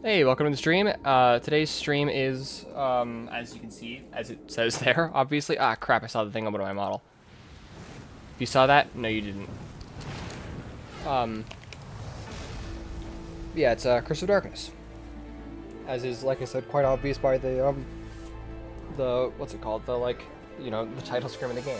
Hey, welcome to the stream. Today's stream is, as you can see, as it says there, obviously. Ah, crap, I saw the thing over to my model. If you saw that, no, you didn't. Um, yeah, it's Curse of Darkness. As is, like I said, quite obvious by the what's it called? The, like, the title screen of the game.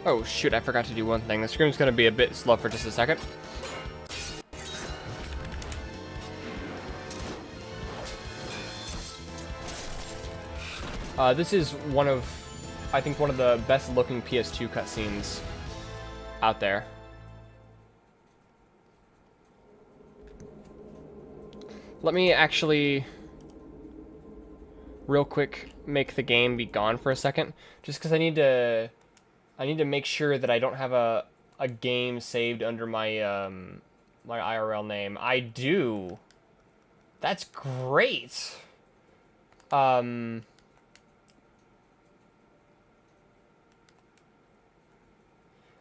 Oh, shoot, I forgot to do one thing. The screen's gonna be a bit slow for just a second. This is I think one of the best looking PS2 cutscenes out there. Let me actually, real quick, make the game be gone for a second, just because I need to make sure that I don't have a game saved under my my IRL name. I do. That's great.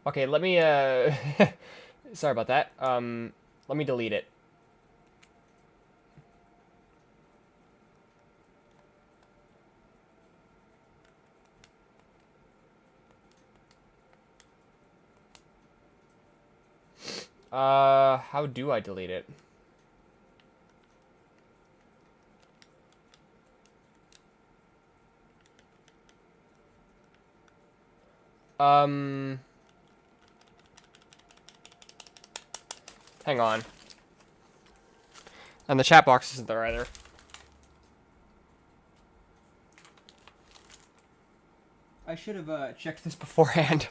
Okay, let me sorry about that. Let me delete it. How do I delete it? Hang on. And the chat box isn't there either. I should have checked this beforehand.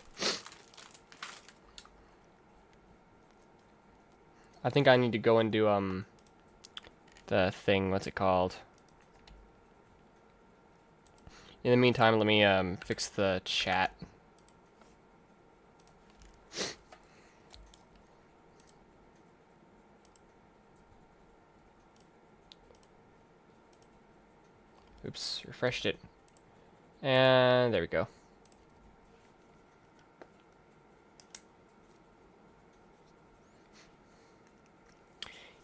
I think I need to go and do the thing, what's it called? In the meantime, let me fix the chat. Oops, refreshed it. And there we go.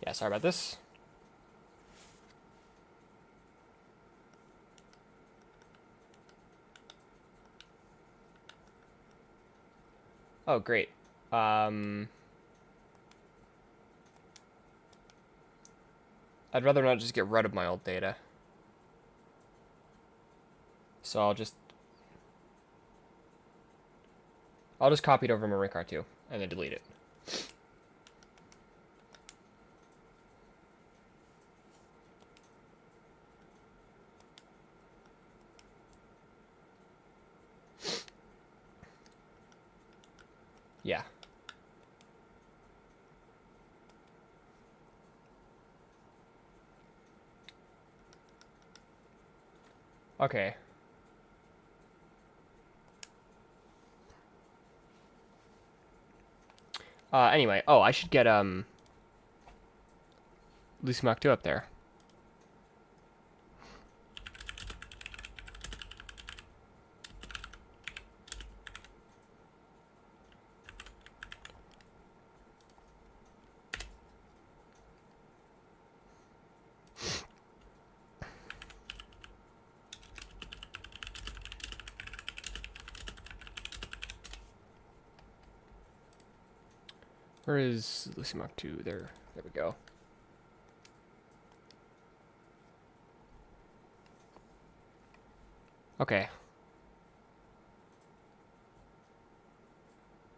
Yeah, sorry about this. Oh, great. I'd rather not just get rid of my old data. So I'll just copy it over memory card too, and then delete it. Yeah. Okay. Anyway, oh, I should get Lucy Mach 2 up there. Where is Lucy Mach 2? There we go. Okay.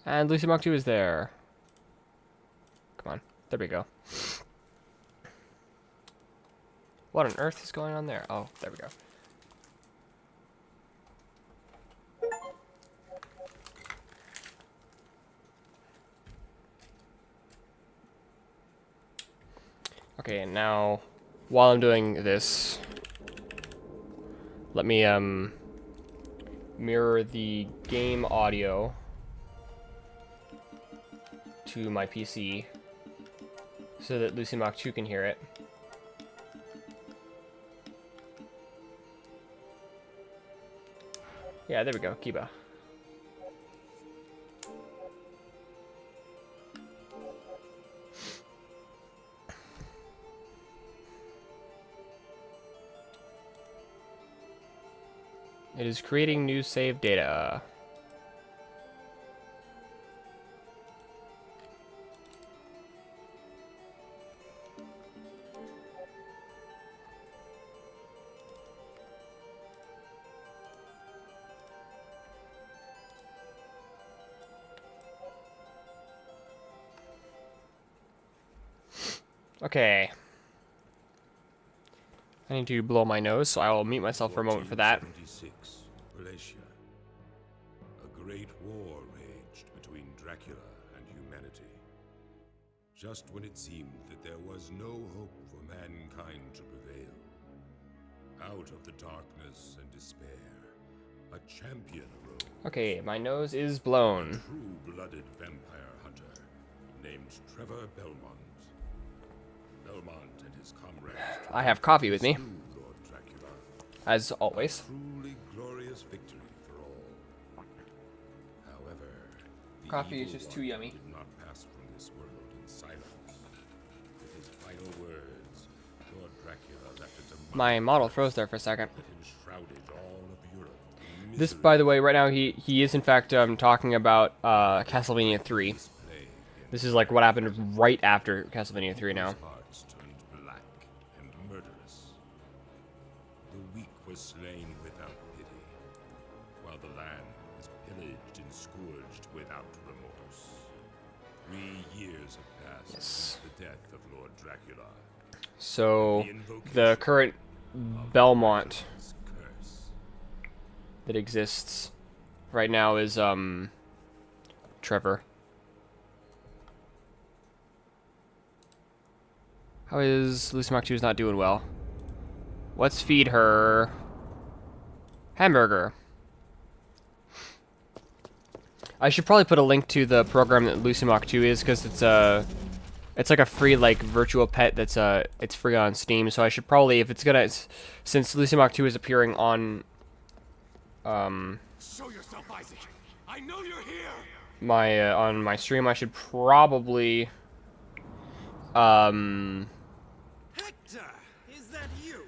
And Lucy Mach 2 is there. Come on. There we go. What on earth is going on there? Oh, there we go. Okay, and now, while I'm doing this, let me mirror the game audio to my PC so that Lucy Mach 2 can hear it. Yeah, there we go, Kiba. It is creating new save data. Okay. I need to blow my nose, so I will mute myself for a moment for that. 1476, Wallachia. A great war raged between Dracula and humanity. Just when it seemed that there was no hope for mankind to prevail, out of the darkness and despair, a champion arose. Okay, my nose is blown. True-blooded vampire hunter named Trevor Belmont. Belmont and his comrades. I have coffee with me, slew Lord Dracula. as always. Truly glorious victory for all. However, the Coffee is evil just too one yummy. Did not pass from this world in silence. With his final words, Lord Dracula left a demonic My model froze there for a second. that enshrouded all of Europe in This, misery, by the way, right now he is in fact talking about Castlevania 3. plague, and This is like what happened right after Castlevania 3 now. hearts turned black and murderous. The weak were slain without pity, while the land was pillaged and scourged without remorse. 3 years have passed Yes. since the death of Lord Dracula. So the current Belmont His curse. that exists right now is Trevor. How is Lucy Mach 2 is not doing well? Let's feed her hamburger. I should probably put a link to the program that Lucy Mach 2 is, because it's like a free like virtual pet that's it's free on Steam. So I should probably, if it's gonna, since Lucy Mach 2 is appearing on Show yourself, Isaac. I know you're here. my on my stream, I should probably Hector, is that you?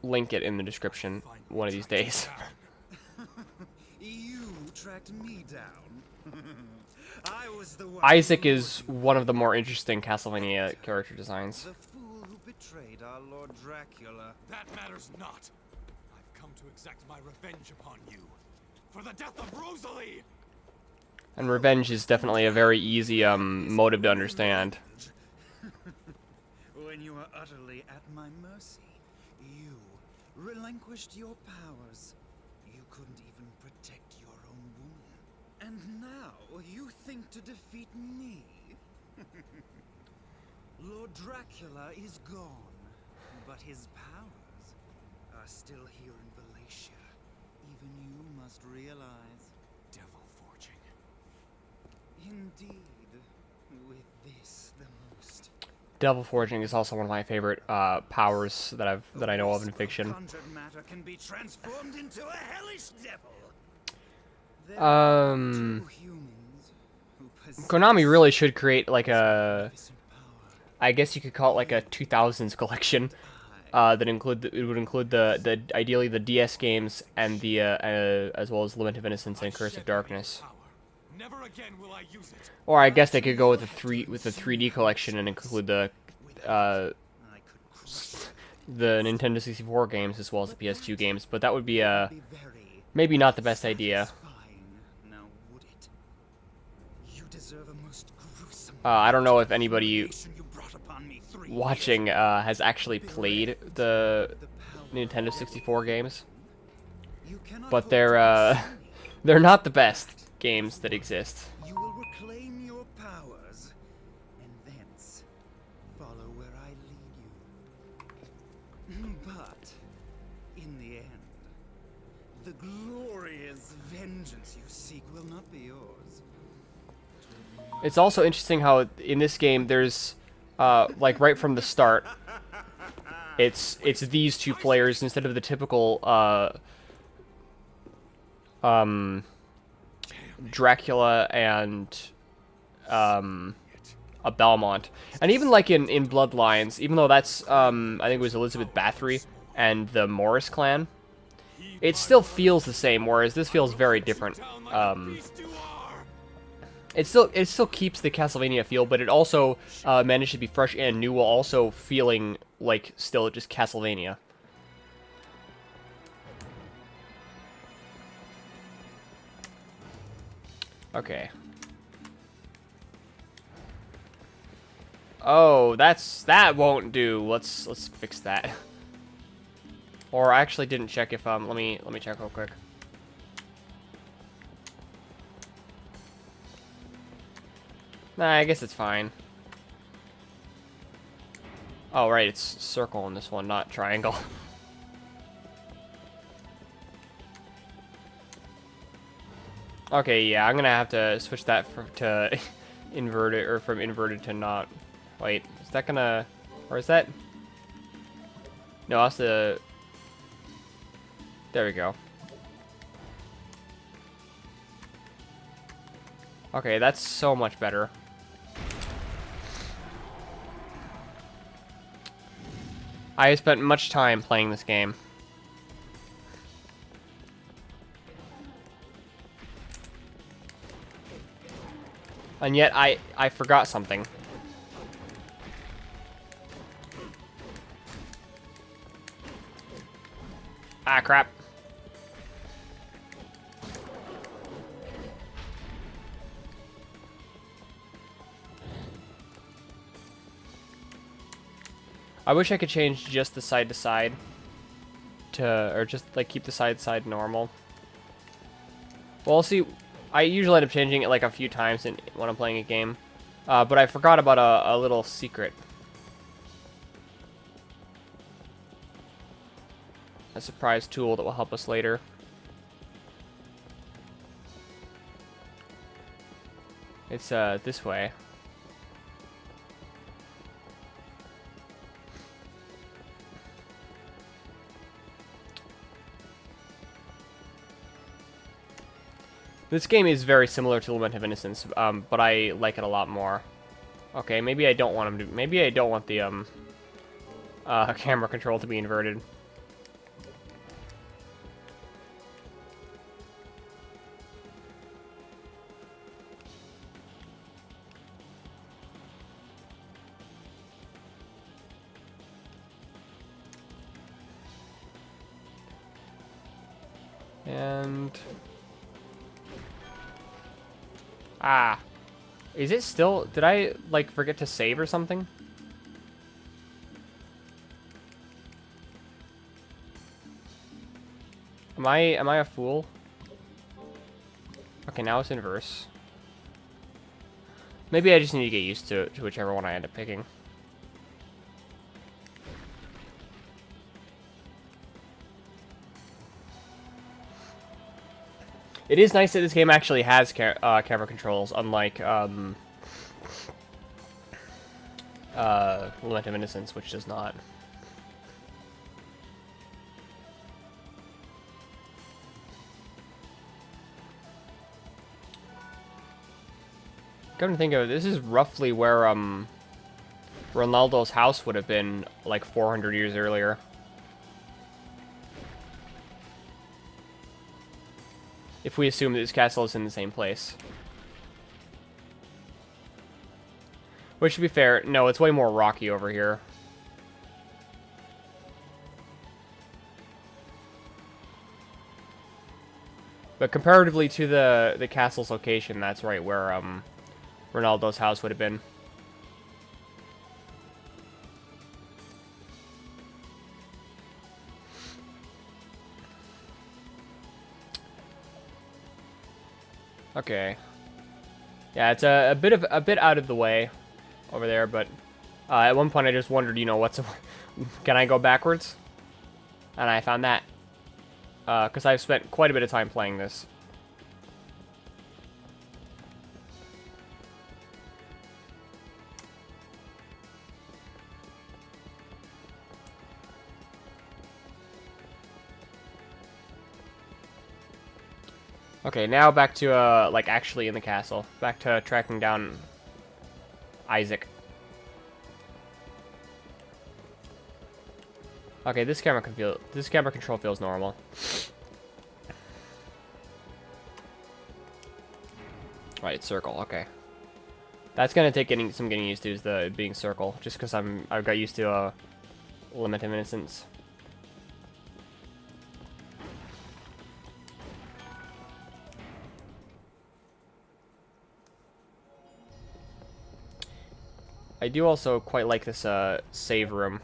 link it in the description one of these days. You tracked me down. I was the one. Isaac who is lured you. one of the more interesting Castlevania character designs. The fool who betrayed our Lord Dracula. That matters not. I've come to exact my revenge upon you. For the death of Rosalie! And revenge is definitely a very easy motive to understand. When you were utterly at my mercy, you relinquished your powers. You couldn't even protect your own woman. And now you think to defeat me? Lord Dracula is gone, but his powers are still here in Valencia. Even you must realize. Devil forging. Indeed, with this the most. Devil forging is also one of my favorite powers that I know of in fiction. Conjured matter can be transformed into a hellish devil. There Um, are 2 humans who possess Konami really should create like a, magnificent power. I guess you could call it like a 2000s collection. That include it would include the ideally the DS games and the as well as Lament of Innocence and Curse of Darkness. Power. Never again will I use it. Or I guess they could go with the 3D collection and include the I could crush the Nintendo 64 games as well as the PS2 games, but that would be be very maybe not the best idea. satisfying, now would it? You deserve a most gruesome I don't know if anybody humiliation you brought upon me 3 years watching has actually played the The power Nintendo 64 games, you cannot but hope they're to defeat me. they're not the best games that exist. You will reclaim your powers, and thence follow where I lead you. But, in the end, the glorious vengeance you seek will not be yours. It's also interesting how in this game there's like right from the start it's these 2 players instead of the typical Dracula and a Belmont. And even like in Bloodlines, even though that's I think it was Elizabeth Bathory and the Morris clan, it still feels the same, whereas this feels very different. It still keeps the Castlevania feel, but it also managed to be fresh and new while also feeling like still just Castlevania. Okay. Oh, that won't do. Let's fix that. Or I actually didn't check if let me check real quick. Nah, I guess it's fine. Oh, right, it's circle in this one, not triangle. Okay, yeah, I'm gonna have to switch that to inverted, or from inverted to not. Wait, is that gonna, or is that? No, that's the. There we go. Okay, that's so much better. I spent much time playing this game. And yet I forgot something. Ah, crap. I wish I could change just the side to side to, or just like keep the side to side normal. Well, I'll see. I usually end up changing it like a few times when I'm playing a game, but I forgot about a little secret. A surprise tool that will help us later. It's this way. This game is very similar to Lament of Innocence, but I like it a lot more. Okay, maybe I don't want him to. Maybe I don't want the camera control to be inverted. And ah, is it still? Did I like forget to save or something? Am I a fool? Okay, now it's inverse. Maybe I just need to get used to whichever one I end up picking. It is nice that this game actually has camera controls, unlike Lament of Innocence, which does not. Come to think of it, this is roughly where Ronaldo's house would have been like 400 years earlier. If we assume that this castle is in the same place. Which, to be fair, no, it's way more rocky over here. But comparatively to the castle's location, that's right where Ronaldo's house would have been. Okay. Yeah, it's a bit out of the way over there, but at one point I just wondered, you know, can I go backwards? And I found that. Because I've spent quite a bit of time playing this. Okay, now back to, like, actually in the castle. Back to tracking down Isaac. Okay, this camera control feels normal. Right, circle. Okay. That's gonna take getting used to, is the being circle, just because I've got used to limit of innocence. I do also quite like this save room.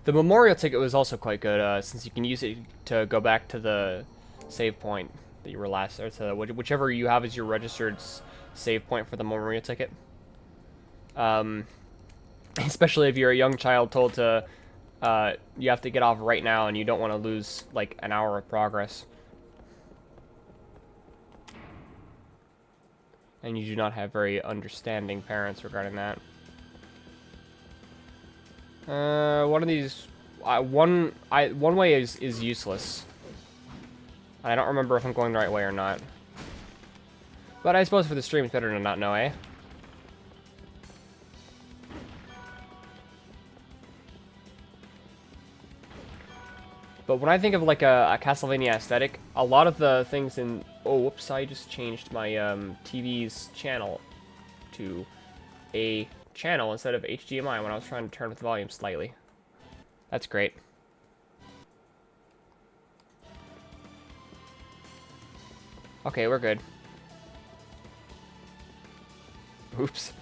The memorial ticket was also quite good, since you can use it to go back to the save point that you were last, or to whichever you have as your registered save point for the memorial ticket. Especially if you're a young child told to, you have to get off right now and you don't want to lose, like, an hour of progress. And you do not have very understanding parents regarding that. One of these, one way is useless. I don't remember if I'm going the right way or not. But I suppose for the stream it's better to not know, eh? But when I think of like a Castlevania aesthetic, a lot of the things in... Oh, whoops, I just changed my TV's channel to a channel instead of HDMI when I was trying to turn up the volume slightly. That's great. Okay, we're good. Oops.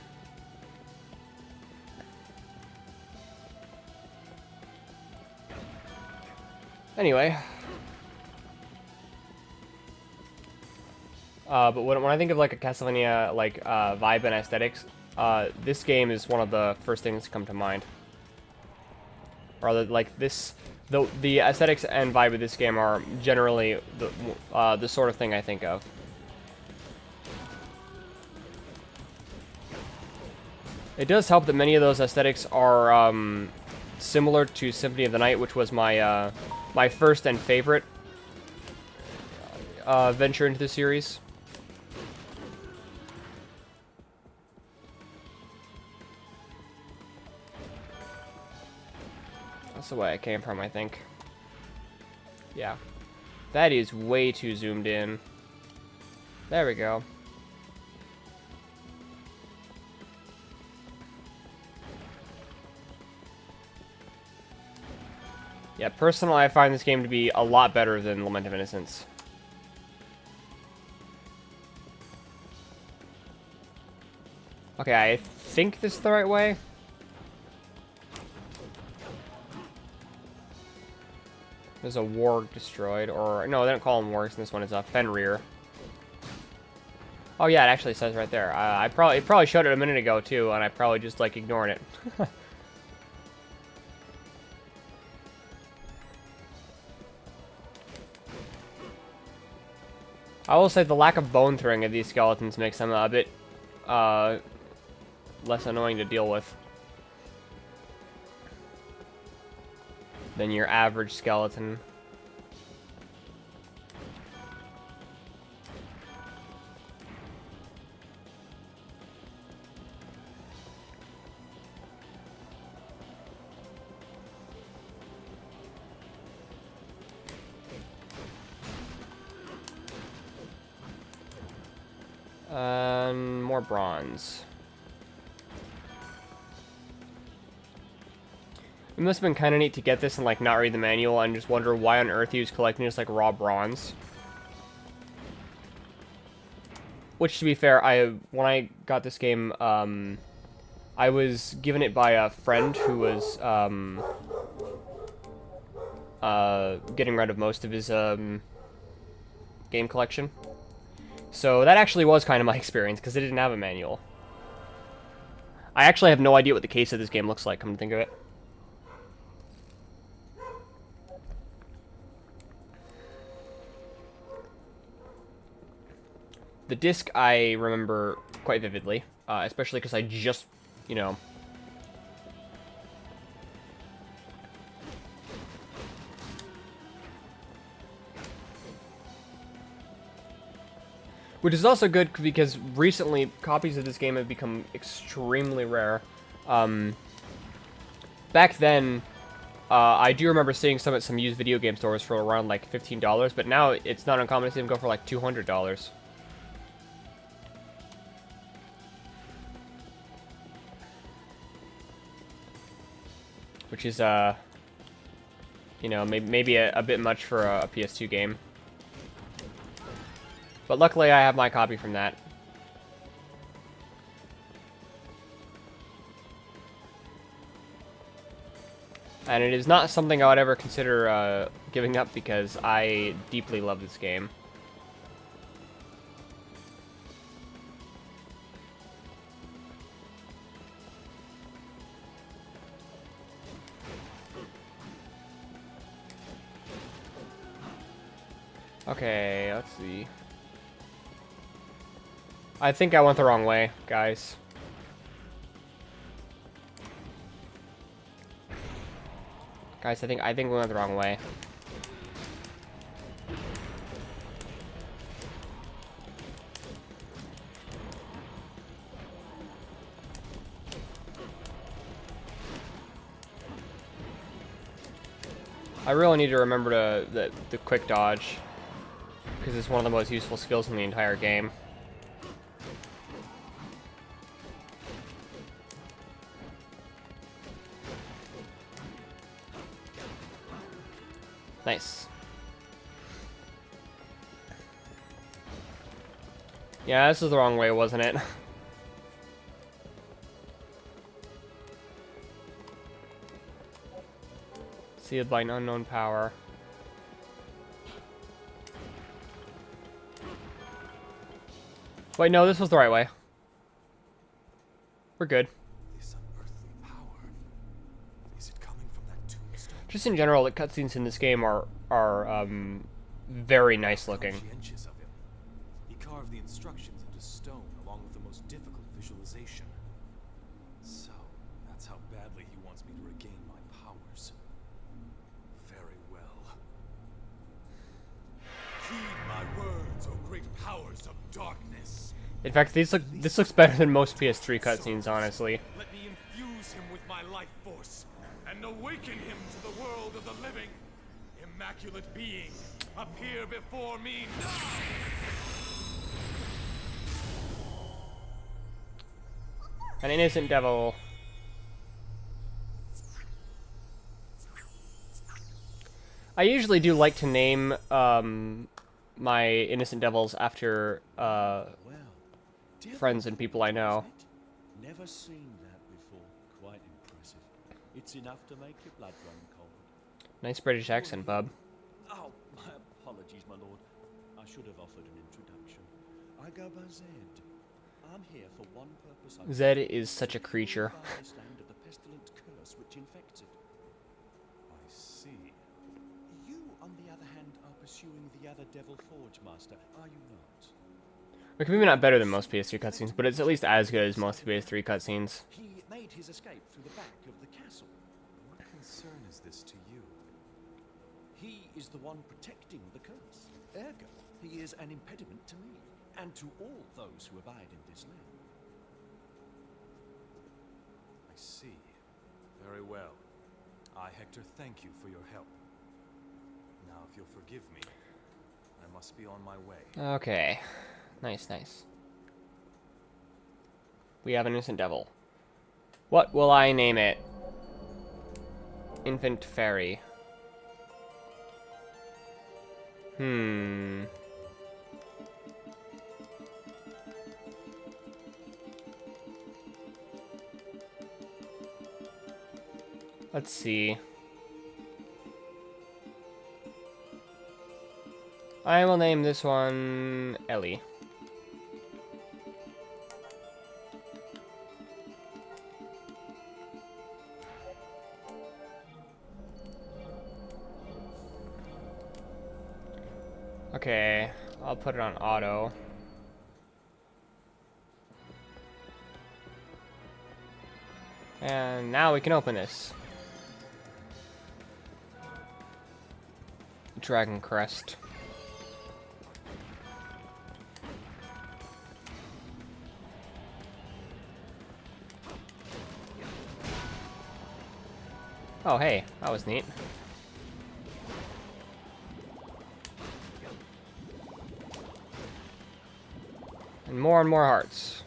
Anyway. But when I think of like a Castlevania like vibe and aesthetics, this game is one of the first things to come to mind. Or like this, the aesthetics and vibe of this game are generally the sort of thing I think of. It does help that many of those aesthetics are similar to Symphony of the Night, which was my my first and favorite venture into the series. That's the way I came from, I think. Yeah. That is way too zoomed in. There we go. Yeah, personally, I find this game to be a lot better than Lament of Innocence. Okay, I think this is the right way. There's a warg destroyed, or no, they don't call them wargs in this one. It's a Fenrir. Oh yeah, it actually says right there. It probably showed it a minute ago too, and I probably just like ignoring it. I will say the lack of bone throwing of these skeletons makes them a bit less annoying to deal with than your average skeleton. More bronze. It must have been kind of neat to get this and like not read the manual and just wonder why on earth he was collecting just like raw bronze. Which, to be fair, when I got this game, I was given it by a friend who was getting rid of most of his game collection. So that actually was kind of my experience, because it didn't have a manual. I actually have no idea what the case of this game looks like, come to think of it. The disc I remember quite vividly, especially because I just, you know... Which is also good because recently copies of this game have become extremely rare. Back then, I do remember seeing some at some used video game stores for around like $15, but now it's not uncommon to see them go for like $200. which is you know, maybe a bit much for a PS2 game. But luckily I have my copy from that. And it is not something I would ever consider giving up because I deeply love this game. Okay, let's see. I think I went the wrong way, guys. Guys, I think we went the wrong way. I really need to remember the quick dodge, because it's one of the most useful skills in the entire game. Nice. Yeah, this is the wrong way, wasn't it? Sealed by an unknown power. Wait, no, this was the right way. We're good. This unearthly power. Is it coming from that tombstone? Just in general, the cutscenes in this game are very nice looking. Conscientious of him. He carved the instructions into stone along with the most difficult visualization. So, that's how badly he wants me to regain my powers. Very well. Heed my words, O great powers of darkness. In fact, this looks better than most PS3 cutscenes, honestly. Let me infuse him with my life force and awaken him to the world of the living. Immaculate being, appear before me now! An innocent devil. I usually do like to name my innocent devils after friends and people I know. Never seen that before. Quite impressive. It's enough to make your blood run cold. Nice British accent, bub. Oh, my apologies, my lord. I should have offered an introduction. I go by Zed. I'm here for one purpose. Zed is such a creature. This land of the pestilent curse which infects it. I see. You, on the other hand, are pursuing the other Devil Forge Master, are you not? Like, maybe not better than most PS3 cutscenes, but it's at least as good as most PS3 cutscenes. He made his escape through the back of the castle. What concern is this to you? He is the one protecting the curse. Ergo, he is an impediment to me, and to all those who abide in this land. I see. Very well. I, Hector, thank you for your help. Now, if you'll forgive me, I must be on my way. Okay. Nice, nice. We have an innocent devil. What will I name it? Infant Fairy. Let's see. I will name this one Ellie. Okay, I'll put it on auto. And now we can open this. Dragon Crest. Oh, hey, that was neat. And more hearts.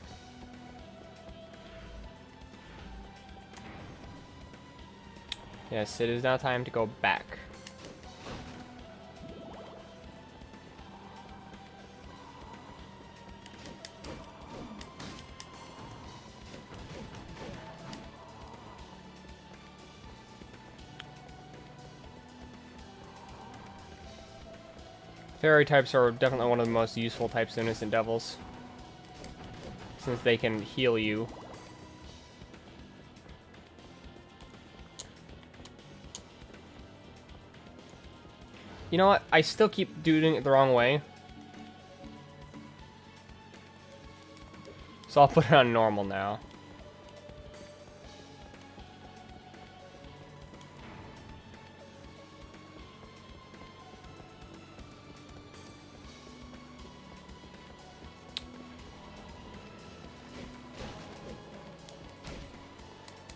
Yes, it is now time to go back. Fairy types are definitely one of the most useful types of Innocent Devils, since they can heal you. You know what? I still keep doing it the wrong way. So I'll put it on normal now.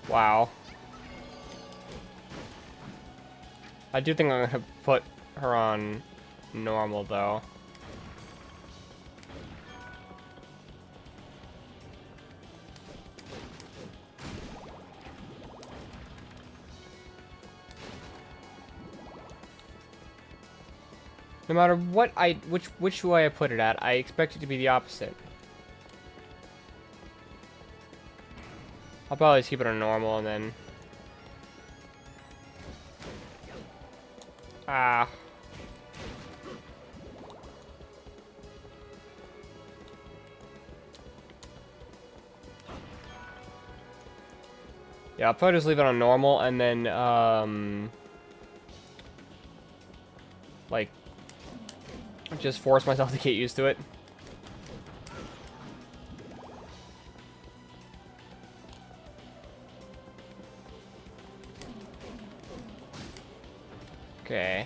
Wow. I do think I'm gonna put her on normal though. No matter what which way I put it at, I expect it to be the opposite. I'll probably just keep it on normal and then... Ah. Yeah, I'll probably just leave it on normal and then, like, just force myself to get used to it. Okay.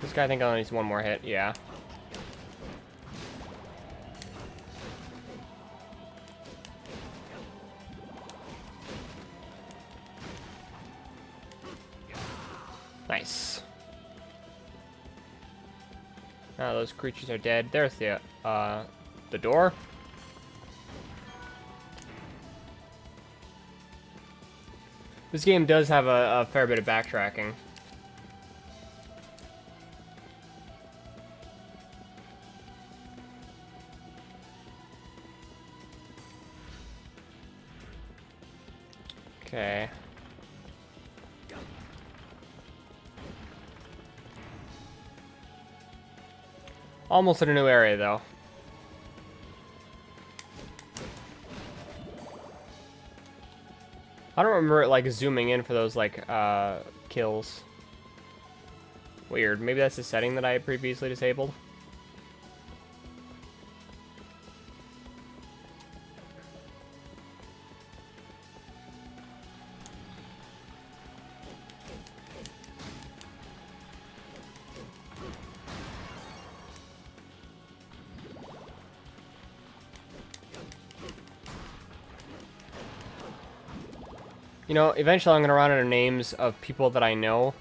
This guy I think only needs one more hit, yeah. Nice. Now those creatures are dead. There's the door. This game does have a fair bit of backtracking. Okay. Almost in a new area, though. I don't remember it, like, zooming in for those, like, kills. Weird. Maybe that's a setting that I previously disabled. You know, eventually I'm going to run out of names of people that I know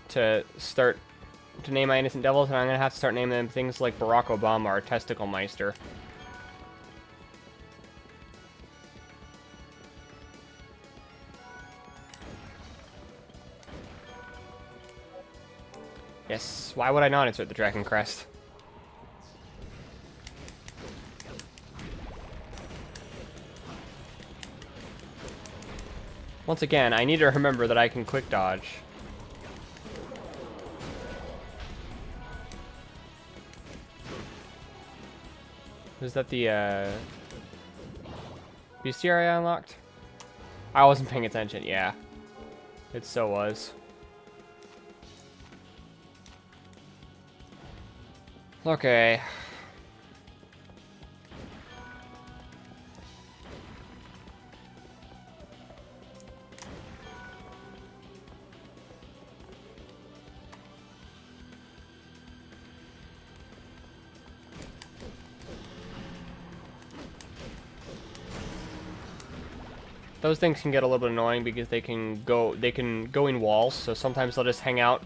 to start to name my Innocent Devils, and I'm going to have to start naming them things like Barack Obama or Testicle Meister. Yes, why would I not insert the Dragon Crest? Once again, I need to remember that I can quick dodge. Was that the bestiary I unlocked? I wasn't paying attention, yeah. It so was. Okay. Those things can get a little bit annoying because they can go in walls, so sometimes they'll just hang out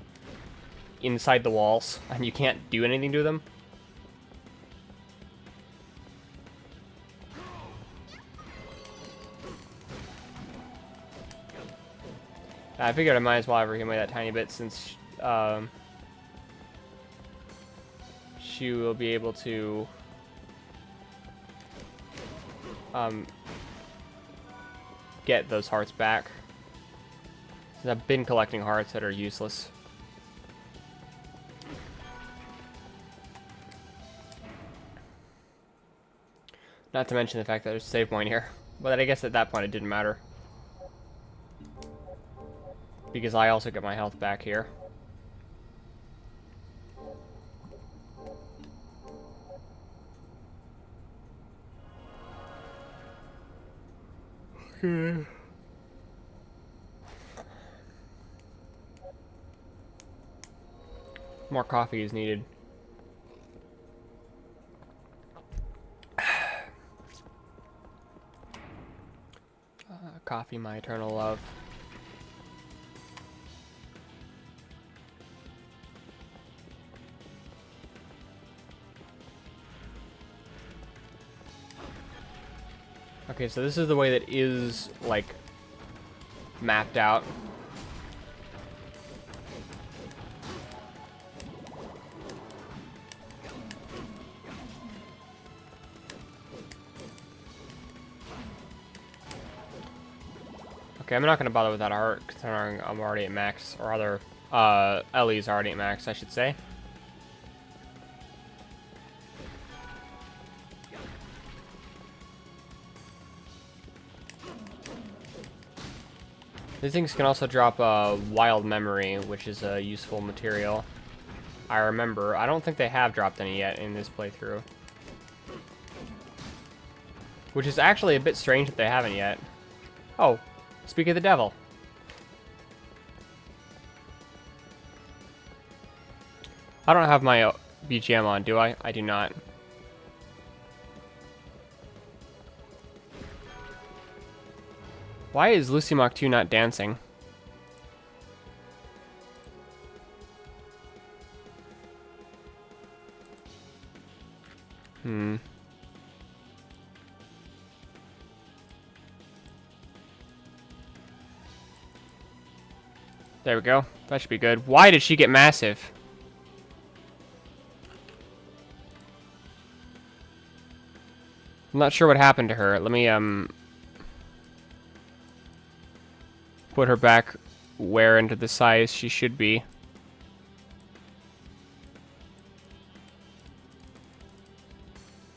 inside the walls and you can't do anything to them. I figured I might as well ever hit me that tiny bit since she will be able to get those hearts back. Since I've been collecting hearts that are useless. Not to mention the fact that there's a save point here. But I guess at that point it didn't matter. Because I also get my health back here. Okay. More coffee is needed. Coffee, my eternal love. Okay, so this is the way that is, like, mapped out. Okay, I'm not gonna bother with that art, considering I'm already at max, or other, Ellie's already at max, I should say. These things can also drop wild memory, which is a useful material. I remember. I don't think they have dropped any yet in this playthrough. Which is actually a bit strange that they haven't yet. Oh, speak of the devil. I don't have my BGM on, do I? I do not. Why is Lucy Mach 2 not dancing? There we go. That should be good. Why did she get massive? I'm not sure what happened to her. Let me, put her back where into the size she should be.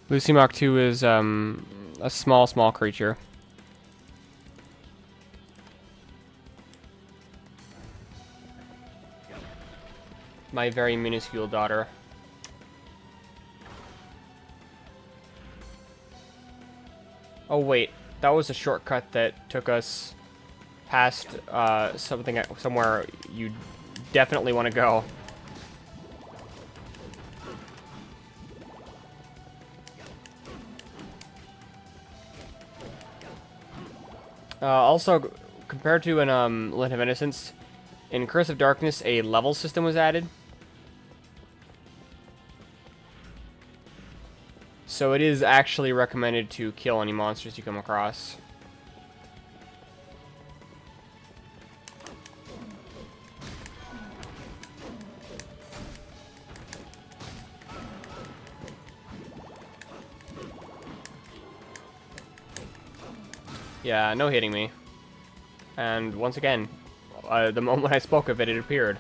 Lucy Mach 2 is, a small creature. My very minuscule daughter. Oh wait, that was a shortcut that took us past somewhere you definitely want to go. Also, compared to in Land of Innocence, in Curse of Darkness, a level system was added. So it is actually recommended to kill any monsters you come across. Yeah, no hitting me. And once again, the moment I spoke of it, it appeared.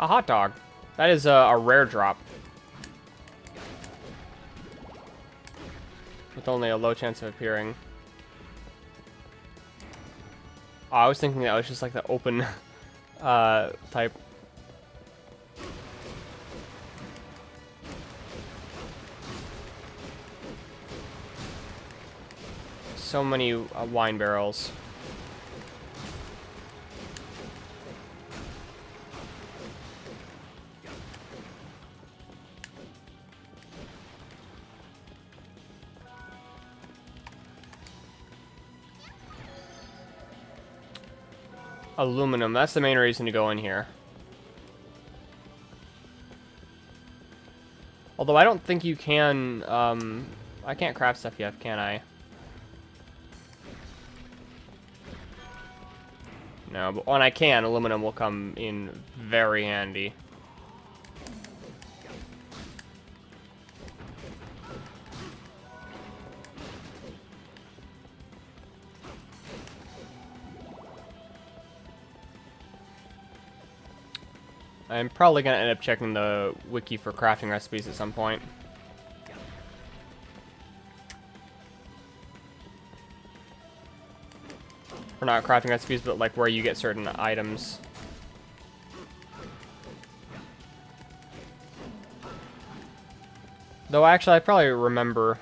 A hot dog. That is a rare drop. With only a low chance of appearing. Oh, I was thinking that was just like the open type. So many wine barrels. Aluminum, that's the main reason to go in here. Although I don't think you can, I can't craft stuff yet, can I? No, but when I can, aluminum will come in very handy. I'm probably going to end up checking the wiki for crafting recipes at some point. Or not crafting recipes, but like where you get certain items. Though actually I probably remember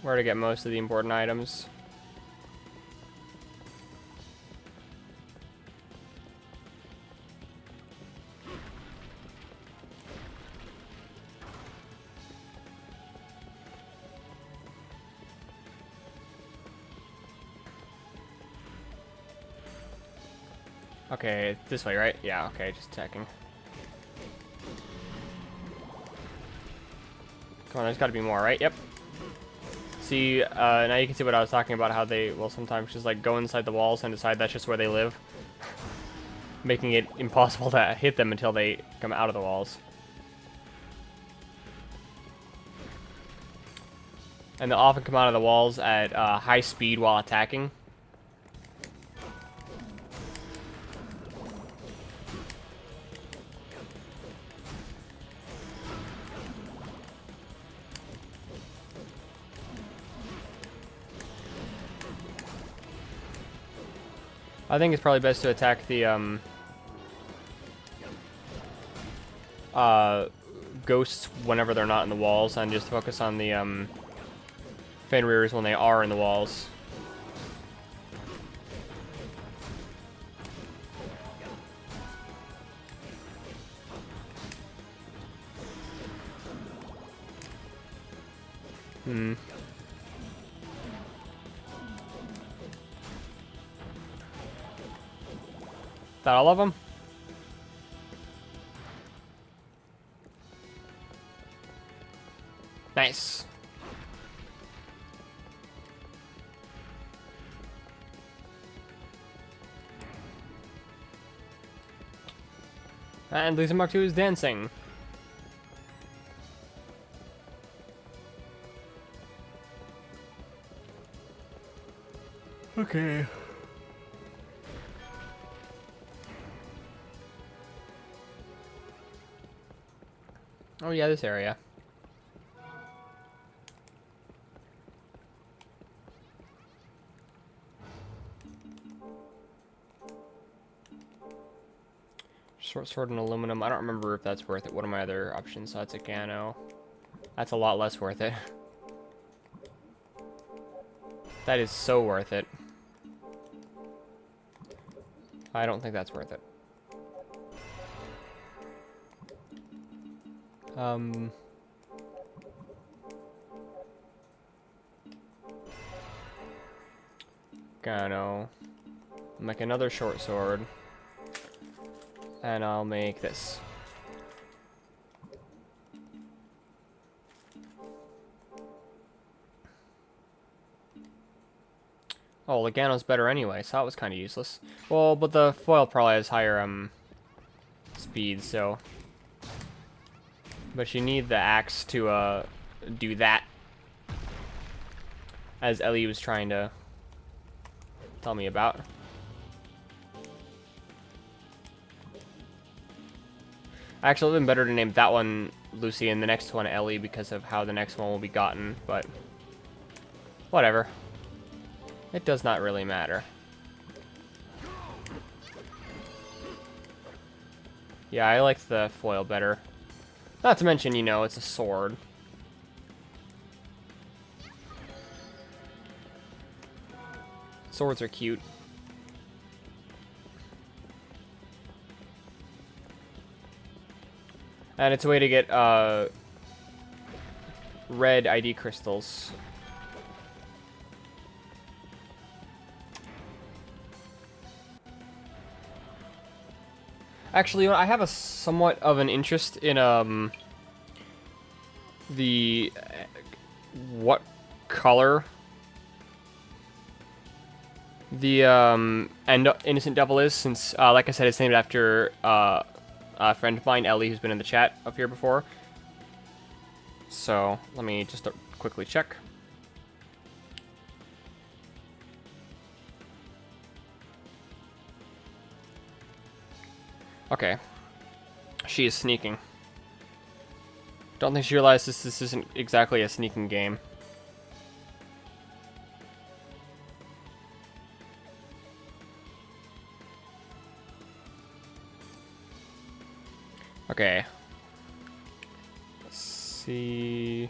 where to get most of the important items. Okay, this way, right? Yeah, okay, just checking. Come on, there's gotta be more, right? Yep. See, now you can see what I was talking about, how they will sometimes just, like, go inside the walls and decide that's just where they live. Making it impossible to hit them until they come out of the walls. And they'll often come out of the walls at high speed while attacking. I think it's probably best to attack the ghosts whenever they're not in the walls, and just focus on the Fenrir's when they are in the walls. Is that all of them? Nice. And Lisa Mark II is dancing. Okay. Oh yeah, this area. Short sword and aluminum. I don't remember if that's worth it. What are my other options? So that's a Gano. That's a lot less worth it. That is so worth it. I don't think that's worth it. Gano. Make another short sword. And I'll make this. Oh, Legano's better anyway, so that was kind of useless. Well, but the foil probably has higher, speed, so... But you need the axe to, do that. As Ellie was trying to tell me about. Actually, it would have been better to name that one Lucy and the next one Ellie because of how the next one will be gotten, but... Whatever. It does not really matter. Yeah, I like the foil better. Not to mention, you know, it's a sword. Swords are cute. And it's a way to get red ID crystals. Actually, you know, I have a somewhat of an interest in the what color the Innocent Devil is, since like I said, it's named after a friend of mine, Ellie, who's been in the chat up here before. So let me just quickly check. Okay. She is sneaking. Don't think she realizes this isn't exactly a sneaking game. Okay. Let's see.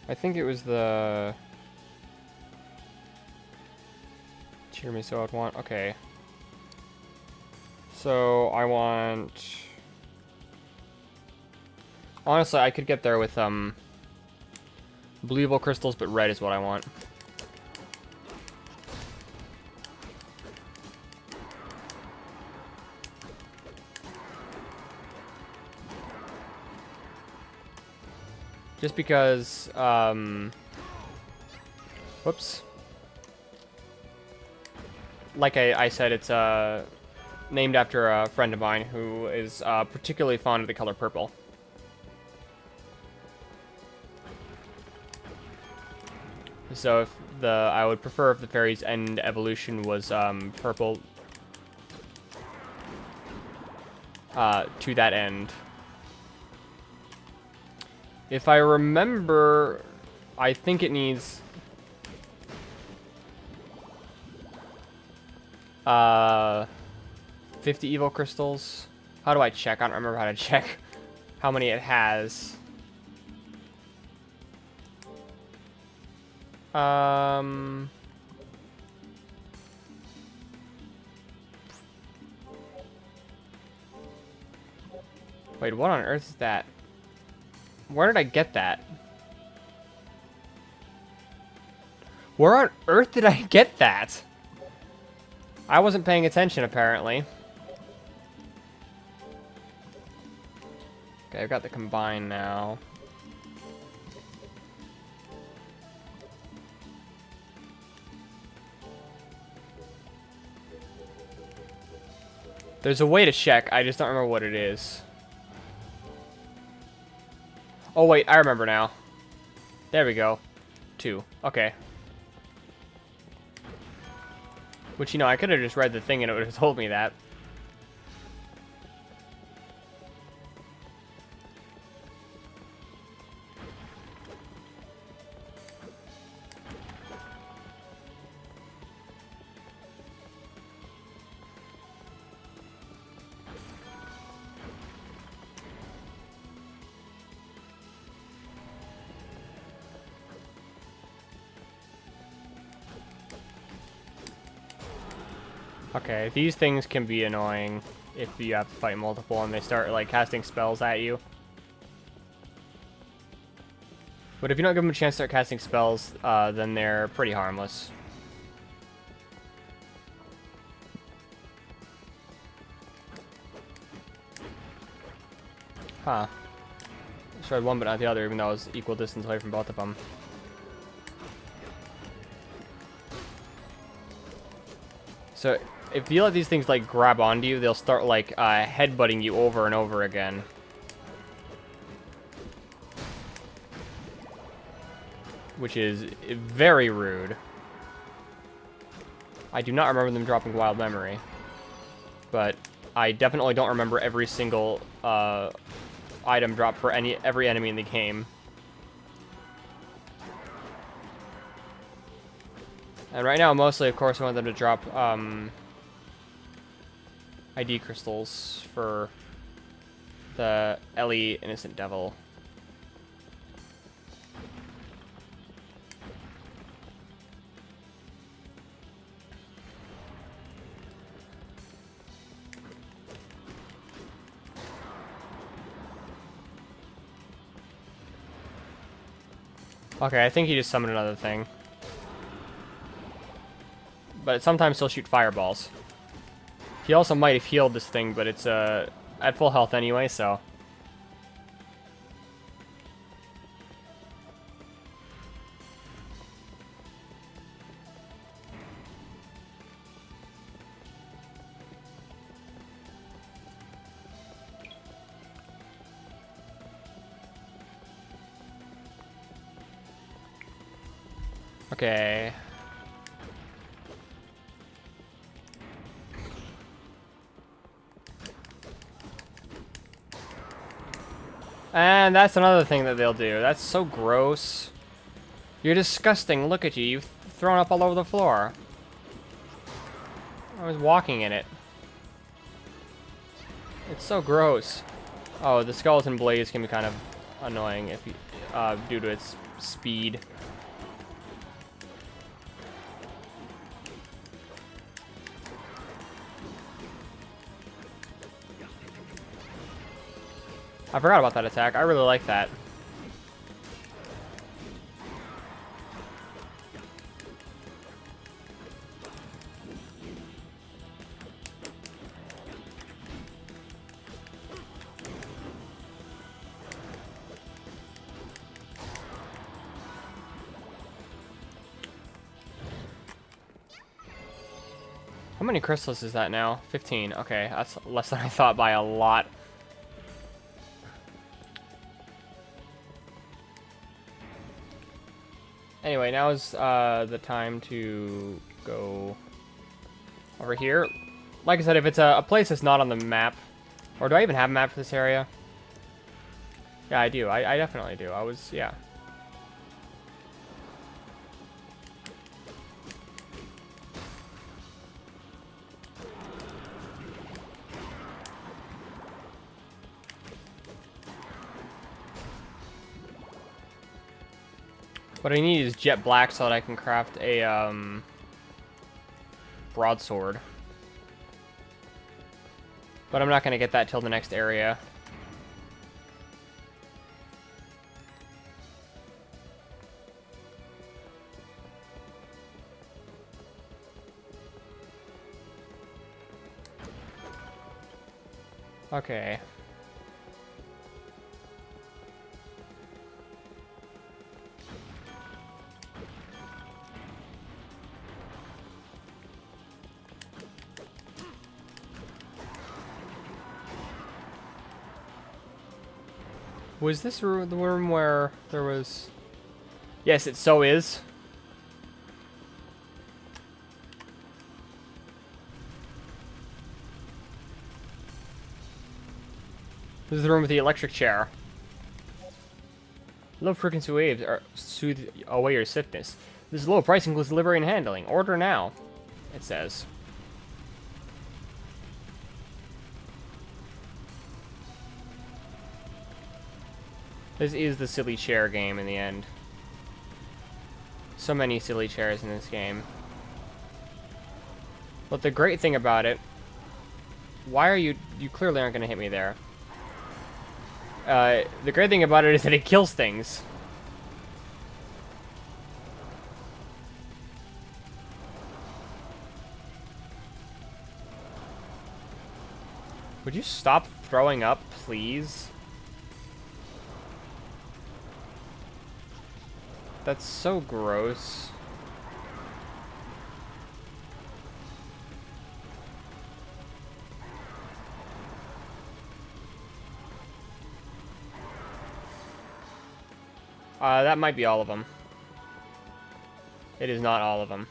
I think it was the tiramisu I'd want. Okay. So I want. Honestly, I could get there with blue evil crystals, but red is what I want. Just because, whoops. Like I said, it's named after a friend of mine who is particularly fond of the color purple. So if I would prefer if the fairy's end evolution was purple to that end. If I remember, I think it needs 50 evil crystals. How do I check? I don't remember how to check how many it has. Wait, what on earth is that? Where did I get that? Where on earth did I get that? I wasn't paying attention, apparently. Okay, I've got the combine now. There's a way to check, I just don't remember what it is. Oh wait, I remember now. There we go. 2. Okay. Which, you know, I could have just read the thing and it would have told me that. Okay, these things can be annoying if you have to fight multiple and they start, like, casting spells at you. But if you don't give them a chance to start casting spells, then they're pretty harmless. Huh. I tried one but not the other, even though I was equal distance away from both of them. So, if you let these things, like, grab onto you, they'll start, like, headbutting you over and over again. Which is very rude. I do not remember them dropping Wild Memory. But I definitely don't remember every single item drop for every enemy in the game. And right now, mostly, of course, I want them to drop ID crystals for the Ellie Innocent Devil. Okay, I think he just summoned another thing. But sometimes he'll shoot fireballs. He also might have healed this thing, but it's at full health anyway, so... Okay. And that's another thing that they'll do. That's so gross. You're disgusting. Look at you. You've thrown up all over the floor. I was walking in it. It's so gross. Oh, the skeleton blaze can be kind of annoying if you, due to its speed. I forgot about that attack. I really like that. How many crystals is that now? 15. Okay, that's less than I thought by a lot. Anyway, now is the time to go over here. Like I said, if it's a place that's not on the map, or do I even have a map for this area? Yeah, I do. I definitely do. Yeah. What I need is jet black so that I can craft a broadsword. But I'm not going to get that till the next area. Okay. Was this the room where there was... Yes, it so is. This is the room with the electric chair. Low frequency waves are soothe away your sickness. This low price includes delivery and handling. Order now, it says. This is the silly chair game in the end. So many silly chairs in this game. But the great thing about it... Why are you... You clearly aren't going to hit me there. The great thing about it is that it kills things. Would you stop throwing up, please? That's so gross. That might be all of them. It is not all of them.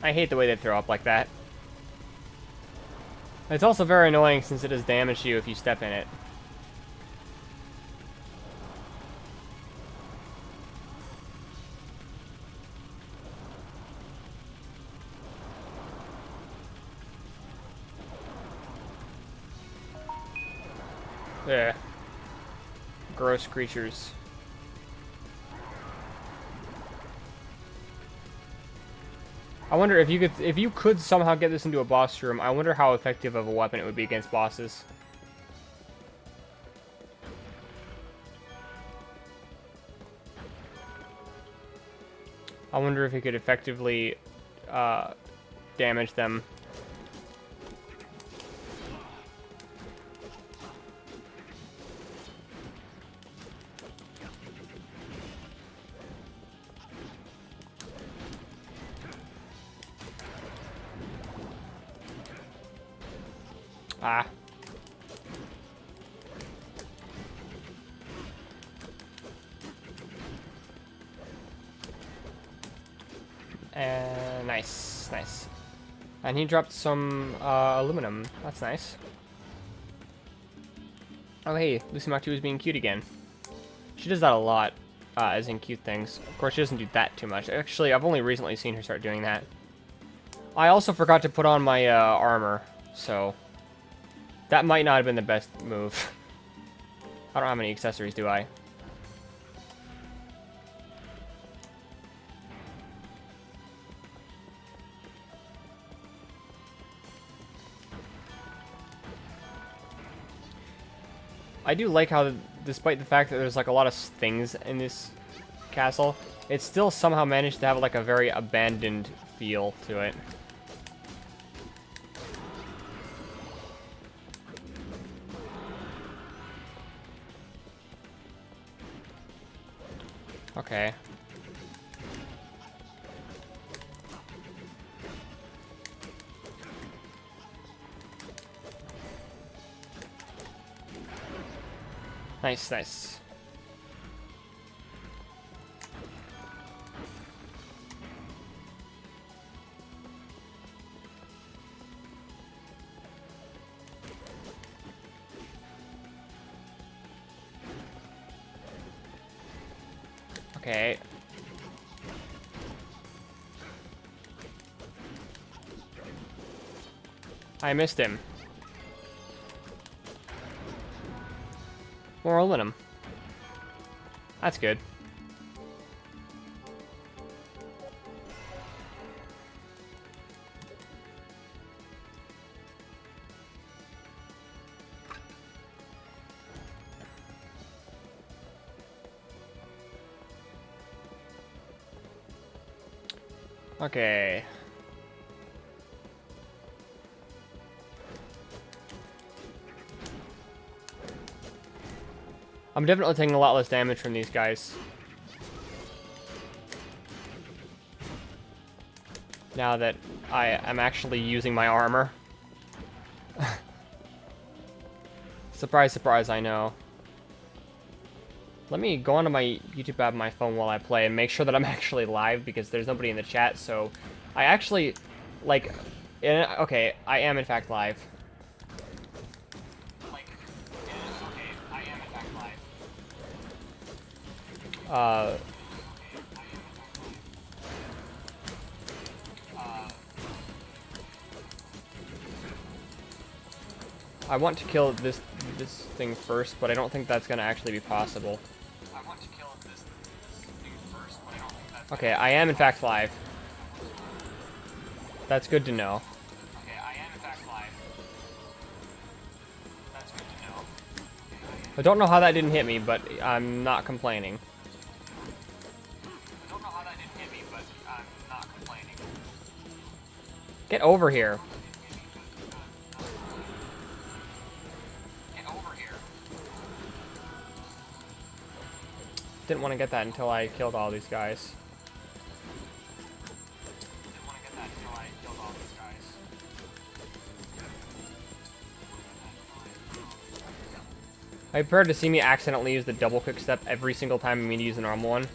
I hate the way they throw up like that. It's also very annoying since it does damage to you if you step in it. Yeah. Gross creatures. I wonder if you could somehow get this into a boss room, I wonder how effective of a weapon it would be against bosses. I wonder if it could effectively damage them. Ah. Nice, nice. And he dropped some aluminum. That's nice. Oh hey, Lucy Mach 2 is being cute again. She does that a lot, as in cute things. Of course, she doesn't do that too much. Actually, I've only recently seen her start doing that. I also forgot to put on my armor, so that might not have been the best move. I don't have any accessories, do I? I do like how, despite the fact that there's like a lot of things in this castle, it still somehow managed to have like a very abandoned feel to it. Okay. Nice, nice. Okay. I missed him. More aluminum. That's good. Okay. I'm definitely taking a lot less damage from these guys. Now that I am actually using my armor. Surprise, surprise, I know. Let me go onto my YouTube app on my phone while I play and make sure that I'm actually live, because there's nobody in the chat, so I actually, like, okay, I am in fact live. I want to kill this thing first, but I don't think that's gonna actually be possible. Okay, I am in fact live. That's good to know. I don't know how that didn't hit me, but I'm not complaining. Get over here. Didn't want to get that until I killed all these guys. I prefer to see me accidentally use the double quick step every single time I mean to use the normal one.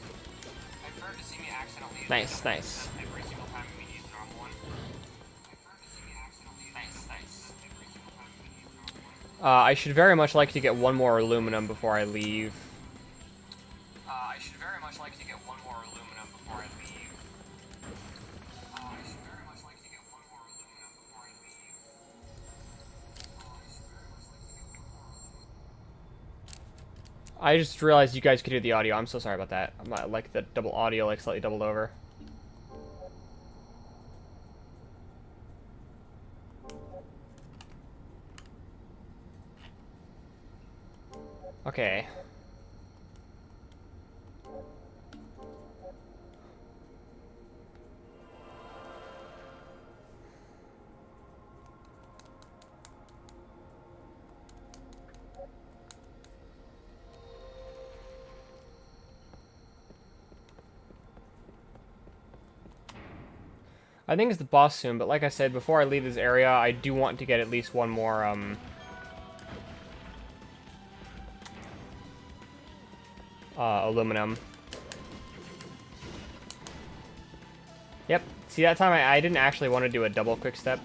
Nice, nice. I should very much like to get one more aluminum before I leave. I just realized you guys could hear the audio. I'm so sorry about that. I'm not, like, the double audio, like, slightly doubled over. Okay. I think it's the boss soon, but like I said, before I leave this area, I do want to get at least one more, aluminum. Yep. See, that time I didn't actually want to do a double quick step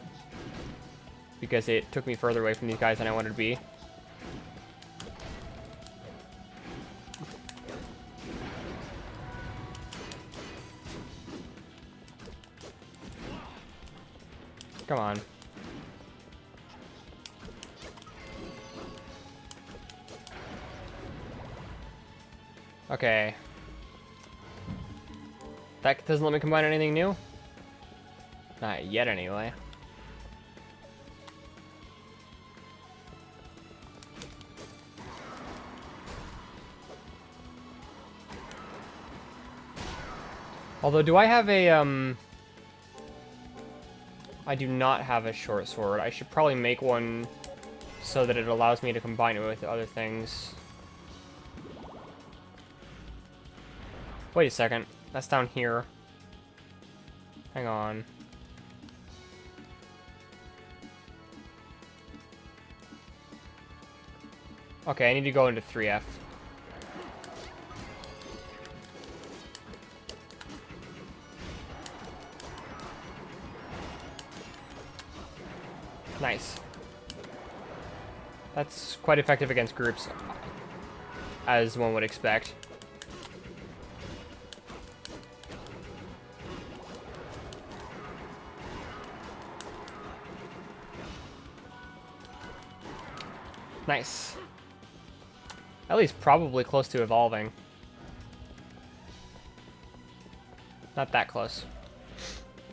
because it took me further away from these guys than I wanted to be. Come on. Okay. That doesn't let me combine anything new? Not yet, anyway. Although, do I have a, I do not have a short sword. I should probably make one so that it allows me to combine it with other things. Wait a second. That's down here. Hang on. Okay, I need to go into 3F. Nice. That's quite effective against groups, as one would expect. Nice. At least probably close to evolving. Not that close.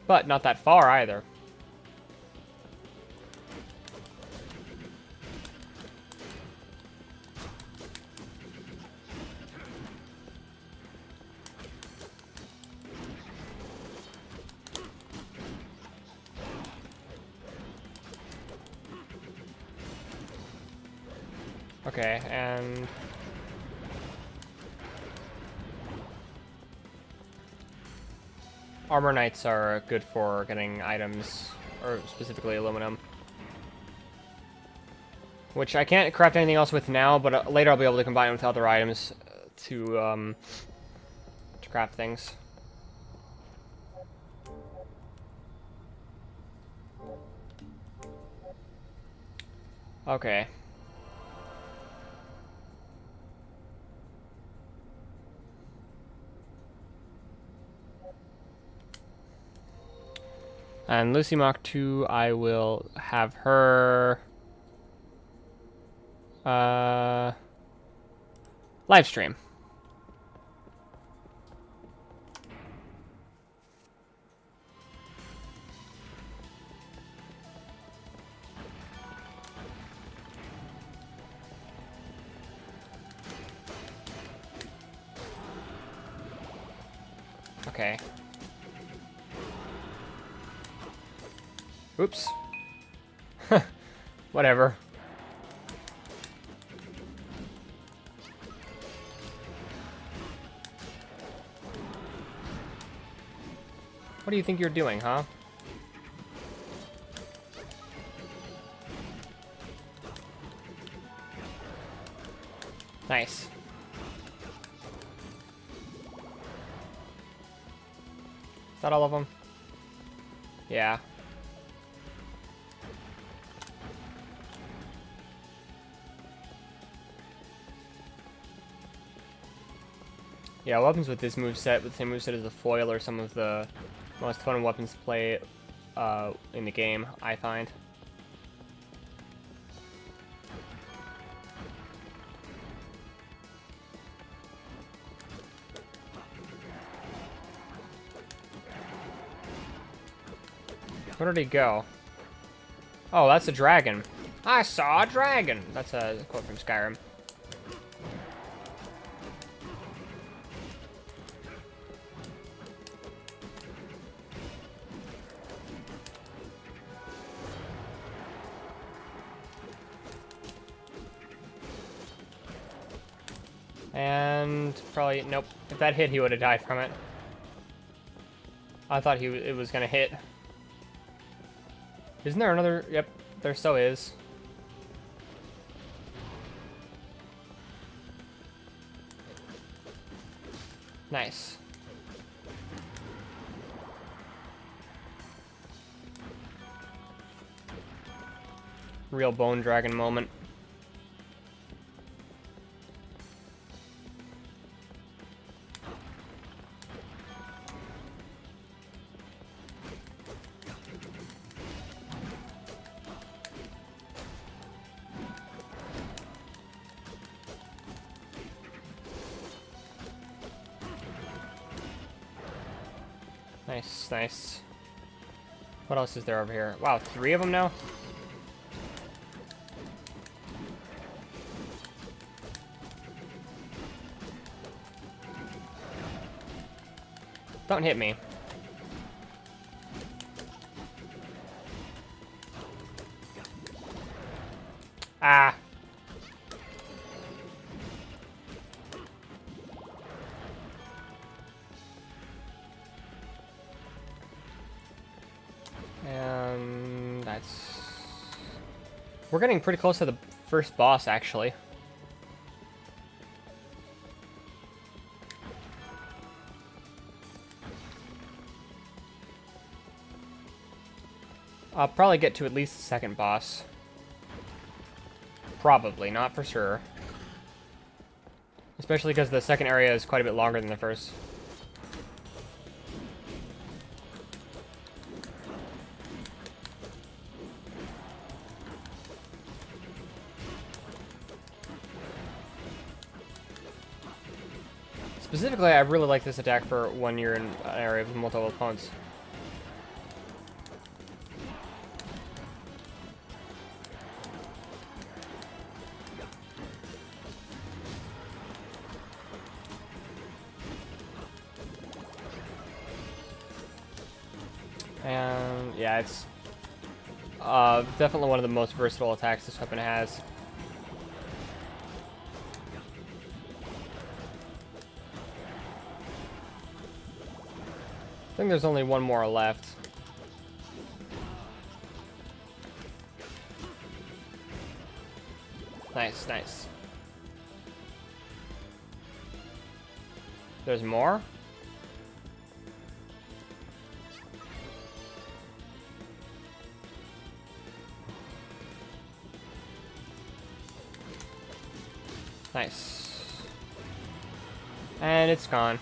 But not that far either. Okay, and Armor Knights are good for getting items, or specifically aluminum. Which I can't craft anything else with now, but later I'll be able to combine it with other items to craft things. Okay. And Lucy Mach 2, I will have her live stream. Okay. Oops. Whatever. What do you think you're doing, huh? Nice. Is that all of them? Yeah. Yeah, weapons with this moveset, with the same moveset as the foil, are some of the most fun weapons to play in the game, I find. Where did he go? Oh, that's a dragon. I saw a dragon! That's a quote from Skyrim. And probably, nope. If that hit, he would have died from it. I thought it was gonna hit. Isn't there another? Yep, there so is. Nice. Real bone dragon moment. Nice, nice. What else is there over here? Wow, 3 of them now? Don't hit me. Ah. And that's... We're getting pretty close to the first boss, actually. I'll probably get to at least the second boss. Probably, not for sure. Especially because the second area is quite a bit longer than the first. Specifically, I really like this attack for when you're in an area with multiple opponents. And yeah, it's definitely one of the most versatile attacks this weapon has. I think there's only one more left. Nice, nice. There's more? Nice. And it's gone.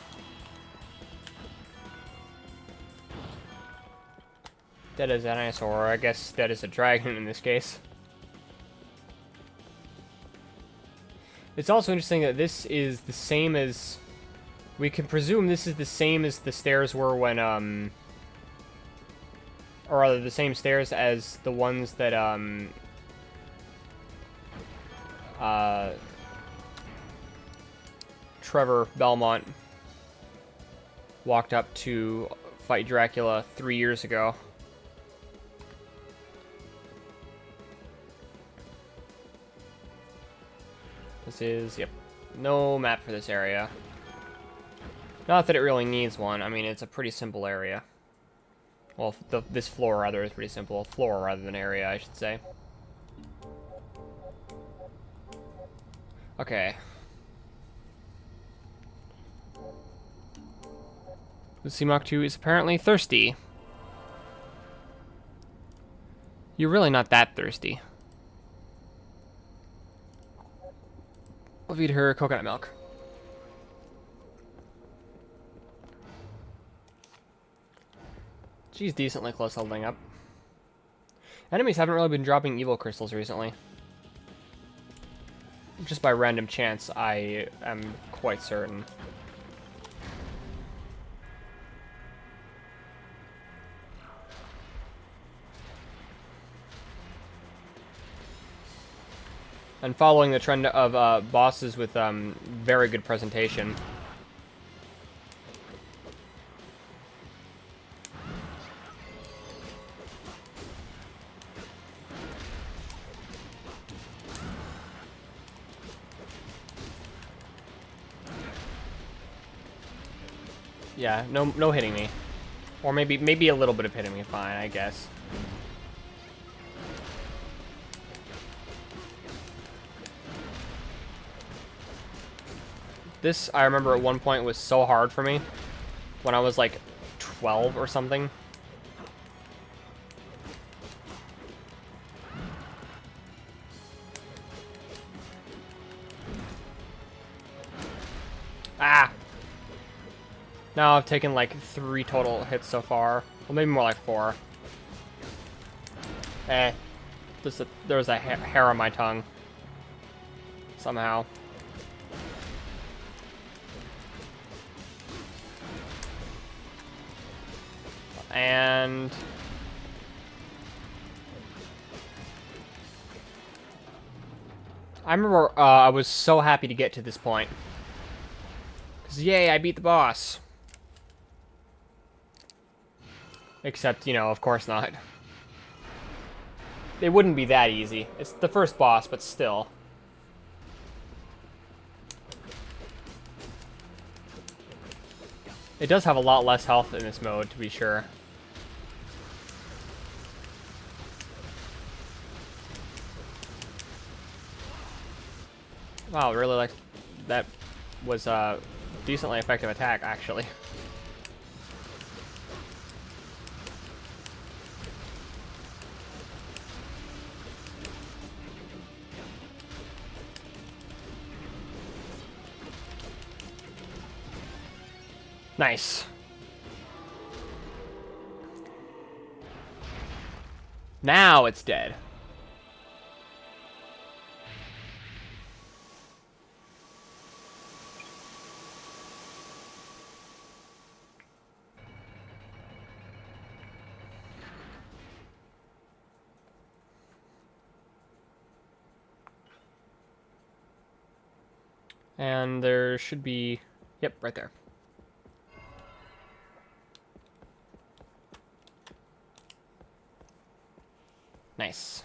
Dead as a dinosaur, or I guess dead as a dragon in this case. It's also interesting that this is the same as... We can presume this is the same as the stairs were when, or rather, the same stairs as the ones that, Trevor Belmont walked up to fight Dracula 3 years ago. This is, yep, no map for this area. Not that it really needs one. I mean, it's a pretty simple area. Well, this floor, rather, is pretty simple. Floor, rather than area, I should say. Okay. Lucy 2 is apparently thirsty. You're really not that thirsty. I'll feed her coconut milk. She's decently close holding up. Enemies haven't really been dropping evil crystals recently. Just by random chance, I am quite certain. And following the trend of bosses with very good presentation. Yeah, no hitting me. Or maybe a little bit of hitting me, fine, I guess. This, I remember at one point, was so hard for me. When I was like 12 or something. Ah! Now I've taken like 3 total hits so far. Well, maybe more like 4. Eh. There was a hair on my tongue. Somehow. And... I remember I was so happy to get to this point. Because, yay, I beat the boss. Except, you know, of course not. It wouldn't be that easy. It's the first boss, but still. It does have a lot less health in this mode, to be sure. Wow, really, like, that was a decently effective attack, actually. Nice. Now it's dead. And there should be... Yep, right there. Nice.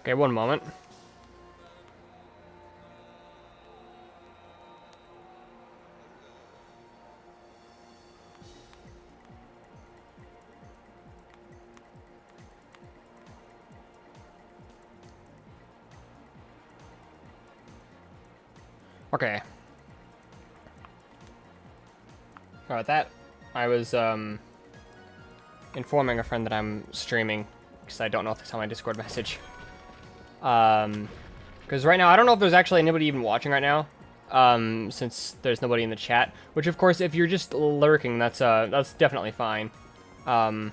Okay, one moment. Okay. Sorry about that. I was informing a friend that I'm streaming because I don't know if it's on my Discord message. Because right now I don't know if there's actually anybody even watching right now. Since there's nobody in the chat, which of course if you're just lurking, that's definitely fine. But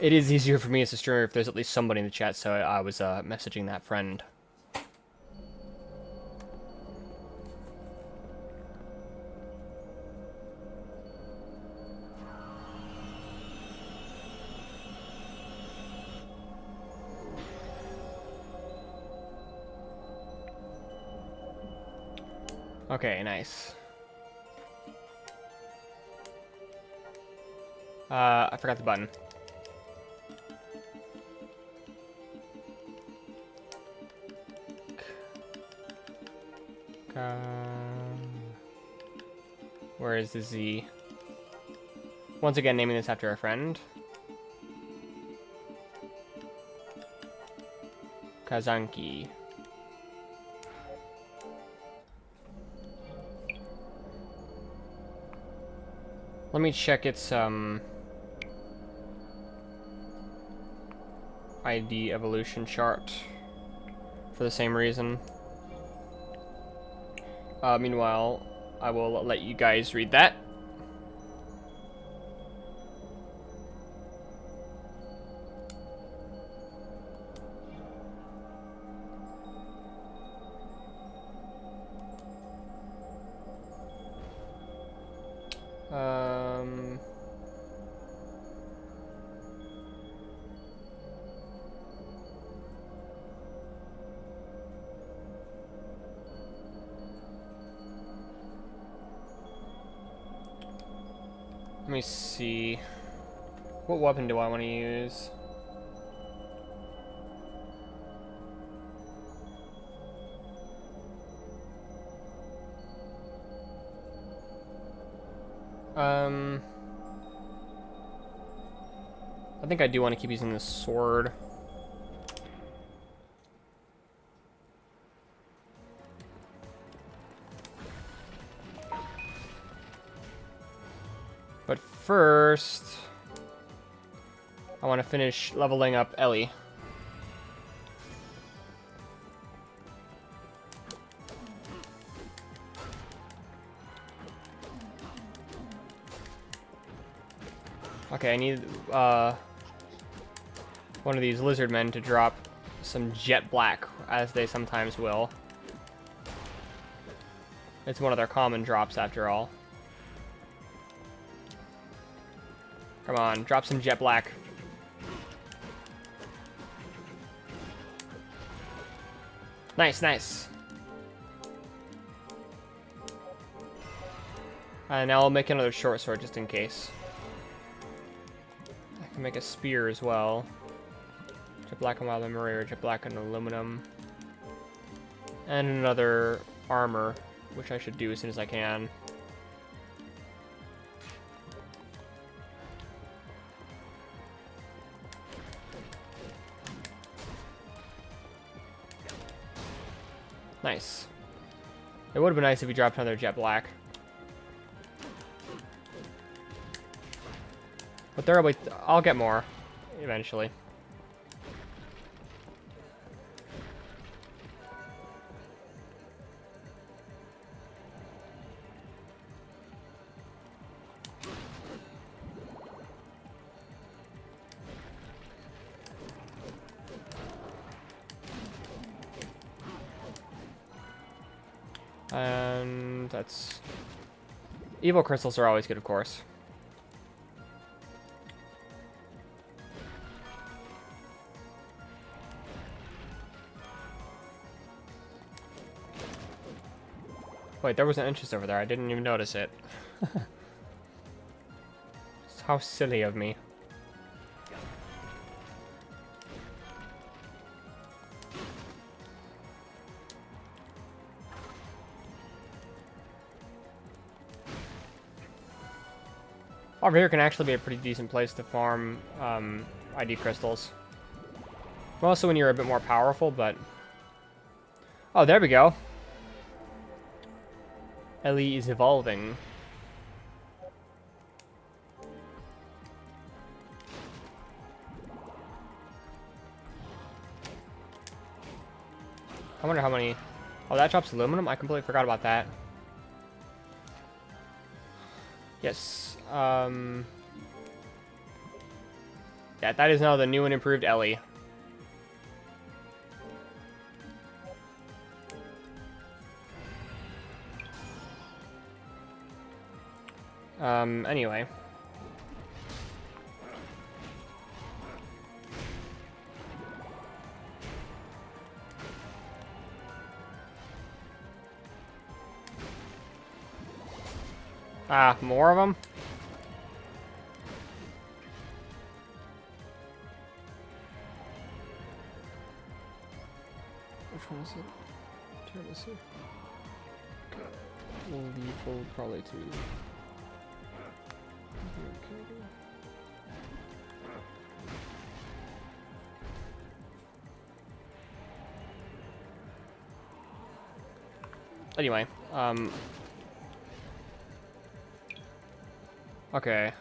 it is easier for me as a streamer if there's at least somebody in the chat, so I was messaging that friend. Okay, nice. I forgot the button. Where is the Z? Once again, naming this after a friend. Kazanki. Let me check its ID evolution chart for the same reason. Meanwhile, I will let you guys read that. Let me see. What weapon do I want to use? I think I do want to keep using this sword. But first, I want to finish leveling up Ellie. Okay, I need one of these lizard men to drop some jet black, as they sometimes will. It's one of their common drops, after all. Come on, drop some jet black. Nice, nice. And now I'll make another short sword just in case. I can make a spear as well. Jet black and wild memory, jet black and aluminum. And another armor, which I should do as soon as I can. Nice. It would have been nice if you dropped another jet black. But I'll get more eventually. And that's... Evil crystals are always good, of course. Wait, there was an entrance over there. I didn't even notice it. How silly of me. Over here can actually be a pretty decent place to farm ID crystals. Mostly when you're a bit more powerful, but... Oh, there we go. Ellie is evolving. I wonder how many... Oh, that drops aluminum? I completely forgot about that. Yes. Yeah, that is now the new and improved Ellie. Anyway. Ah, more of them? Which one is it? Tiramisu. Lethal, probably two. Anyway, okay.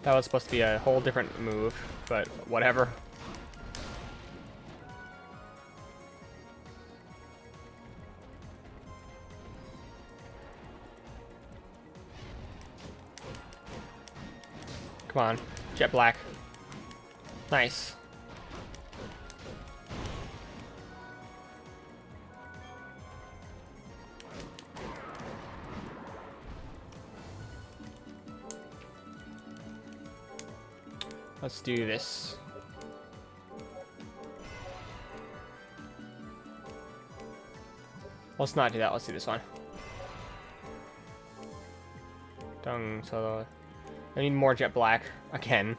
That was supposed to be a whole different move, but whatever. Come on, jet black. Nice. Let's do this. Let's not do that. Let's do this one. So I need more jet black again.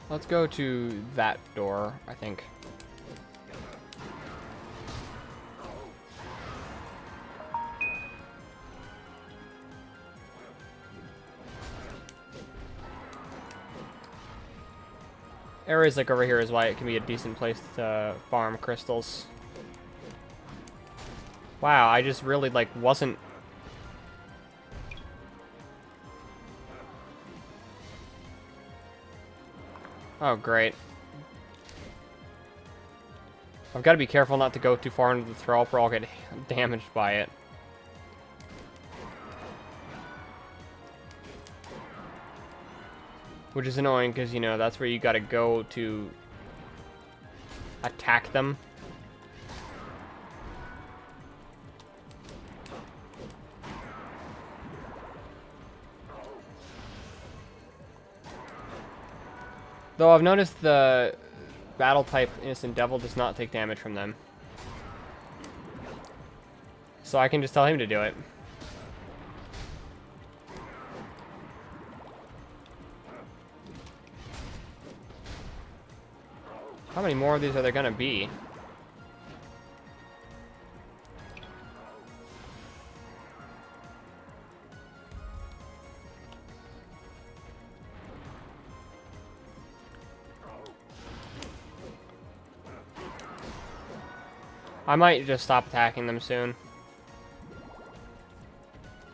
Let's go to that door, I think. Areas like over here is why it can be a decent place to farm crystals. Wow, I just really, like, wasn't... Oh, great. I've got to be careful not to go too far into the throw up or I'll get damaged by it. Which is annoying because, you know, that's where you got to go to attack them. Though I've noticed the battle type Innocent Devil does not take damage from them. So I can just tell him to do it. How many more of these are there gonna be? I might just stop attacking them soon.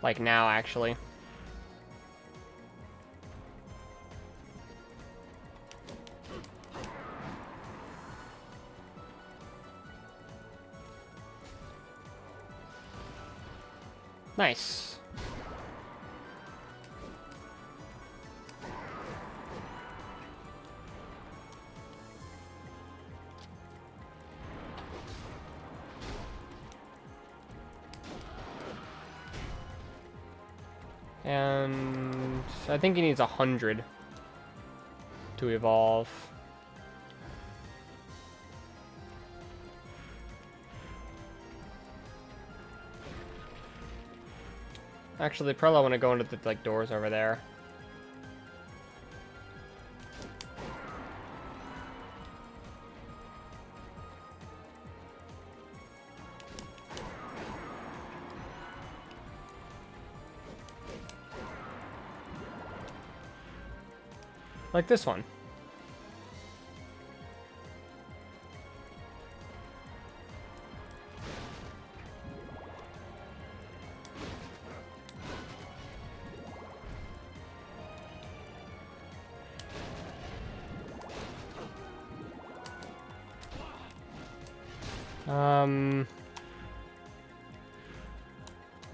Like now, actually. Nice. And I think he needs 100 to evolve. Actually, probably want to go into the like doors over there. Like this one.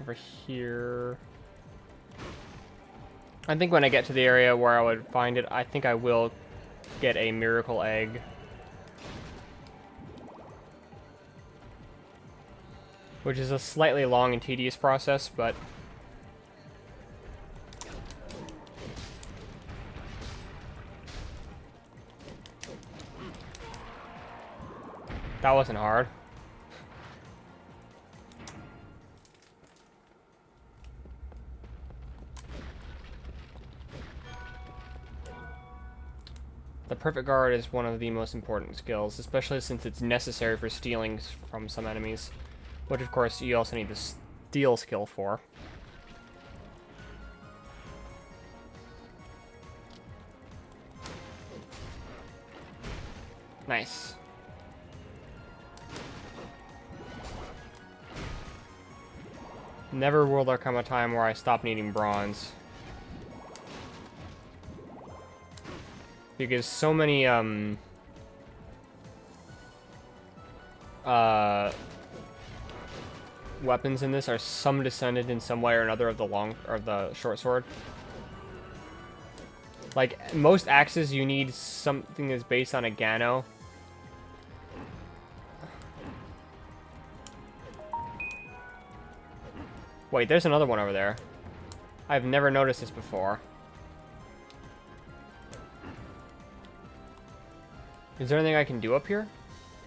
Over here. I think when I get to the area where I would find it, I think I will get a miracle egg. Which is a slightly long and tedious process, but... that wasn't hard. The Perfect Guard is one of the most important skills, especially since it's necessary for stealing from some enemies, which of course you also need the steal skill for. Nice. Never will there come a time where I stop needing bronze. Because so many, weapons in this are some descended in some way or another of the long, or the short sword. Like, most axes you need something that's based on a Gano. Wait, there's another one over there. I've never noticed this before. Is there anything I can do up here?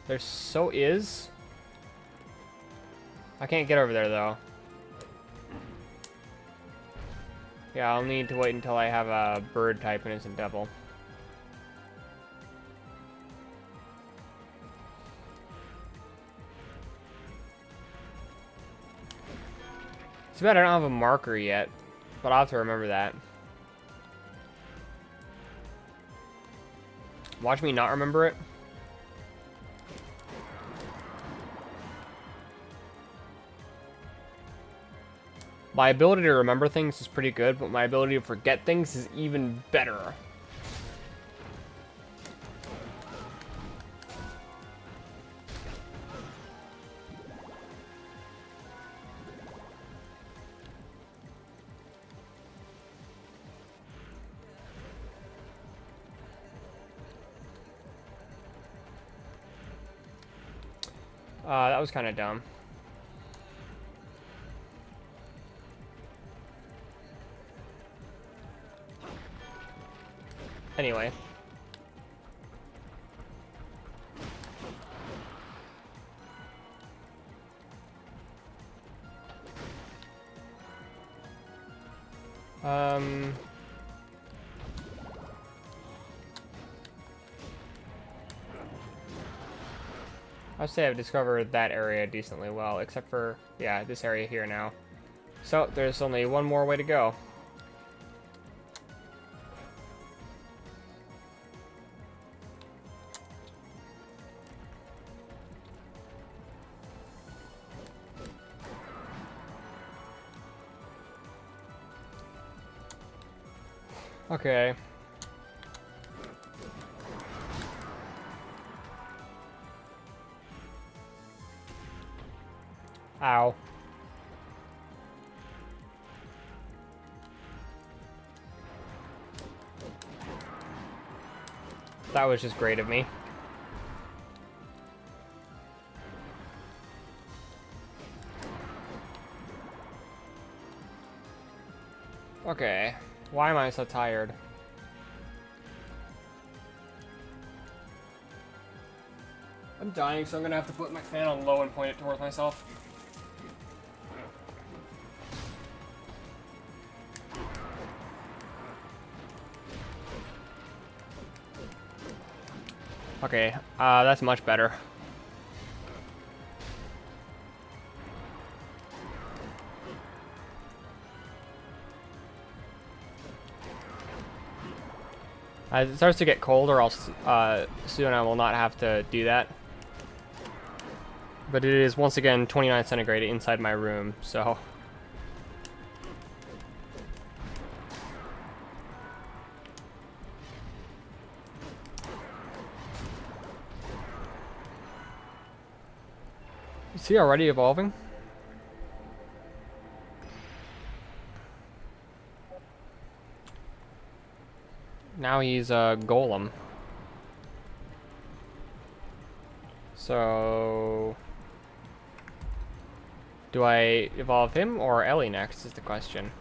There so is. I can't get over there, though. Yeah, I'll need to wait until I have a bird type and isn't devil. It's bad I don't have a marker yet, but I'll have to remember that. Watch me not remember it. My ability to remember things is pretty good, but my ability to forget things is even better. That was kind of dumb. Anyway. I'd say I've discovered that area decently well, except for, yeah, this area here now. So, there's only one more way to go. Okay. Ow. That was just great of me. Okay. Why am I so tired? I'm dying, so I'm gonna have to put my fan on low and point it towards myself. Okay, that's much better. As it starts to get colder, soon I will not have to do that. But it is once again 29 centigrade inside my room, so. Is he already evolving? Now he's a golem. So, do I evolve him or Ellie next is the question.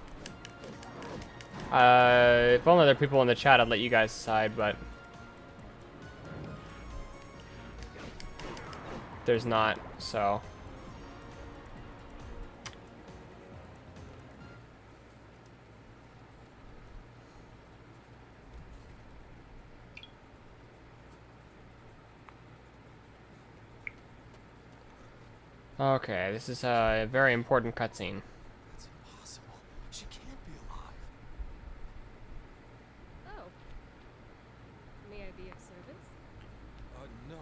If only there are people in the chat, I'd let you guys decide, but there's not, so. Okay, this is a very important cutscene. That's impossible. She can't be alive. Oh. May I be of service? No.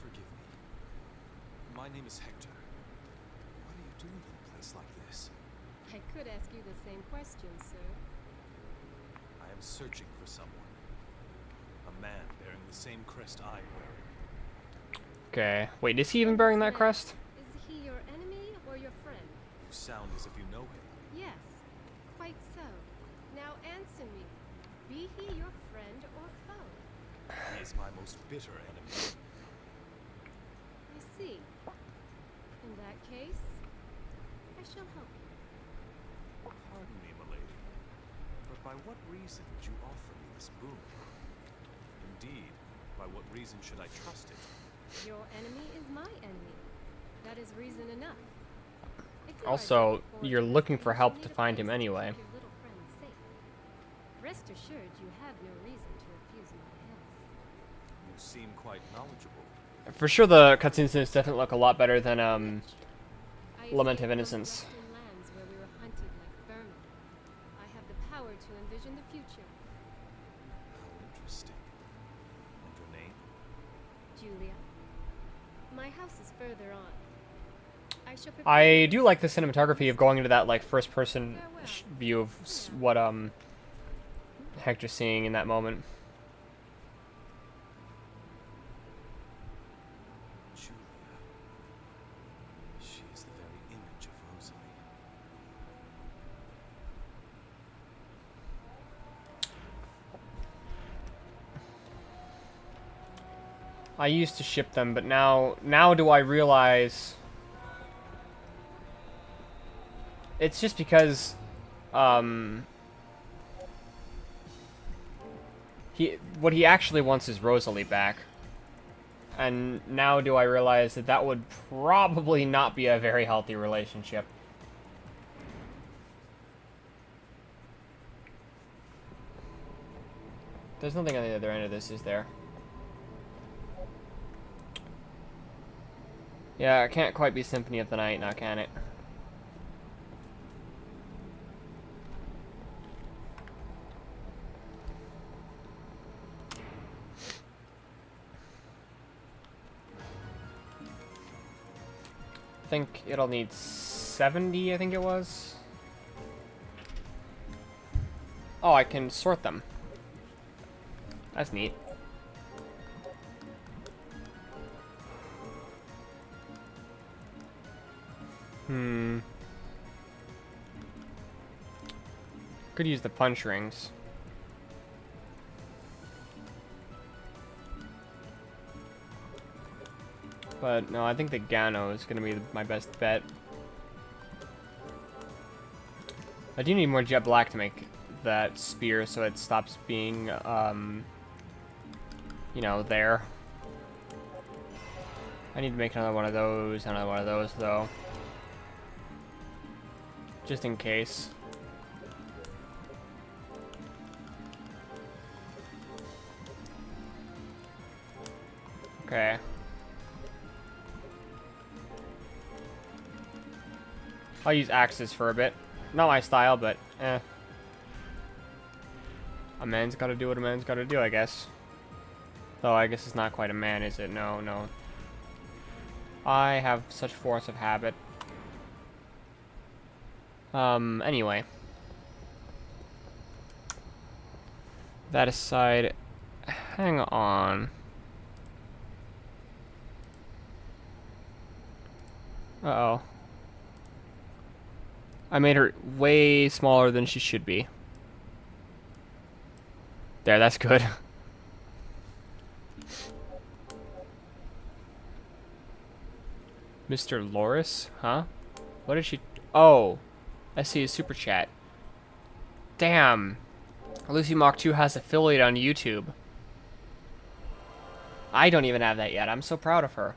Forgive me. My name is Hector. What are you doing in a place like this? I could ask you the same question, sir. I am searching for someone. A man bearing the same crest I wear. Okay, wait, is he even bearing that crest? Is he your enemy or your friend? You sound as if you know him. Yes, quite so. Now answer me. Be he your friend or foe? He is my most bitter enemy. I see. In that case, shall help you. Pardon me, milady, but by what reason would you offer me this boon? Indeed, by what reason should I trust it? Your enemy is my enemy. That is reason enough. If you are Also, dead you're fortunate, looking then for you help shall to need a find him place anyway. keep your little friend safe. Rest assured, you have no reason to refuse my help. You seem quite knowledgeable. For sure, the cutscenes in this definitely look a lot better than I Lament of escaped from the Innocence. western lands where we were hunted like vermin. I have the power to envision the future. How interesting. And your name? Julia. My house is further on. I shall prepare I do you like the some cinematography of going into that like first-person Farewell. view of what Hector's seeing in that moment. Julia. She is the very image of Rosalie. I used to ship them, but now do I realize it's just because what he actually wants is Rosalie back. And now do I realize that that would probably not be a very healthy relationship. There's nothing on the other end of this, is there? Yeah, it can't quite be Symphony of the Night now, can it? I think it'll need 70, I think it was. Oh, I can sort them. That's neat. Could use the punch rings. But no, I think the Gano is going to be my best bet. I do need more jet black to make that spear so it stops being, you know, there. I need to make another one of those, though. Just in case. Okay. I'll use axes for a bit. Not my style, but eh. A man's gotta do what a man's gotta do, I guess. Though I guess it's not quite a man, is it? No, no. I have such force of habit. Anyway. That aside, hang on. Uh-oh. I made her way smaller than she should be. There, that's good. Mr. Loris? Huh? What did she... Oh. I see his super chat. Damn. Lucy Mach 2 has affiliate on YouTube. I don't even have that yet. I'm so proud of her.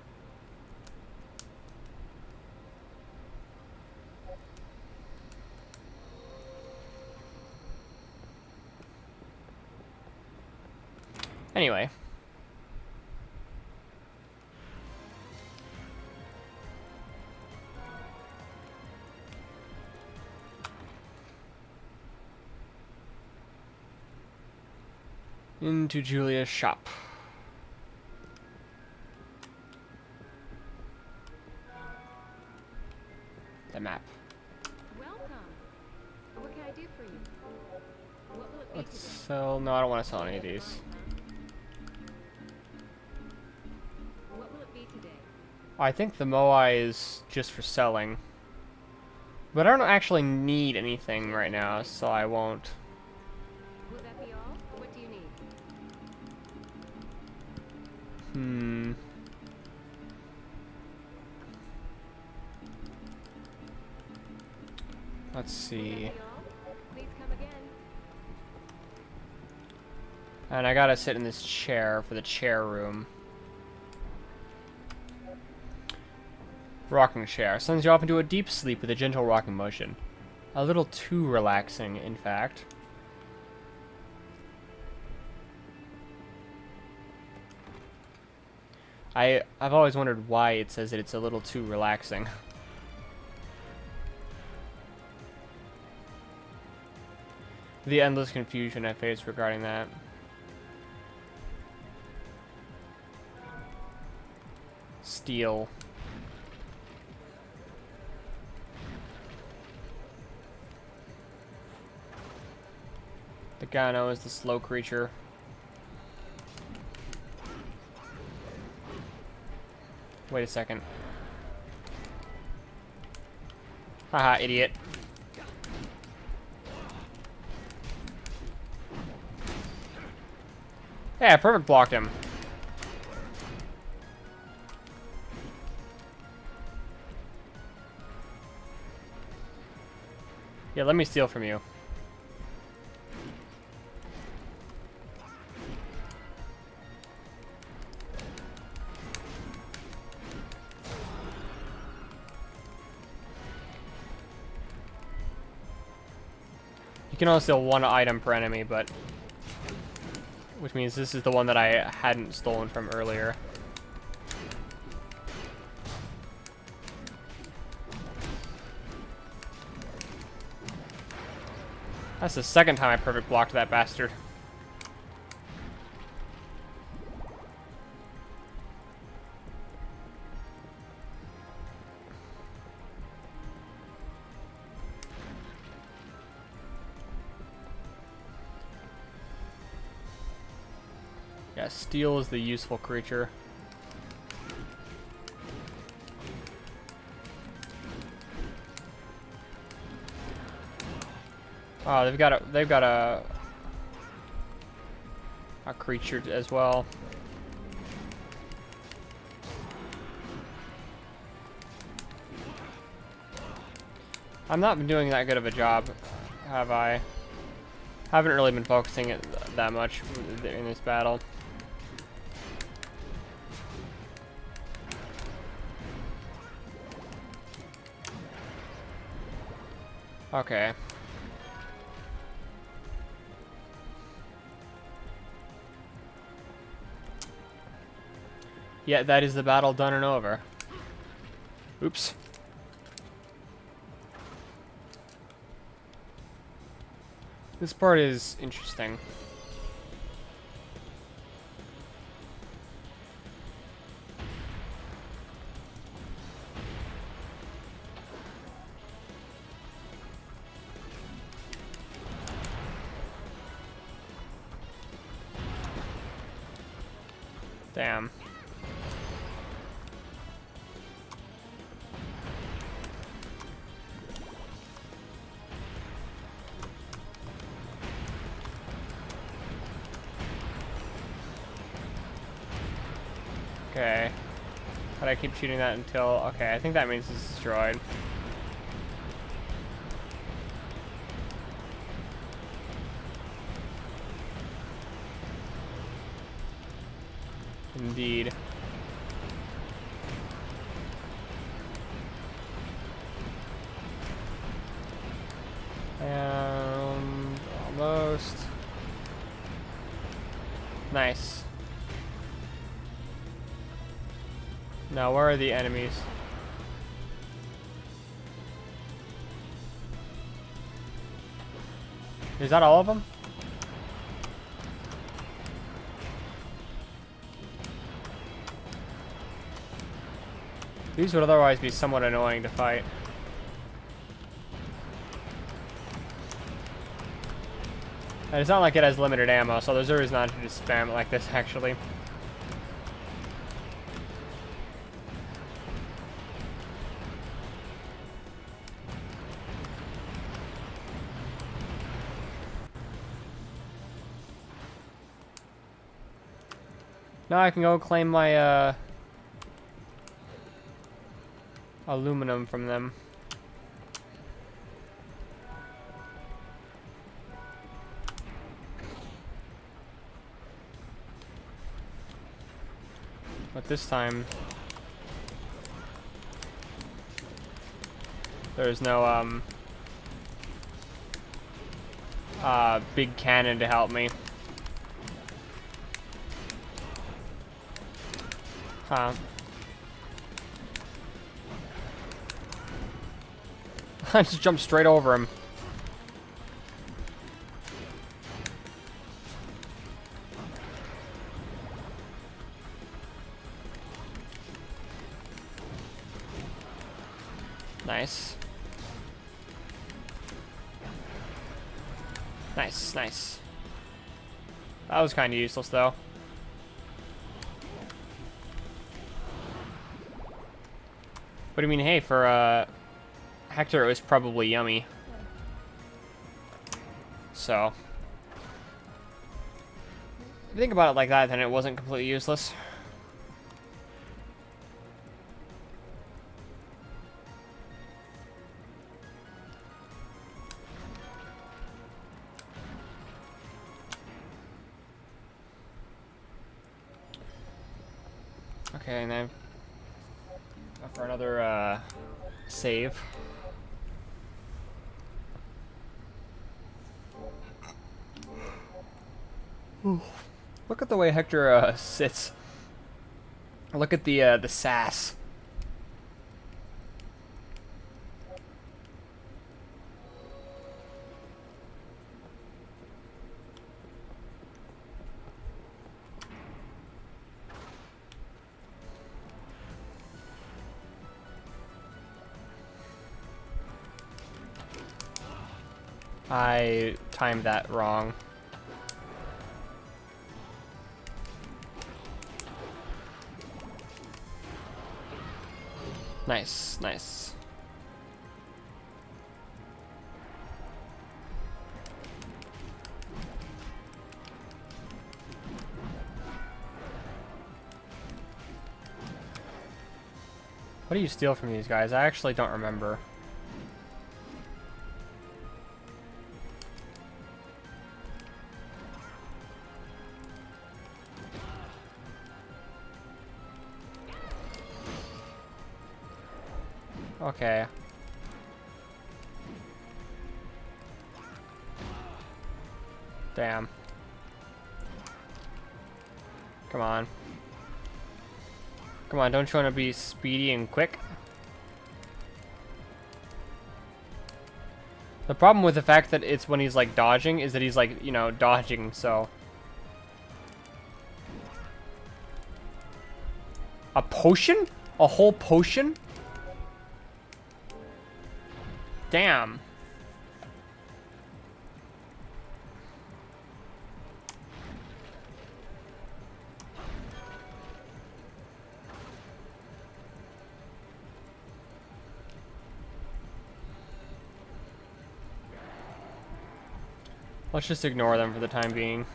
Anyway. Into Julia's shop. The map. Welcome. What can I do for you? What will it be Let's today? sell... No, I don't want to sell any of these. What will it be today? I think the Moai is just for selling. But I don't actually need anything right now, so I won't. Will that be all? What do you need? Let's see. Please come again. And I gotta sit in this chair for the chair room. Rocking chair. Sends you off into a deep sleep with a gentle rocking motion. A little too relaxing, in fact. I've always wondered why it says that it's a little too relaxing. The endless confusion I face regarding that. Steel. The Gano is the slow creature. Wait a second. Haha, idiot. Yeah, perfect blocked him. Yeah, let me steal from you. You can only steal one item per enemy, but... which means this is the one that I hadn't stolen from earlier. That's the second time I perfect blocked that bastard. Yeah, steel is the useful creature. Oh, they've got a creature as well. I'm not been doing that good of a job, have I? Haven't really been focusing it that much in this battle. Okay. Yeah, that is the battle done and over. Oops. This part is interesting. Damn. Okay. But I keep shooting that until... okay, I think that means it's destroyed. Indeed. And... almost. Nice. Now, where are the enemies? Is that all of them? These would otherwise be somewhat annoying to fight. And it's not like it has limited ammo, so there's a reason not to just spam it like this, actually. Now I can go claim my, aluminum from them. But this time, there's no, big cannon to help me. Huh. I just jumped straight over him. Nice. Nice, nice. That was kind of useless, though. What do you mean, hey, for, Hector, it was probably yummy. So. If you think about it like that, then it wasn't completely useless. Okay, and then for another save. Ooh. Look at the way Hector sits. Look at the sass. I timed that wrong. Nice, nice. What do you steal from these guys? I actually don't remember. Okay. Damn. Come on. Come on, don't you want to be speedy and quick? The problem with the fact that it's when he's like dodging is that he's like, you know, dodging, so. A potion? A whole potion? Damn. Let's just ignore them for the time being.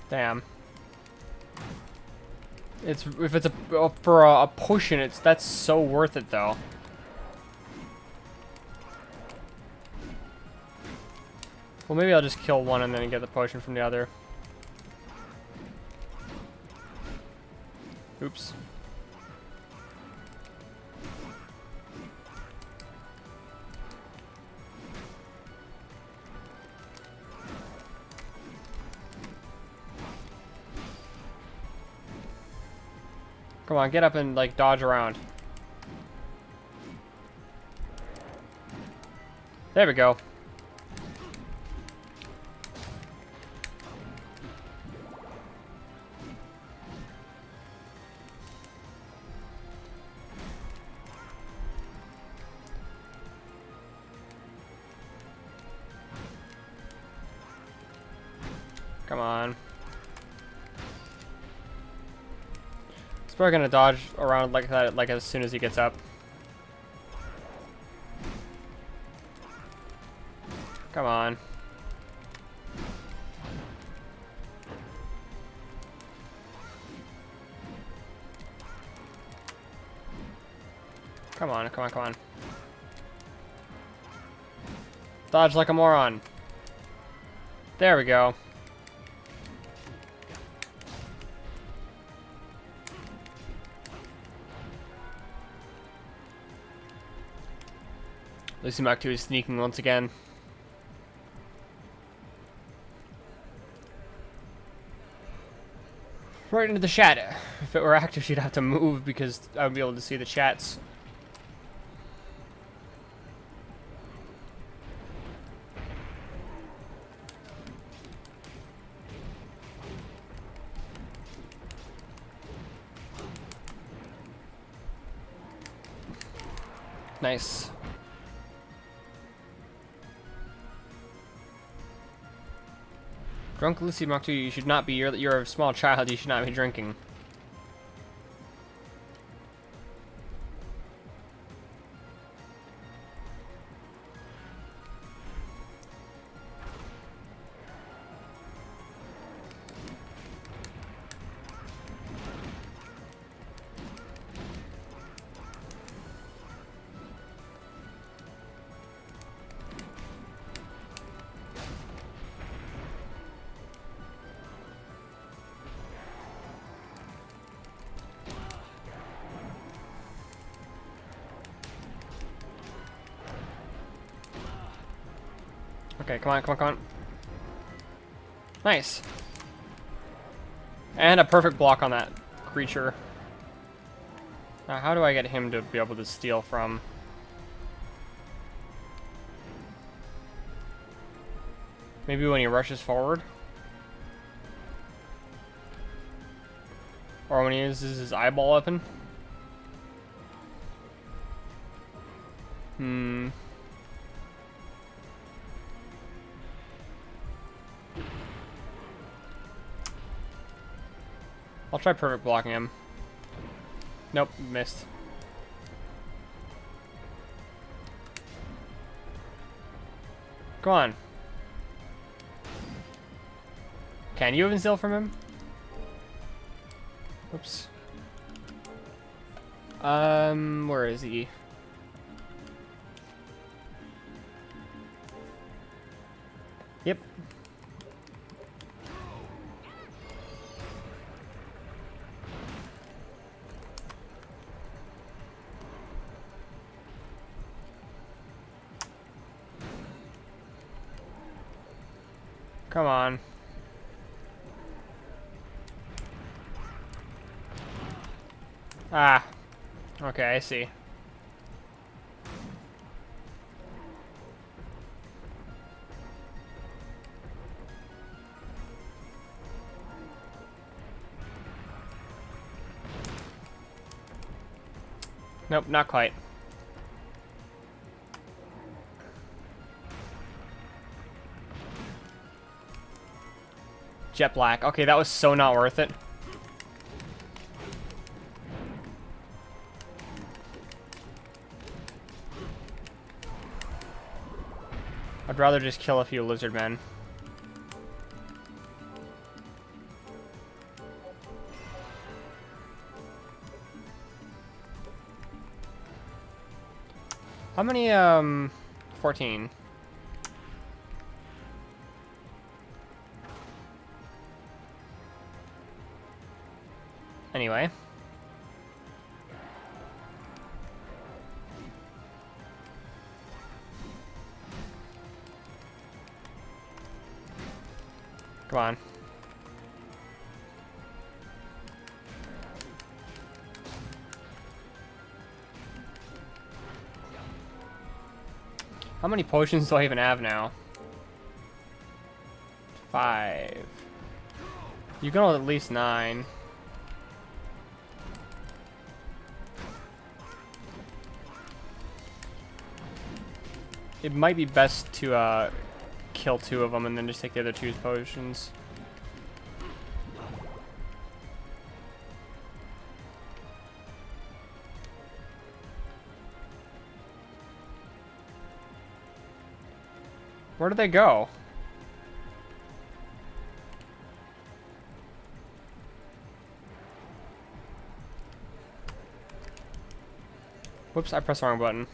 Damn. It's if it's a for a potion, that's so worth it though. Well, maybe I'll just kill one and then get the potion from the other. Oops. Come on, get up and, like, dodge around. There we go. Come on. He's probably gonna dodge around like that, like as soon as he gets up. Come on. Come on, come on, come on. Dodge like a moron. There we go. Lucy Mach 2 is sneaking once again. Right into the chat. If it were active, she'd have to move because I would be able to see the chats. Nice. Drunk Lucy Mach 2, you should not be. You're a small child. You should not be drinking. Okay, come on, come on, come on. Nice. And a perfect block on that creature. Now, how do I get him to be able to steal from? Maybe when he rushes forward? Or when he uses his eyeball weapon? I'll try perfect blocking him. Nope, missed. Come on. Can you even steal from him? Oops. Where is he? Yep. Come on. Ah. Okay, I see. Nope, not quite. Jet black. Okay, that was so not worth it. I'd rather just kill a few lizard men. How many, 14. Anyway. Come on. How many potions do I even have now? 5. You can hold at least 9. It might be best to kill 2 of them and then just take the other 2's potions. Where did they go? Whoops, I pressed the wrong button.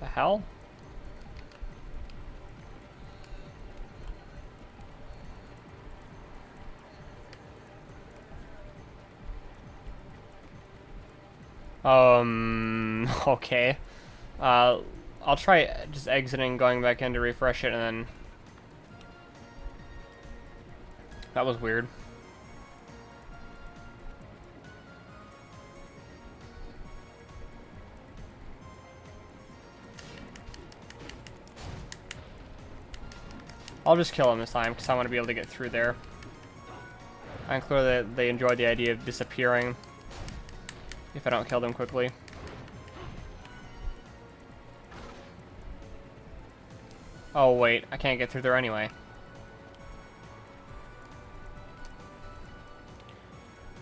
The hell? Okay. I'll try just exiting, going back in to refresh it, and then... That was weird. I'll just kill him this time, because I want to be able to get through there. I'm clear that they enjoy the idea of disappearing if I don't kill them quickly. Oh wait, I can't get through there anyway.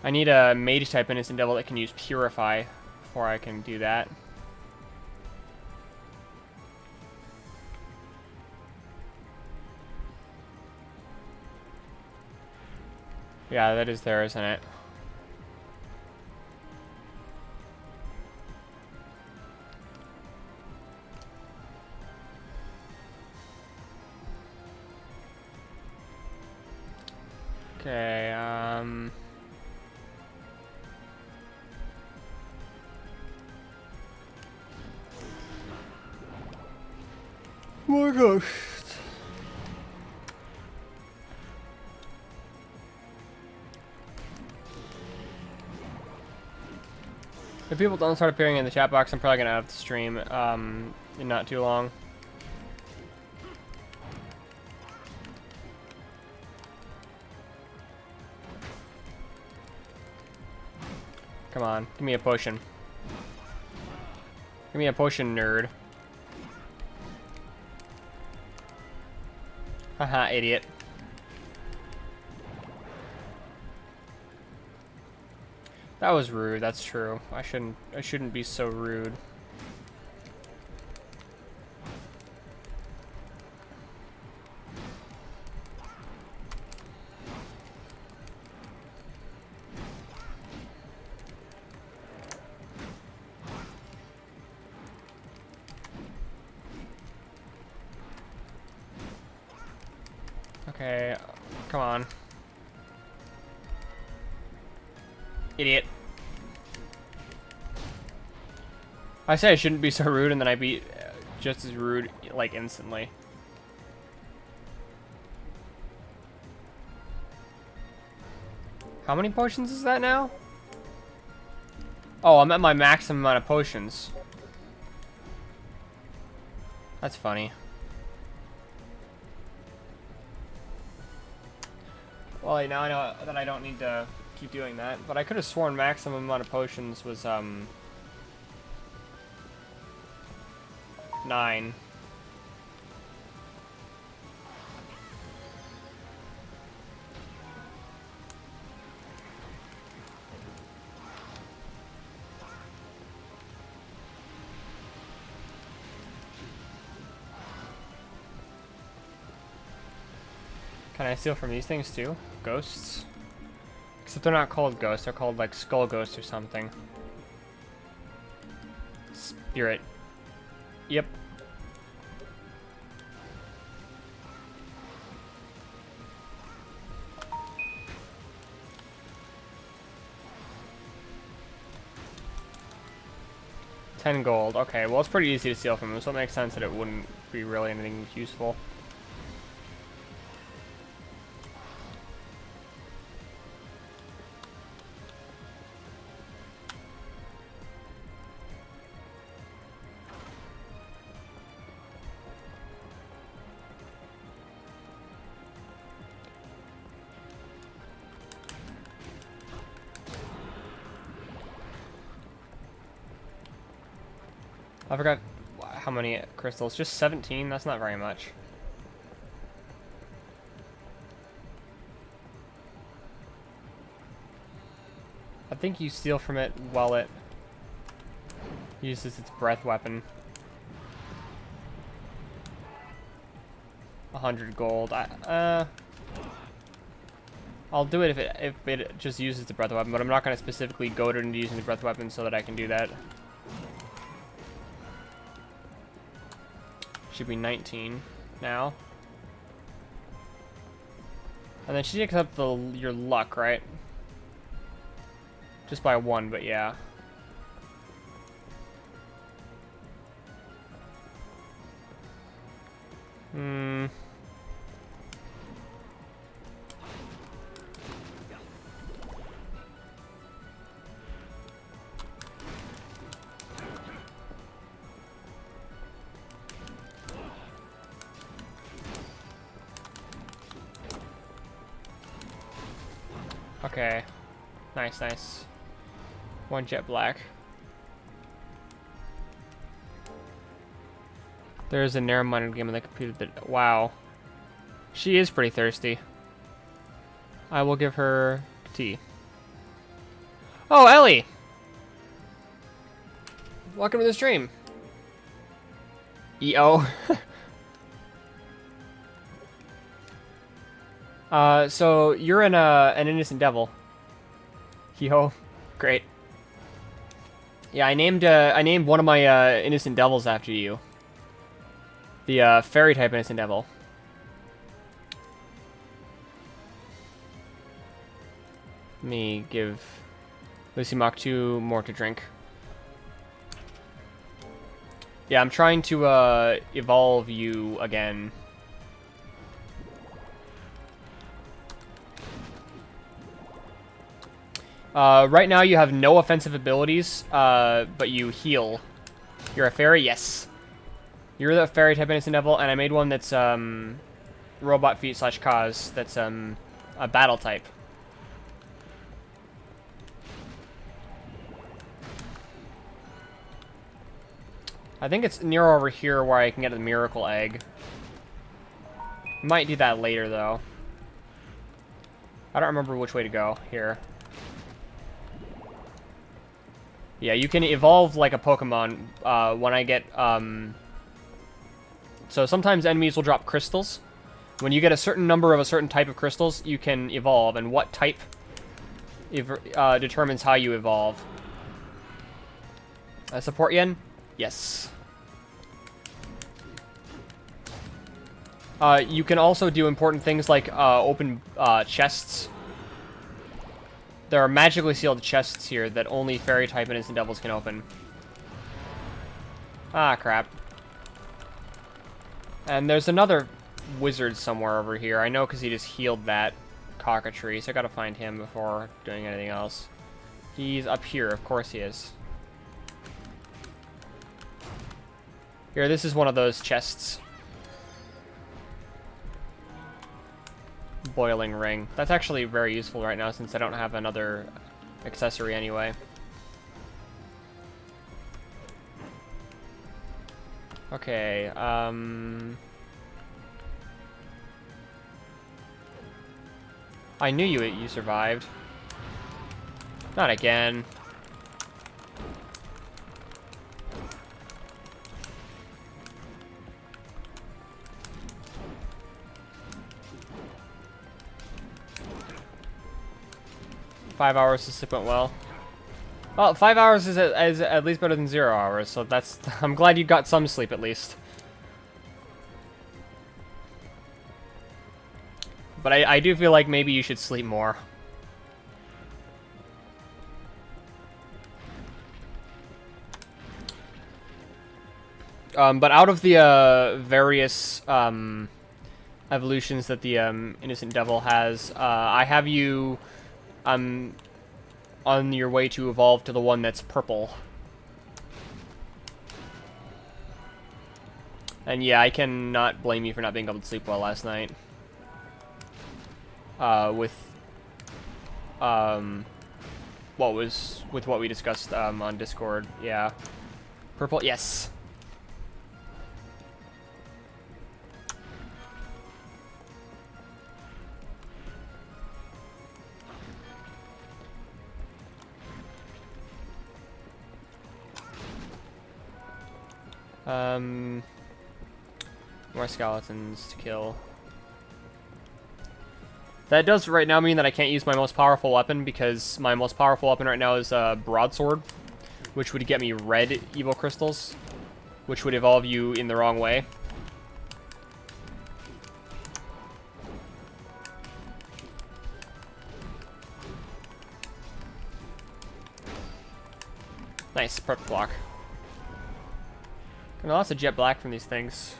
I need a mage type innocent devil that can use purify before I can do that. Yeah, that is there, isn't it? Okay, oh my gosh. If people don't start appearing in the chat box, I'm probably gonna have to stream in not too long. Come on, give me a potion. Give me a potion, nerd. Haha, idiot. That was rude, that's true. I shouldn't be so rude. Okay, come on. Idiot. I say I shouldn't be so rude, and then I be just as rude, like, instantly. How many potions is that now? Oh, I'm at my maximum amount of potions. That's funny. Well, now I know that I don't need to keep doing that, but I could have sworn maximum amount of potions was, 9. Can I steal from these things too? Ghosts? Except they're not called ghosts, they're called like skull ghosts or something. Spirit. Yep. $10 gold. Okay, well it's pretty easy to steal from them, so it makes sense that it wouldn't be really anything useful. I forgot how many crystals. Just 17? That's not very much. I think you steal from it while it uses its breath weapon. 100 gold. I'll do it if it just uses the breath weapon, but I'm not going to specifically goad it into using the breath weapon so that I can do that. Should be 19 now. And then she takes up your luck, right? Just by 1, but yeah. Hmm. Okay. Nice, nice. 1 jet black. There's a narrow-minded game on the computer that... Wow. She is pretty thirsty. I will give her tea. Oh, Ellie! Welcome to the stream. EO. So you're an innocent devil. Yo, great. Yeah, I named one of my innocent devils after you. The fairy type innocent devil. Let me give Lucy Mach 2 more to drink. Yeah, I'm trying to evolve you again. Right now you have no offensive abilities, but you heal. You're a fairy? Yes. You're the fairy type innocent devil, and I made one that's, robot feet / cause, that's, a battle type. I think it's near over here where I can get the miracle egg. Might do that later, though. I don't remember which way to go here. Yeah, you can evolve like a Pokemon when I get... So sometimes enemies will drop crystals. When you get a certain number of a certain type of crystals, you can evolve. And what type determines how you evolve. Support Yen? Yes. You can also do important things like open chests. There are magically sealed chests here that only fairy type innocent devils can open. Ah, crap. And there's another wizard somewhere over here. I know because he just healed that cockatree, so I gotta find him before doing anything else. He's up here, of course he is. Here, this is one of those chests. Boiling ring. That's actually very useful right now since I don't have another accessory anyway. Okay, I knew you survived. Not again. Five hours to sleep went well. Well, 5 hours is at least better than 0 hours, so that's... I'm glad you got some sleep at least. But I do feel like maybe you should sleep more. But out of the various evolutions that the Innocent Devil has, I have you on your way to evolve to the one that's purple. And yeah, I cannot blame you for not being able to sleep well last night. With what we discussed on Discord. Yeah. Purple, yes. More skeletons to kill. That does right now mean that I can't use my most powerful weapon, because my most powerful weapon right now is Broadsword, which would get me red evil crystals, which would evolve you in the wrong way. Nice, perfect block. Got lots of jet black from these things.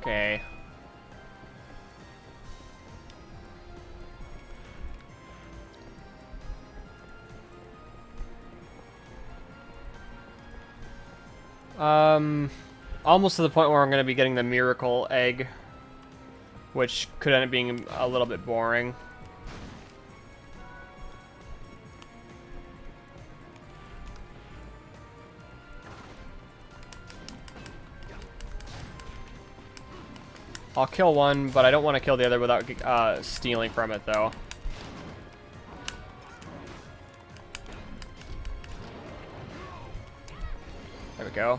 Okay. Almost to the point where I'm going to be getting the miracle egg, which could end up being a little bit boring. I'll kill one, but I don't want to kill the other without stealing from it, though. There we go.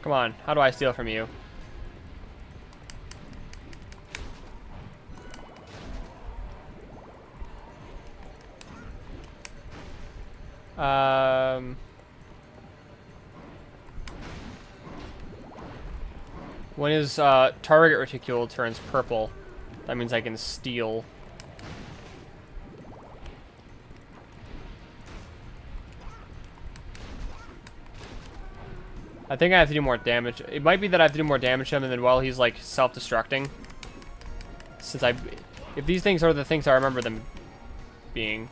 Come on, how do I steal from you? When his target reticule turns purple, that means I can steal. I think I have to do more damage. It might be that I have to do more damage to him, and then while he's like self-destructing. Since if these things are the things I remember them being.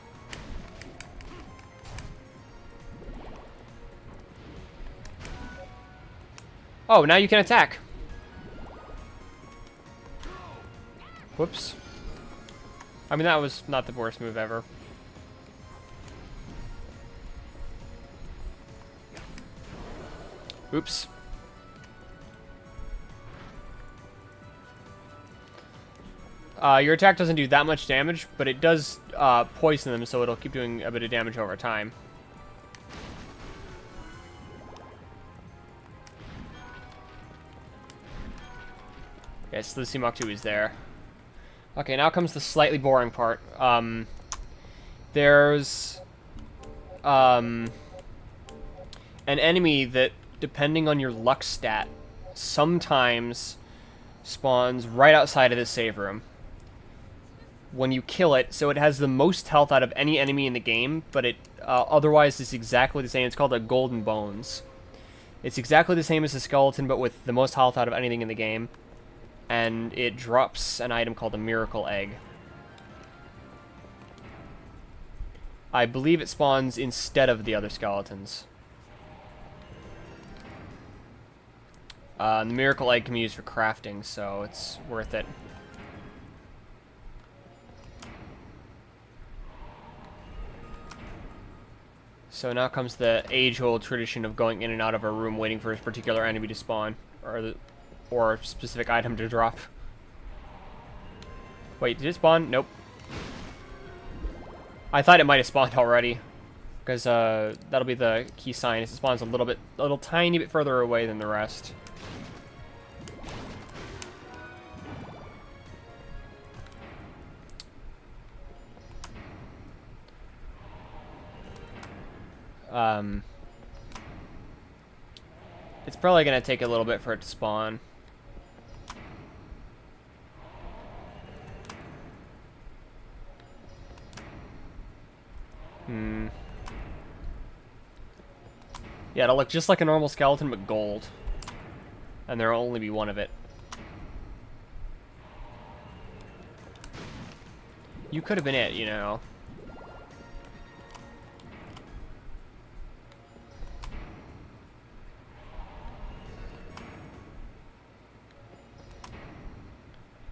Oh, now you can attack. Whoops. I mean, that was not the worst move ever. Oops. Your attack doesn't do that much damage, but it does poison them, so it'll keep doing a bit of damage over time. Yes, the Simaktu is there. Okay, now comes the slightly boring part. There's an enemy that, depending on your luck stat, sometimes spawns right outside of this save room. When you kill it, so it has the most health out of any enemy in the game, but it otherwise is exactly the same. It's called a Golden Bones. It's exactly the same as a skeleton, but with the most health out of anything in the game. And it drops an item called a Miracle Egg. I believe it spawns instead of the other skeletons. The Miracle Egg can be used for crafting, so it's worth it. So now comes the age-old tradition of going in and out of a room waiting for a particular enemy to spawn, or a specific item to drop. Wait, did it spawn? Nope. I thought it might have spawned already, because that'll be the key sign. It spawns a little tiny bit further away than the rest. It's probably gonna take a little bit for it to spawn. Yeah, it'll look just like a normal skeleton, but gold. And there'll only be one of it. You could have been it, you know.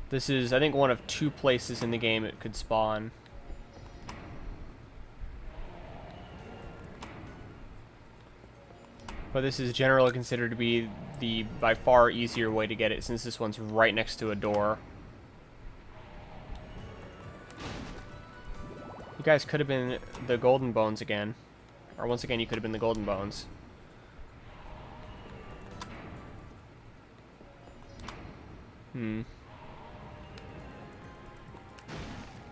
This is, I think, one of 2 places in the game it could spawn. But this is generally considered to be the by far easier way to get it, since this one's right next to a door. You guys could have been the Golden Bones again. Or once again, you could have been the Golden Bones.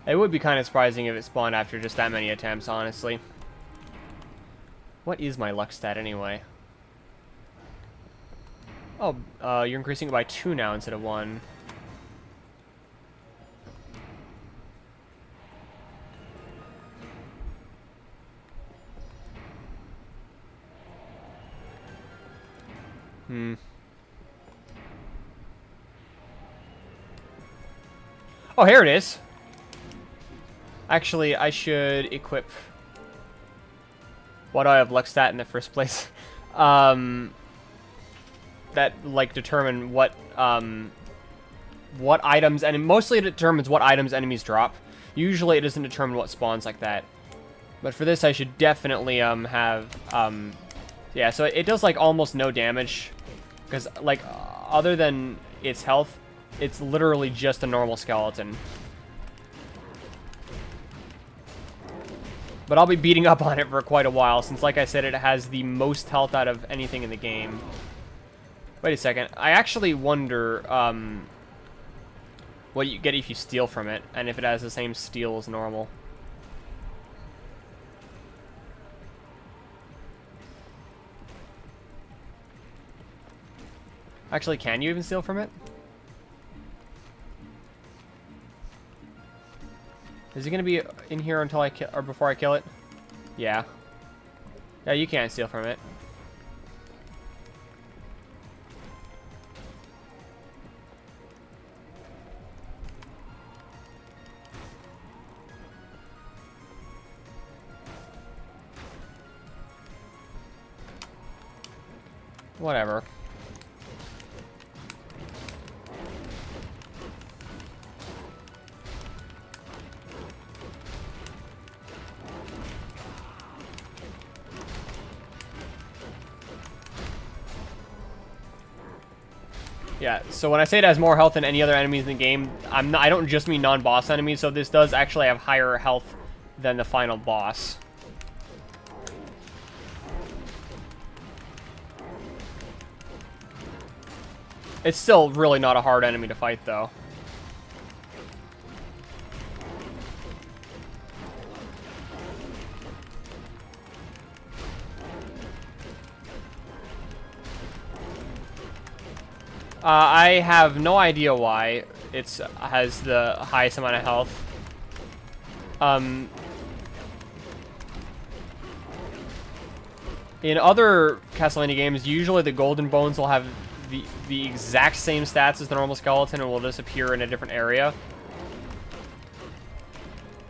It would be kind of surprising if it spawned after just that many attempts, honestly. What is my luck stat anyway? Oh, you're increasing it by 2 now instead of 1. Oh, here it is. Actually, I should equip... Why do I have luck stat in the first place? That, like, determine what items... And mostly it determines what items enemies drop. Usually it doesn't determine what spawns like that. But for this, I should definitely, have... Yeah, so it does, like, almost no damage. Because, like, other than its health, it's literally just a normal skeleton. But I'll be beating up on it for quite a while, since, like I said, it has the most health out of anything in the game. Wait a second. I actually wonder, what you get if you steal from it, and if it has the same steal as normal. Actually, can you even steal from it? Is he gonna be in here until I kill, or before I kill it? Yeah. Yeah, you can't steal from it. Whatever. Yeah, so when I say it has more health than any other enemies in the game, I don't just mean non-boss enemies, so this does actually have higher health than the final boss. It's still really not a hard enemy to fight, though. I have no idea why it has the highest amount of health. In other Castlevania games, usually the Golden Bones will have the exact same stats as the normal skeleton and will disappear in a different area.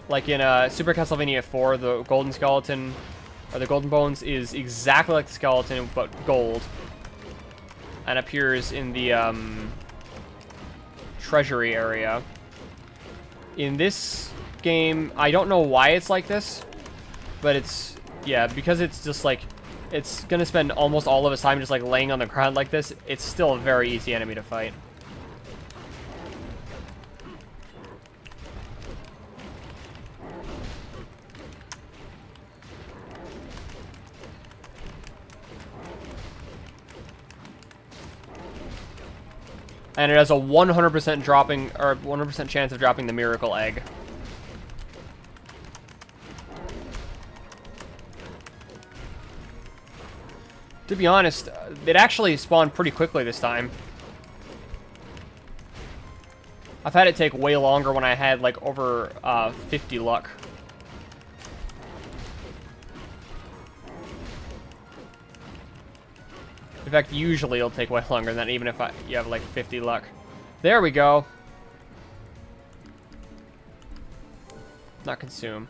Like in Super Castlevania 4, the Golden Skeleton, or the Golden Bones, is exactly like the skeleton, but gold. And appears in the treasury area. In this game, I don't know why it's like this, but it's, yeah, because it's just like, it's gonna spend almost all of its time just like laying on the ground like this. It's still a very easy enemy to fight. And it has a 100% dropping, or 100% chance of dropping the miracle egg. To be honest, it actually spawned pretty quickly this time. I've had it take way longer when I had like over 50 luck. In fact, usually it'll take way longer than that, even if you have like 50 luck. There we go. Not consume.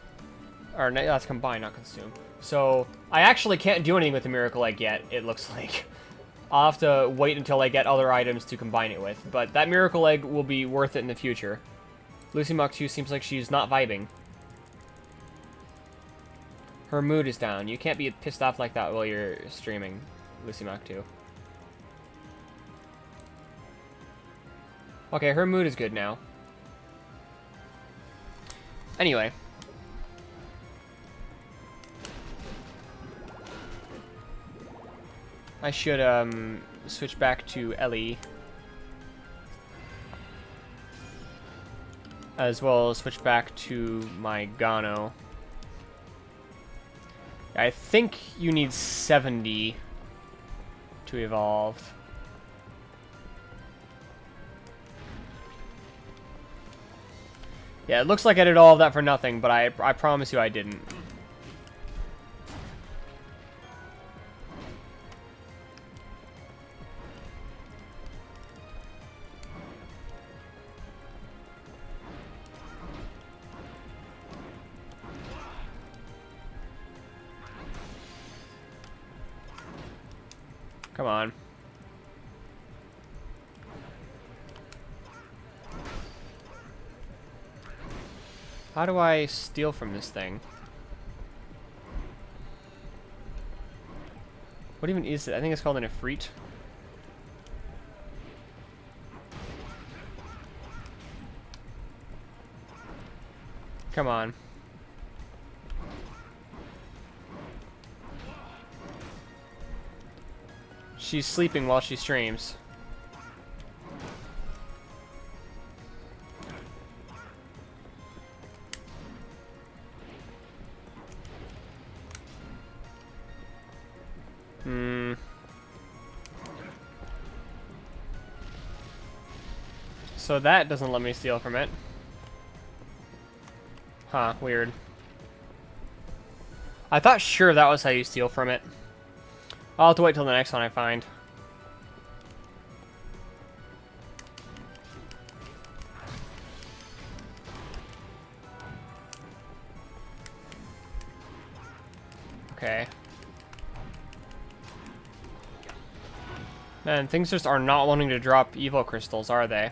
Or no, that's combine, not consume. So, I actually can't do anything with the miracle egg yet, it looks like. I'll have to wait until I get other items to combine it with. But that miracle egg will be worth it in the future. Lucy Mach 2 seems like she's not vibing. Her mood is down. You can't be pissed off like that while you're streaming. Lucy Mac too. Okay, her mood is good now. Anyway. I should switch back to Ellie. As well as switch back to my Gano. I think you need 70 to evolve. Yeah, it looks like I did all of that for nothing, but I promise you I didn't. Come on. How do I steal from this thing? What even is it? I think it's called an Ifrit. Come on. She's sleeping while she streams. So that doesn't let me steal from it. Huh, weird. I thought sure that was how you steal from it. I'll have to wait till the next one I find. Okay. Man, things just are not wanting to drop evil crystals, are they?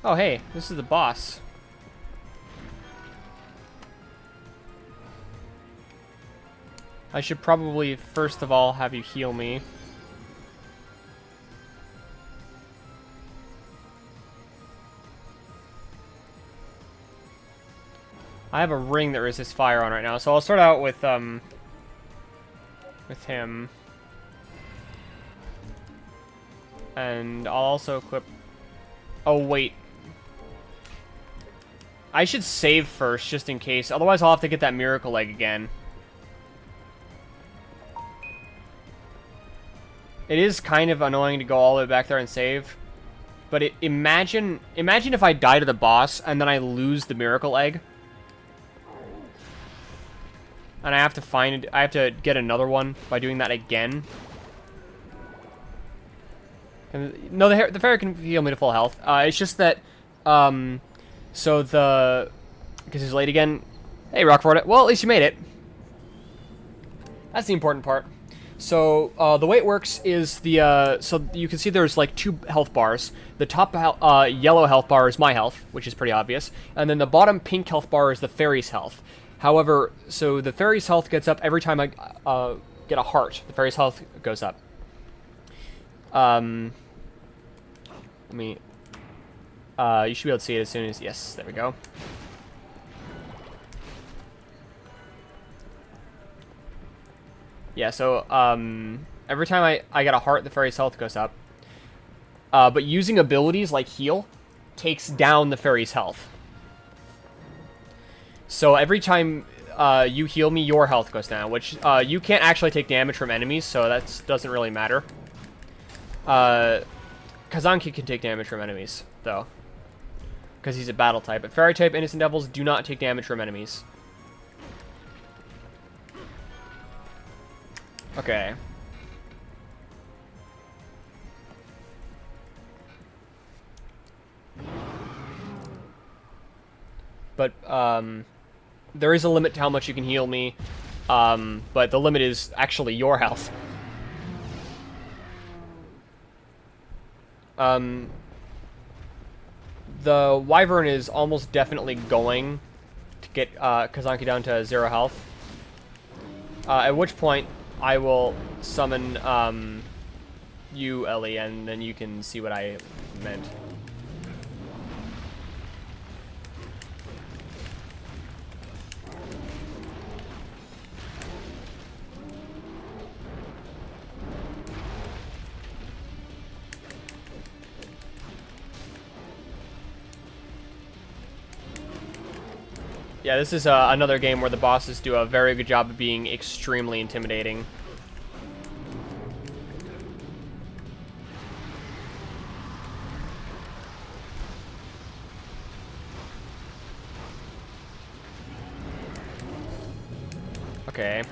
Oh, hey, this is the boss. I should probably, first of all, have you heal me. I have a ring that resists fire on right now, so I'll start out with him. And I'll also equip... Oh, wait. I should save first, just in case. Otherwise, I'll have to get that miracle egg again. It is kind of annoying to go all the way back there and save. But imagine if I die to the boss, and then I lose the miracle egg. And I have to get another one by doing that again. And, no, the fairy can heal me to full health. It's just that, so because he's late again. Hey, Rockford. Well, at least you made it. That's the important part. So, the way it works is so you can see there's like 2 health bars. The top yellow health bar is my health, which is pretty obvious. And then the bottom pink health bar is the fairy's health. However, so the fairy's health gets up every time I get a heart. The fairy's health goes up. Let me... you should be able to see it as soon as... Yes, there we go. Yeah, so, every time I get a heart, the fairy's health goes up. But using abilities like heal takes down the fairy's health. So every time you heal me, your health goes down, which you can't actually take damage from enemies, so that doesn't really matter. Kazanki can take damage from enemies, though, because he's a battle type. But fairy type innocent devils do not take damage from enemies. Okay. But, there is a limit to how much you can heal me, but the limit is actually your health. The wyvern is almost definitely going to get Kazanki down to 0 health. At which point, I will summon you, Ellie, and then you can see what I meant. Yeah, this is another game where the bosses do a very good job of being extremely intimidating. Okay.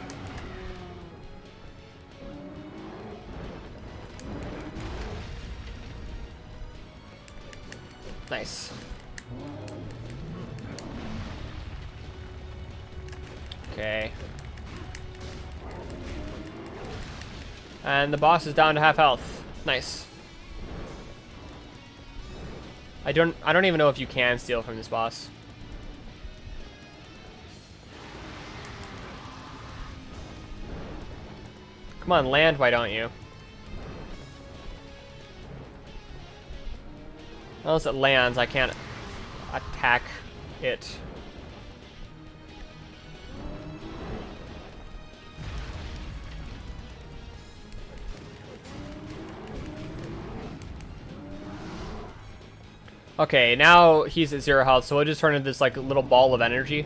Nice. Okay. And the boss is down to half health. Nice. I don't even know if you can steal from this boss. Come on, land, why don't you? Unless it lands, I can't attack it. Okay, now he's at 0 health, so we'll just turn into this like little ball of energy.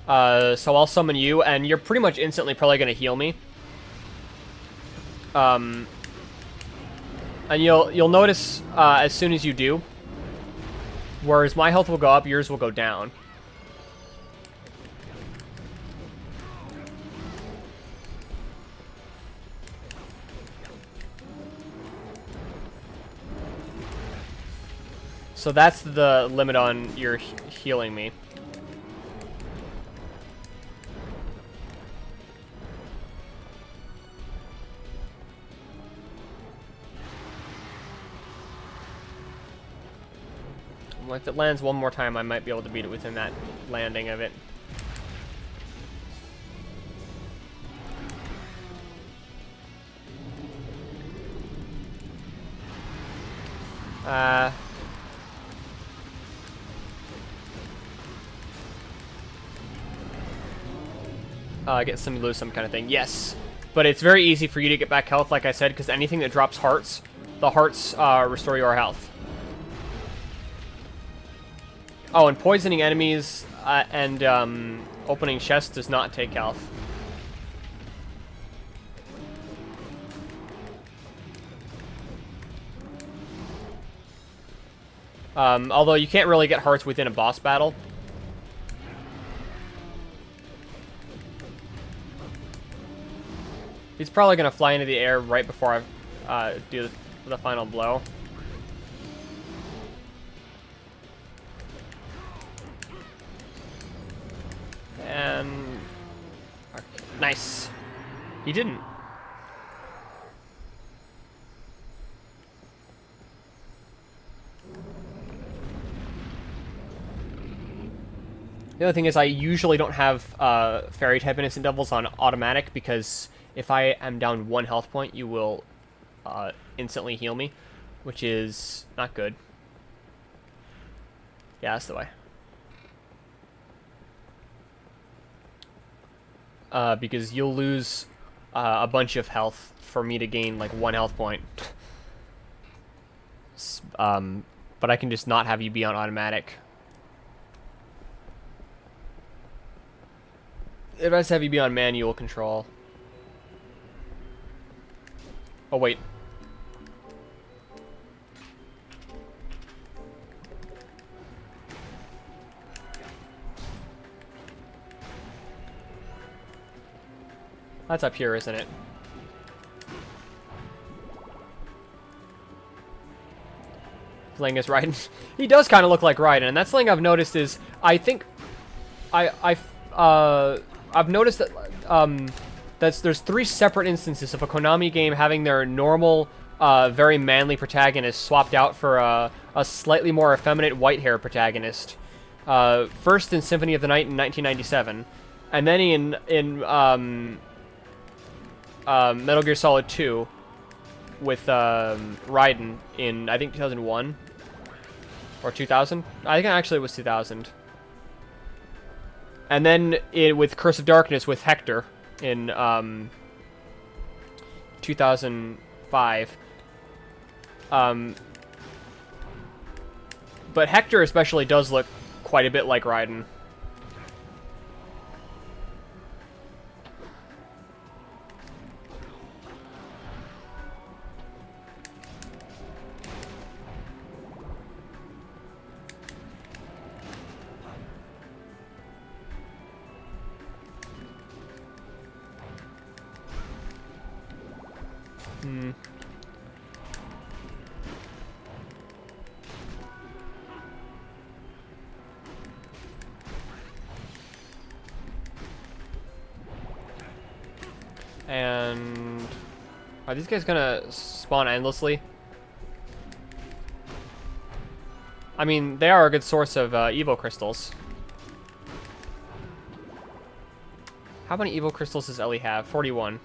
So I'll summon you, and you're pretty much instantly probably gonna heal me. And you'll notice as soon as you do, whereas my health will go up, yours will go down. So that's the limit on your healing me. If it lands one more time, I might be able to beat it within that landing of it. Get some lose some kind of thing. Yes, but it's very easy for you to get back health, like I said, because anything that drops hearts, the hearts restore your health. Oh, and poisoning enemies and opening chests does not take health. Although you can't really get hearts within a boss battle. He's probably going to fly into the air right before I do the final blow. And... okay. Nice. He didn't. The other thing is I usually don't have fairy type innocent devils on automatic because if I am down 1 health point, you will instantly heal me, which is not good. Yeah, that's the way. Because you'll lose a bunch of health for me to gain like 1 health point. But I can just not have you be on automatic. If I just have you be on manual control. Oh, wait. That's up here, isn't it? Playing as Raiden. He does kind of look like Raiden, and that's the thing I've noticed is I think I've noticed that there's 3 separate instances of a Konami game having their normal very manly protagonist swapped out for a slightly more effeminate white-haired protagonist. First in Symphony of the Night in 1997, and then in Metal Gear Solid 2 with Raiden in, I think, 2001 or 2000. I think actually it was 2000. And then with Curse of Darkness with Hector in 2005. But Hector especially does look quite a bit like Raiden. And are these guys gonna spawn endlessly? I mean, they are a good source of Evo crystals. How many Evo crystals does Ellie have? 41.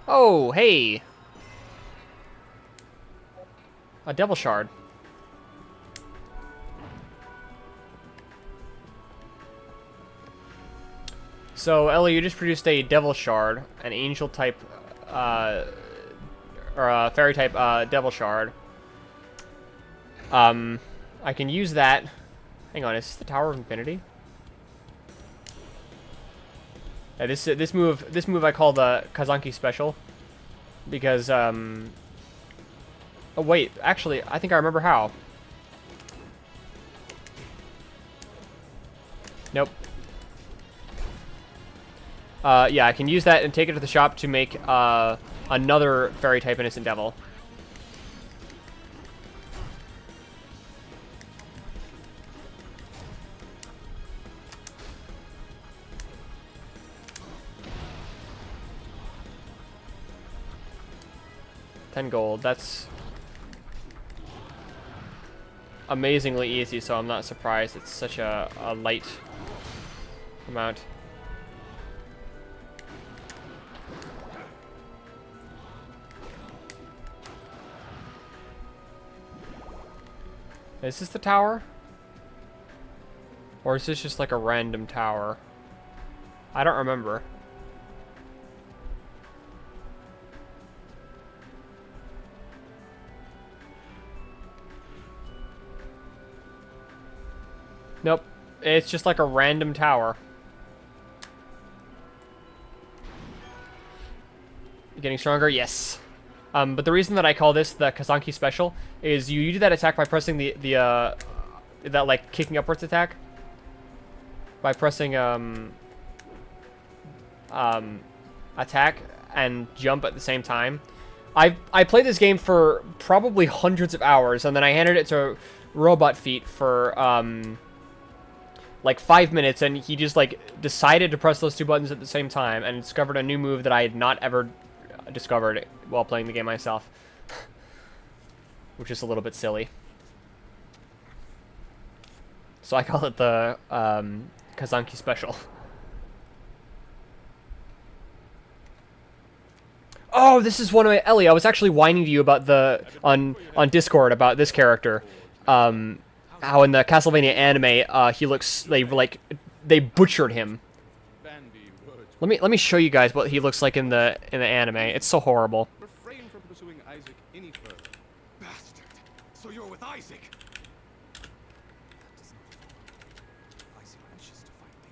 Oh, hey! A devil shard. So, Ellie, you just produced a devil shard, an angel type, or a fairy type devil shard. I can use that. Hang on, is this the Tower of Infinity? Yeah, this move I call the Kazanki special, because oh wait, actually I think I remember how. Nope. Yeah, I can use that and take it to the shop to make another fairy type innocent devil. $10 that's amazingly easy, so I'm not surprised it's such a light amount. Is this the tower? Or is this just like a random tower? I don't remember. Nope. It's just like a random tower. Getting stronger? Yes. But the reason that I call this the Kazanki special is you do that attack by pressing that like kicking upwards attack. By pressing attack and jump at the same time. I played this game for probably hundreds of hours, and then I handed it to Robot Feet for like 5 minutes, and he just like decided to press those two buttons at the same time and discovered a new move that I had not ever discovered while playing the game myself. Which is a little bit silly. So I call it the Kazanki special. Oh, this is one of my... Ellie, I was actually whining to you about on Discord about this character. How in the Castlevania anime, he looks... They butchered him. Let me show you guys what he looks like in the anime. It's so horrible. Refrain from pursuing Isaac any further. Bastard! So you're with Isaac? Isaac wishes to fight me.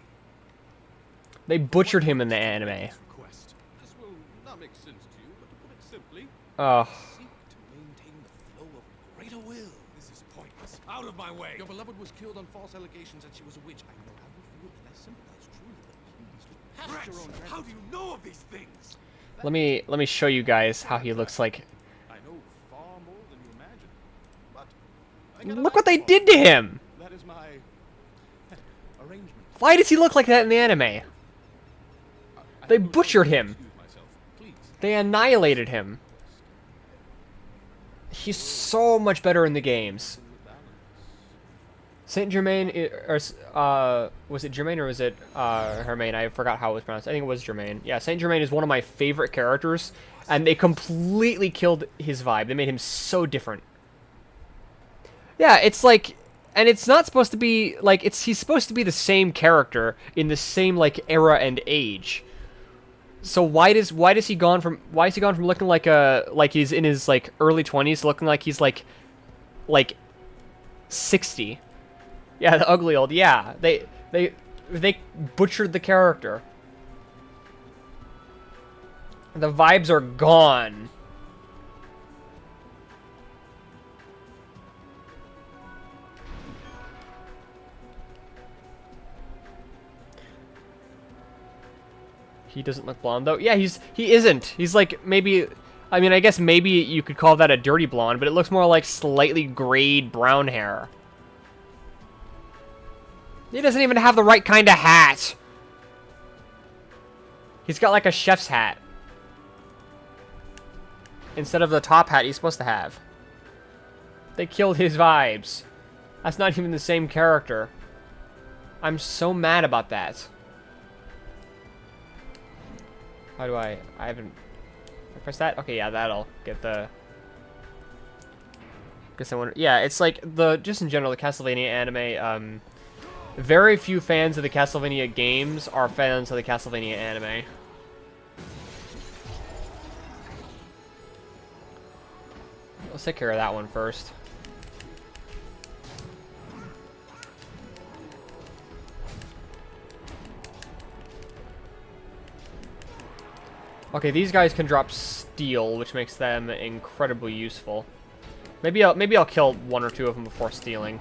They butchered him in the anime. Request. This will not make sense to you, but to put it simply, Oh, Seek to maintain the flow of greater will. This is pointless. Out of my way! your beloved was killed on false allegations that she was a witch. I know how you feel, and I sympathize truly, but please look past Rex, your own how do you know of these things? let me show you guys how he looks like. I know far more than you imagine. But I got a Look what they last did to him! one. That is my arrangement. Why does he look like that in the anime? They butchered him. Excuse myself, please. They annihilated him. He's so much better in the games. Saint Germain, or was it Germain or was it Hermain? I forgot how it was pronounced. I think it was Germain. Yeah, Saint Germain is one of my favorite characters, and they completely killed his vibe. They made him so different. Yeah, it's like, and it's not supposed to be like he's supposed to be the same character in the same like era and age. So why is he gone from looking like he's in his like early 20s looking like he's like 60? Yeah, the ugly old. Yeah, they butchered the character. The vibes are gone. He doesn't look blonde though. Yeah, he isn't. He's like maybe. I mean, I guess maybe you could call that a dirty blonde, but it looks more like slightly grayed brown hair. He doesn't even have the right kind of hat. He's got like a chef's hat instead of the top hat he's supposed to have. They killed his vibes. That's not even the same character. I'm so mad about that. How do I haven't... I press that? Okay, yeah, that'll get the... Guess I wonder... Yeah, it's like just in general, the Castlevania anime, very few fans of the Castlevania games are fans of the Castlevania anime. Let's take care of that one first. Okay, these guys can drop steel, which makes them incredibly useful. Maybe I'll kill one or two of them before stealing.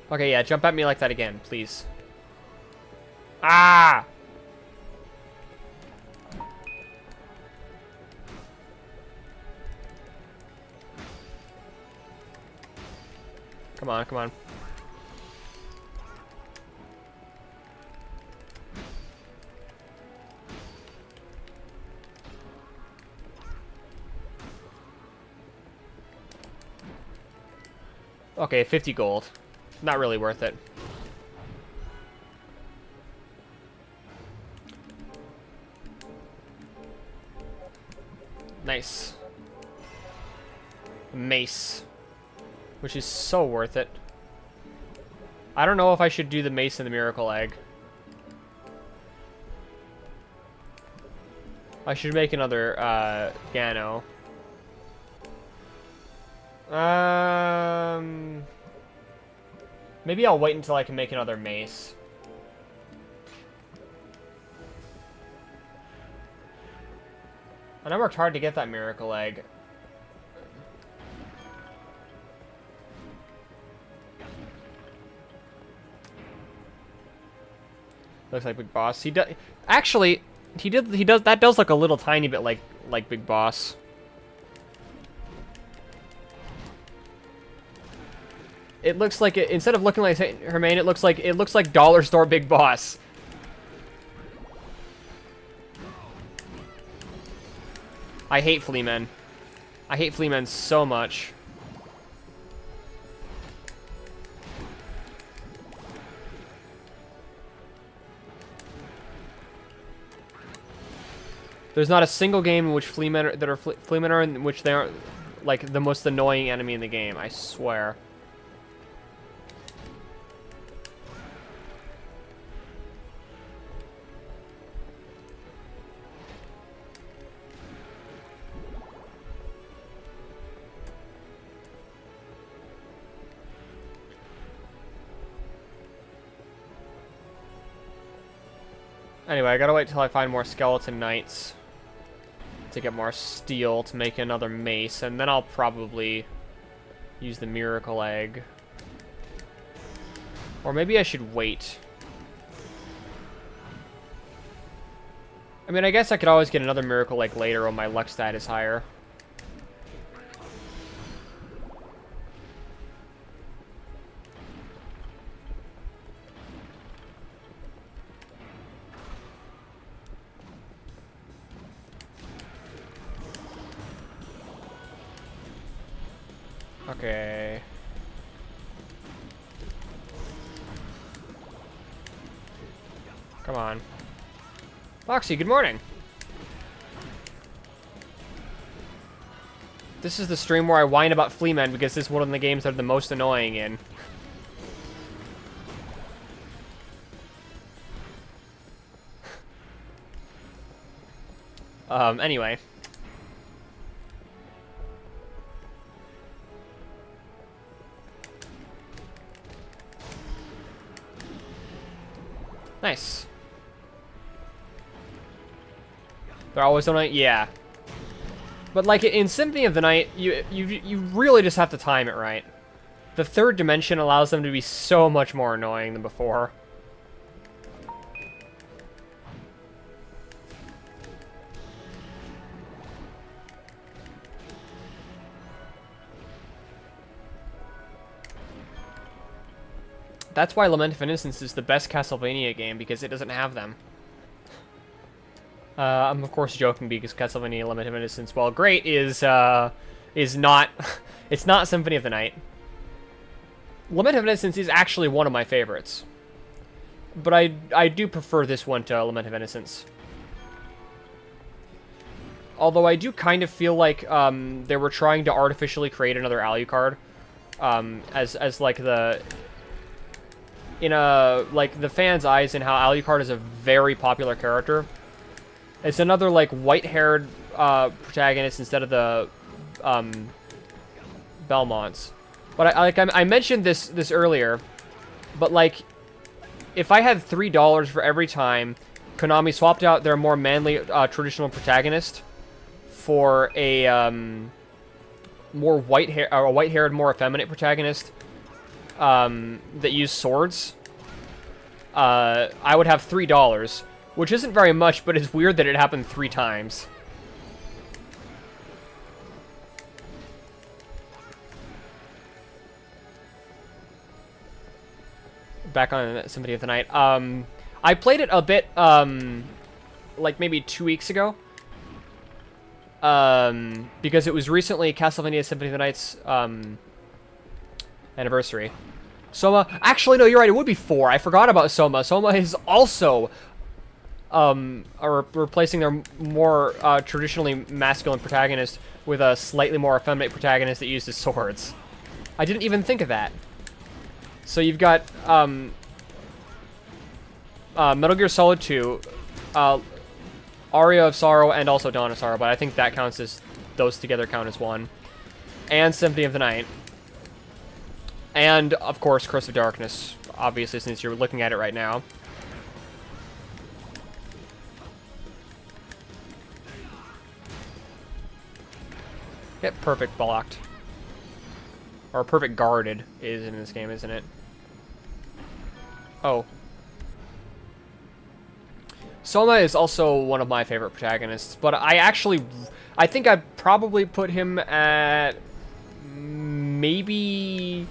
Okay, yeah, jump at me like that again, please. Ah! Come on, come on. Okay, 50 gold. Not really worth it. Nice. Mace. Which is so worth it. I don't know if I should do the mace and the miracle egg. I should make another, Gano. Maybe I'll wait until I can make another mace. And I worked hard to get that miracle egg. Looks like Big Boss. He does actually. He does. That does look a little tiny bit like Big Boss. It looks like it, instead of looking like Hermain, it looks like Dollar Store Big Boss. I hate flea men. I hate flea men so much. There's not a single game in which flea men are in which they aren't like the most annoying enemy in the game. I swear. Anyway, I gotta wait till I find more skeleton knights to get more steel to make another mace, and then I'll probably use the miracle egg. Or maybe I should wait. I mean, I guess I could always get another miracle like later when my luck stat is higher. Okay. Come on. Foxy, good morning. This is the stream where I whine about Flea Men because this is one of the games that are the most annoying in. Anyway. Nice. They're always on it? Yeah. But like in Symphony of the Night, you really just have to time it right. The third dimension allows them to be so much more annoying than before. That's why Lament of Innocence is the best Castlevania game, because it doesn't have them. I'm of course joking because Castlevania Lament of Innocence, while great, is not it's not Symphony of the Night. Lament of Innocence is actually one of my favorites. But I do prefer this one to Lament of Innocence. Although I do kind of feel like they were trying to artificially create another Alucard, as like the like the fans' eyes, and how Alucard is a very popular character. It's another like white-haired protagonist instead of the Belmonts. But I mentioned this earlier, but like if I had $3 for every time Konami swapped out their more manly traditional protagonist for a more white-haired, more effeminate protagonist that used swords, I would have $3, which isn't very much, but it's weird that it happened 3 times. Back on Symphony of the Night. I played it a bit, like maybe 2 weeks ago. Because it was recently Castlevania Symphony of the Night's anniversary. Soma, actually no, you're right, it would be 4. I forgot about Soma. Soma is also replacing their more traditionally masculine protagonist with a slightly more effeminate protagonist that uses swords. I didn't even think of that. So you've got Metal Gear Solid 2, Aria of Sorrow, and also Dawn of Sorrow, but I think that counts as, those together count as 1. And Symphony of the Night. And, of course, Curse of Darkness, obviously, since you're looking at it right now. Get perfect blocked. Or perfect guarded is in this game, isn't it? Oh. Soma is also one of my favorite protagonists, but I think I'd probably put him at maybe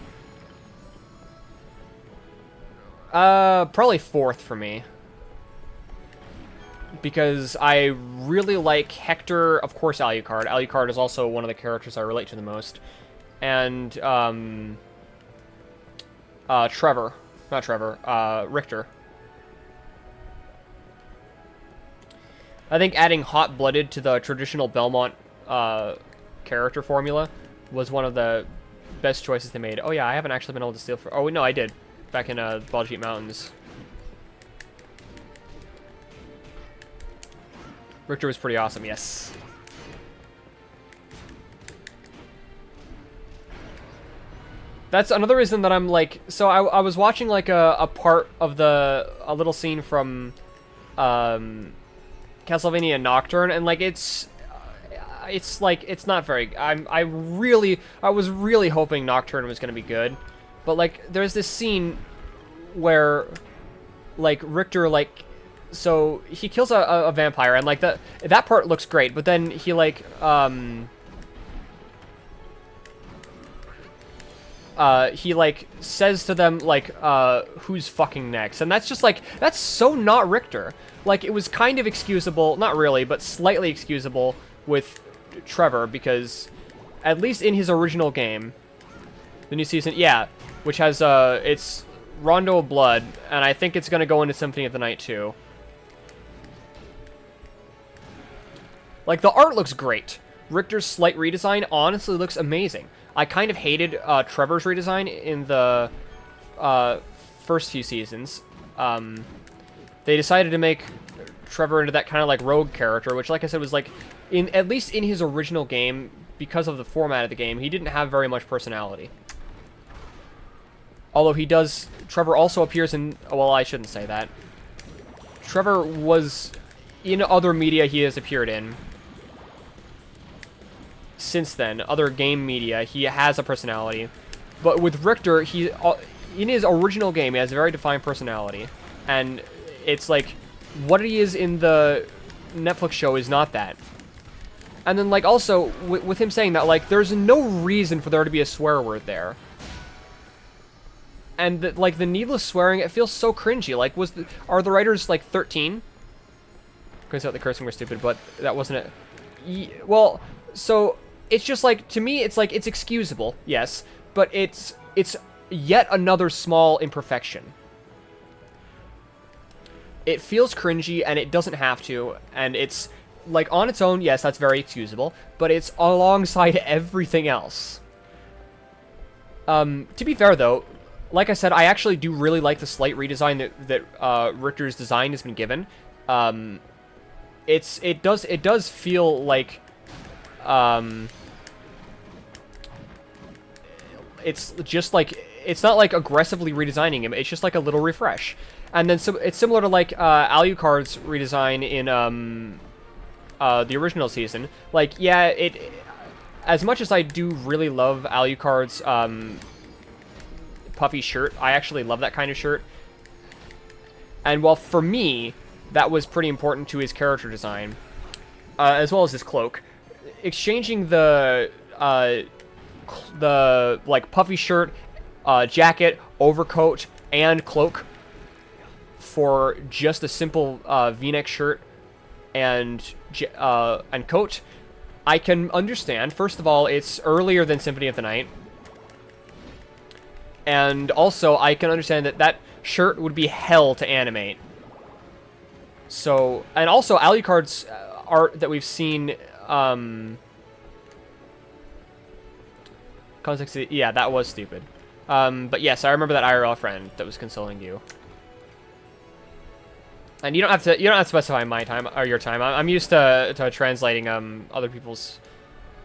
probably 4th for me, because I really like Hector, of course Alucard. Alucard is also one of the characters I relate to the most, and Richter. I think adding Hot-Blooded to the traditional Belmont character formula was one of the best choices they made. Oh yeah, I haven't actually been able to steal for... Oh, no, I did. Back in Baljeet Mountains. Richter was pretty awesome, yes. That's another reason that I'm like... So I was watching like a part of a little scene from Castlevania Nocturne, and like it's like, it's not very... I was really hoping Nocturne was going to be good, but like there's this scene where like Richter like so he kills a vampire, and like that part looks great, but then he like he like says to them like who's fucking next, and that's just like, that's so not Richter. Like, it was kind of excusable, not really, but slightly excusable with Trevor, because at least in his original game, the new season, yeah, which has it's Rondo of Blood, and I think it's gonna go into Symphony of the Night too. Like, the art looks great. Richter's slight redesign honestly looks amazing. I kind of hated Trevor's redesign in the first few seasons. They decided to make Trevor into that kind of like rogue character, which, like I said, was like, at least in his original game, because of the format of the game, he didn't have very much personality. Although Trevor also appears in, well, I shouldn't say that. Trevor was in other media he has appeared in. Since then, other game media, he has a personality. But with Richter, in his original game, he has a very defined personality. And it's like, what he is in the Netflix show is not that. And then, like, also, with him saying that, like, there's no reason for there to be a swear word there. And, like, the needless swearing, it feels so cringy. Like, are the writers, like, 13? Because the cursing was stupid, but that wasn't it. Well, so, it's just, like, to me, it's, like, it's excusable, yes. But it's yet another small imperfection. It feels cringy, and it doesn't have to, and it's, like, on its own, yes, that's very excusable, but it's alongside everything else. To be fair, though, like I said, I actually do really like the slight redesign that Richter's design has been given. It does feel like, it's just like, it's not like aggressively redesigning him, it's just like a little refresh. And then so it's similar to like Alucard's redesign in the original season. Like, yeah, as much as I do really love Alucard's puffy shirt, I actually love that kind of shirt. And while for me that was pretty important to his character design, as well as his cloak, exchanging the like puffy shirt, jacket, overcoat, and cloak for just a simple V-neck shirt and coat, I can understand. First of all, it's earlier than Symphony of the Night, and also I can understand that shirt would be hell to animate. So, and also Alucard's art that we've seen, context, yeah, that was stupid. But yes, I remember that IRL friend that was consoling you. And you don't have to specify my time or your time. I'm used to translating other people's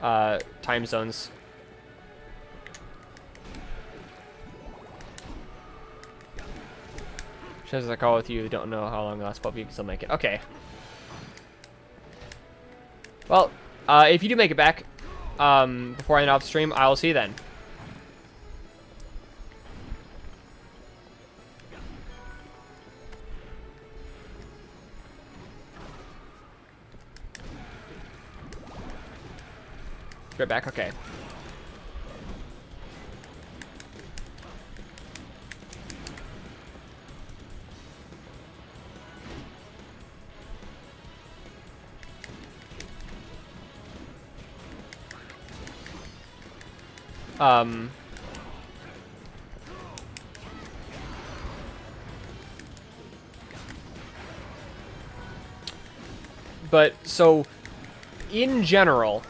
time zones. Shows a call with you. Don't know how long the last 12 you can still make it. Okay. Well, if you do make it back before I end off the stream, I will see you then. Right back, okay. But so in general,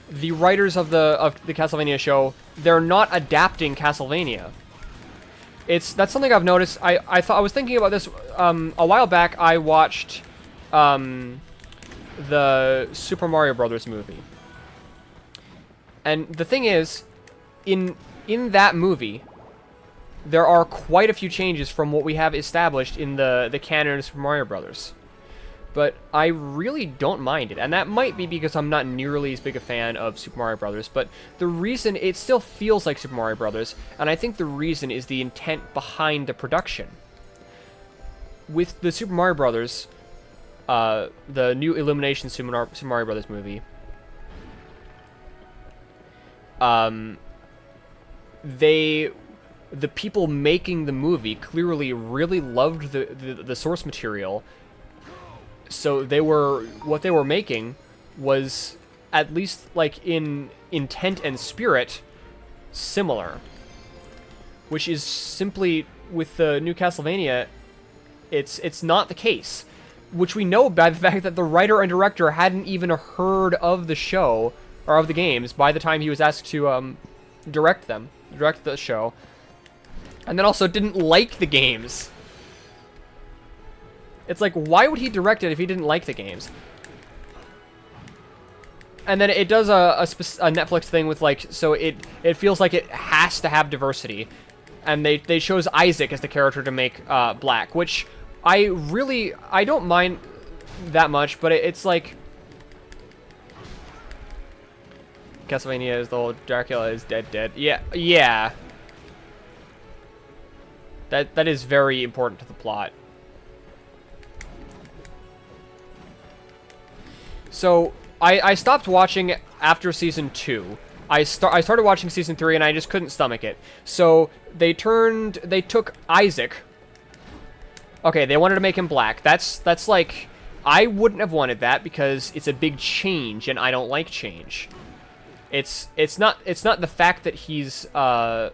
the writers of the Castlevania show, they're not adapting Castlevania. That's something I've noticed. I was thinking about this a while back. I watched the Super Mario Brothers movie, and the thing is, in that movie, there are quite a few changes from what we have established in the canon of Super Mario Brothers. But I really don't mind it, and that might be because I'm not nearly as big a fan of Super Mario Brothers, but the reason, it still feels like Super Mario Brothers, and I think the reason is the intent behind the production. with the Super Mario Brothers, the new Illumination Super Mario Brothers movie, the people making the movie clearly really loved the source material, so what they were making was, at least like in intent and spirit, similar. Which is simply, with the new Castlevania, it's not the case. Which we know by the fact that the writer and director hadn't even heard of the show, or of the games, by the time he was asked to direct the show. And then also didn't like the games. It's like, why would he direct it if he didn't like the games? And then it does a Netflix thing with, like, so it feels like it has to have diversity. And they chose Isaac as the character to make black, which I don't mind that much, but it's like, Castlevania is the whole Dracula is dead. Yeah. That is very important to the plot. So I stopped watching after season 2. I started watching season 3 and I just couldn't stomach it. So they took Isaac. Okay, they wanted to make him black. That's like, I wouldn't have wanted that because it's a big change and I don't like change. It's not the fact that he's a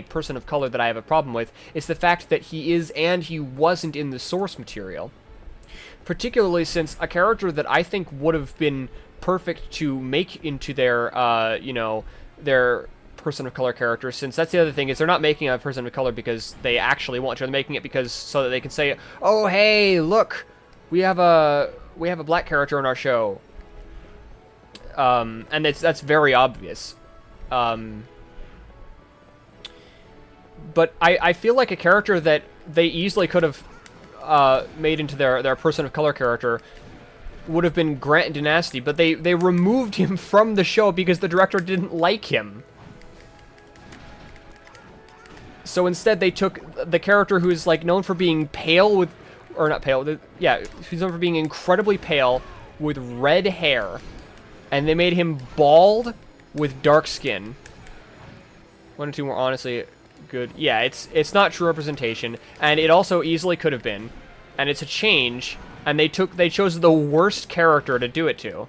person of color that I have a problem with. It's the fact that he is and he wasn't in the source material. Particularly since a character that I think would have been perfect to make into their, their person of color character, since that's the other thing, is they're not making a person of color because they actually want to. They're making it because so that they can say, oh, hey, look, we have a black character in our show. And that's very obvious. But I feel like a character that they easily could have made into their person of color character would have been Grant Dynasty, but they removed him from the show because the director didn't like him. So instead they took the character who's like known for being pale with, or not pale, who's known for being incredibly pale with red hair, and they made him bald with dark skin. One and two more honestly good. Yeah, it's not true representation, and it also easily could have been, and it's a change, and they chose the worst character to do it to.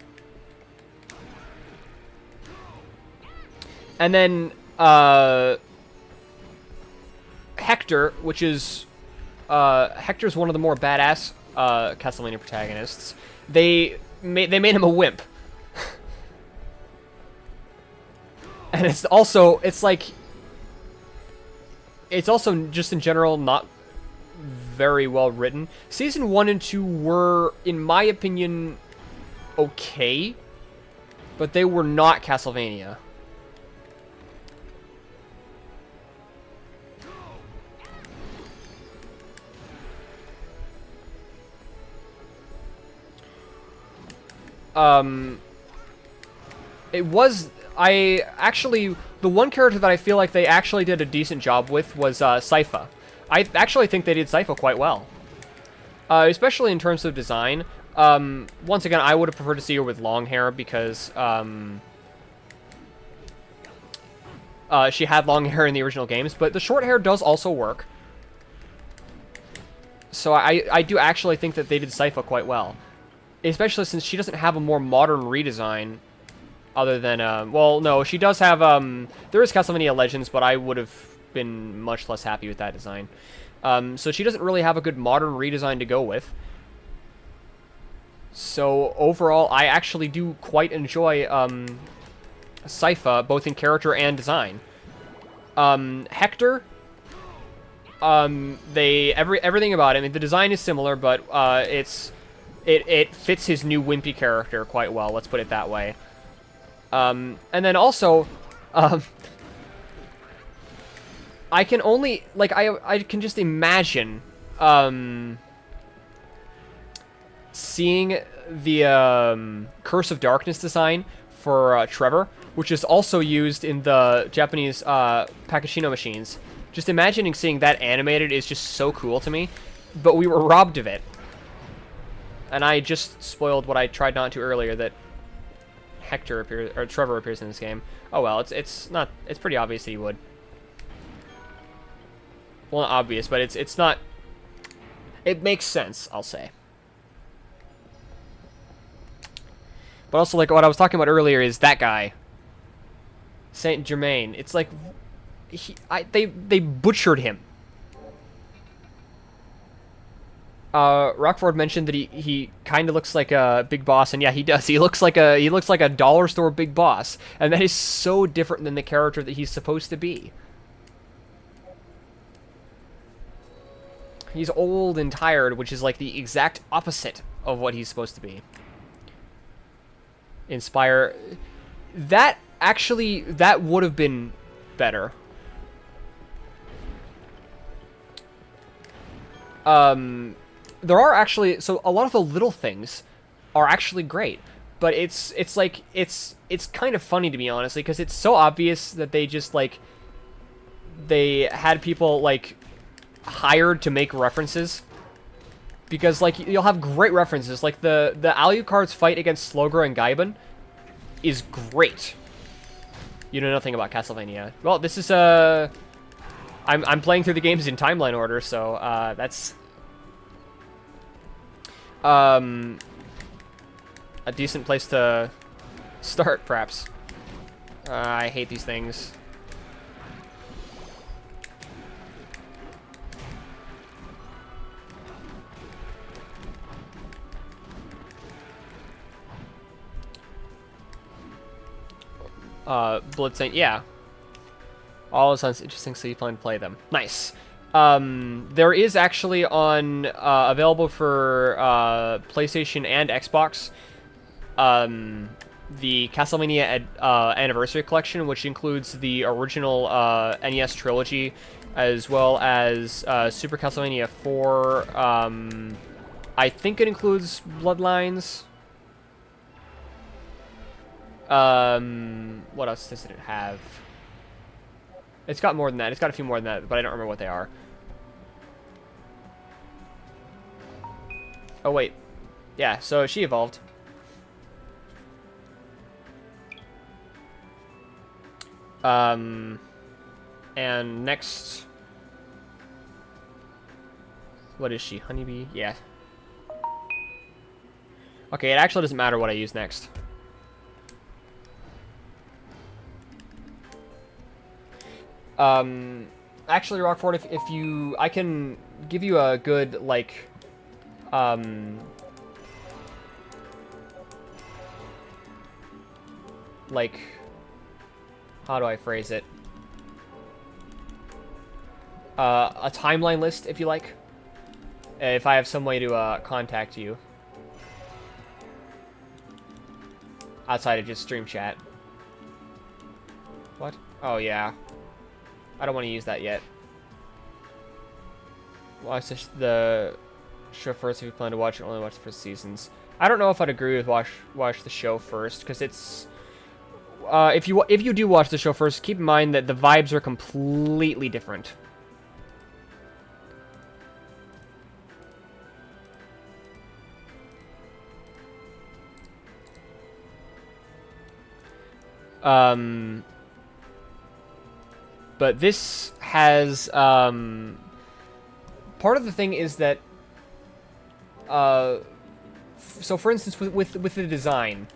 And then Hector, which is Hector's one of the more badass Castlevania protagonists. They made him a wimp. And it's also just in general not very well written. Season 1 and 2 were, in my opinion, okay, but they were not Castlevania. The one character that I feel like they actually did a decent job with was Sypha. I actually think they did Sypha quite well. Especially in terms of design. Once again, I would have preferred to see her with long hair because she had long hair in the original games, but the short hair does also work. So I do actually think that they did Sypha quite well. Especially since she doesn't have a more modern redesign other than, well, no, she does have, there is Castlevania Legends, but I would have been much less happy with that design. So she doesn't really have a good modern redesign to go with. So overall, I actually do quite enjoy, Sypha, both in character and design. Hector, everything about him, the design is similar, but, it fits his new wimpy character quite well, let's put it that way. And then also, I can only, like, I can just imagine, seeing the, Curse of Darkness design for, Trevor, which is also used in the Japanese, Pakashino machines. Just imagining seeing that animated is just so cool to me. but we were robbed of it. And I just spoiled what I tried not to earlier, that Hector appears, or Trevor appears in this game. Oh well, it's pretty obvious that he would. Well, not obvious, but it's not. It makes sense, I'll say. But also, like what I was talking about earlier, is that guy, Saint Germain. It's like they butchered him. Rockford mentioned that he kind of looks like a big boss, and yeah, he does. He looks like a dollar store big boss, and that is so different than the character that he's supposed to be. He's old and tired, which is like the exact opposite of what he's supposed to be. Inspire. That would have been better. There are actually, so a lot of the little things are actually great, but it's kind of funny, to be honest, because it's so obvious that they just like they had people like hired to make references, because like you'll have great references, like the Alucard's fight against Slogra and Gaibin is great. You know nothing about Castlevania. Well, this is I'm playing through the games in timeline order, so that's a decent place to start, perhaps. I hate these things. Bloodsaint, yeah. All sounds interesting, so you plan to play them. Nice. There is actually on available for PlayStation and Xbox the Castlevania Anniversary Collection, which includes the original NES trilogy, as well as Super Castlevania 4. I think it includes Bloodlines. What else does it have? It's got more than that. It's got a few more than that, but I don't remember what they are. Oh, wait. Yeah, so she evolved. And next... What is she? Honeybee? Yeah. Okay, it actually doesn't matter what I use next. Actually, Rockford, if you... I can give you a good, like... like... How do I phrase it? A timeline list, if you like. If I have some way to, contact you. Outside of just stream chat. What? Oh, yeah. I don't want to use that yet. Watch the show first if you plan to watch it. Only watch the first seasons. I don't know if I'd agree with watch the show first, because it's if you do watch the show first, keep in mind that the vibes are completely different. But this has, part of the thing is that, so for instance, with the design,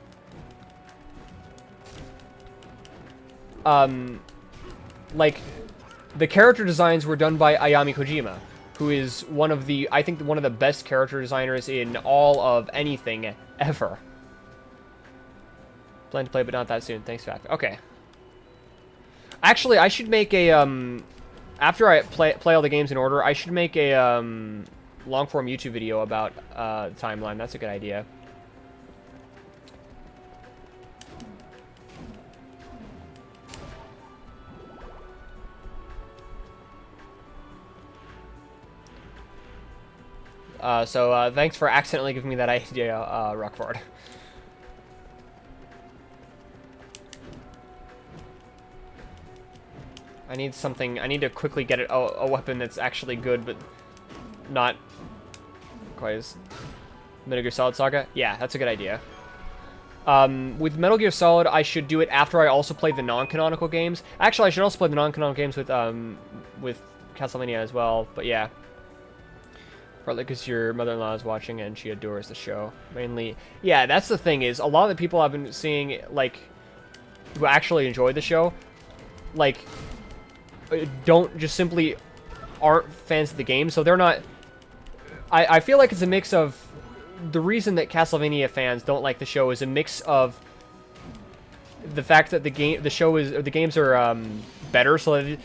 like, the character designs were done by Ayami Kojima, who is one of the, I think, one of the best character designers in all of anything ever. Plan to play, but not that soon. Thanks, Fat. Okay. Actually, I should make a, after I play all the games in order, I should make a, long-form YouTube video about, the timeline. That's a good idea. So thanks for accidentally giving me that idea, Rockford. I need something. I need to quickly get it a weapon that's actually good, but not quite as Metal Gear Solid Saga. Yeah, that's a good idea. With Metal Gear Solid, I should do it after I also play the non-canonical games. Actually, I should also play the non-canonical games with Castlevania as well. But yeah, partly because your mother-in-law is watching and she adores the show. Mainly, yeah, that's the thing is a lot of the people I've been seeing like who actually enjoy the show, like don't just simply aren't fans of the game, so they're not. I feel like it's a mix of. The reason that Castlevania fans don't like the show is a mix of the fact that the games are better, so that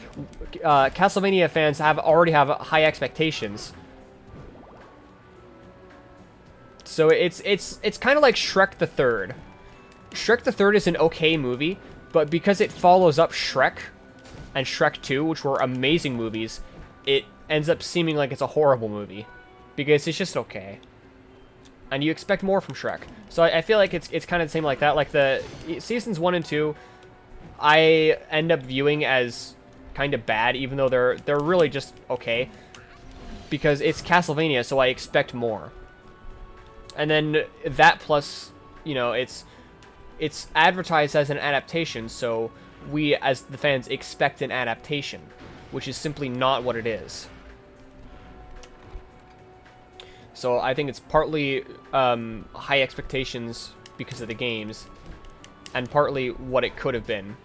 Castlevania fans already have high expectations. So it's kind of like Shrek the Third. Shrek the Third is an okay movie, but because it follows up Shrek and Shrek 2, which were amazing movies, it ends up seeming like it's a horrible movie because it's just okay. And you expect more from Shrek. So I feel like it's kind of the same like that. Like the seasons 1 and 2, I end up viewing as kind of bad, even though they're really just okay. Because it's Castlevania, so I expect more. And then that plus, you know, it's advertised as an adaptation, so we as the fans expect an adaptation, which is simply not what it is. So I think it's partly high expectations because of the games, and partly what it could have been.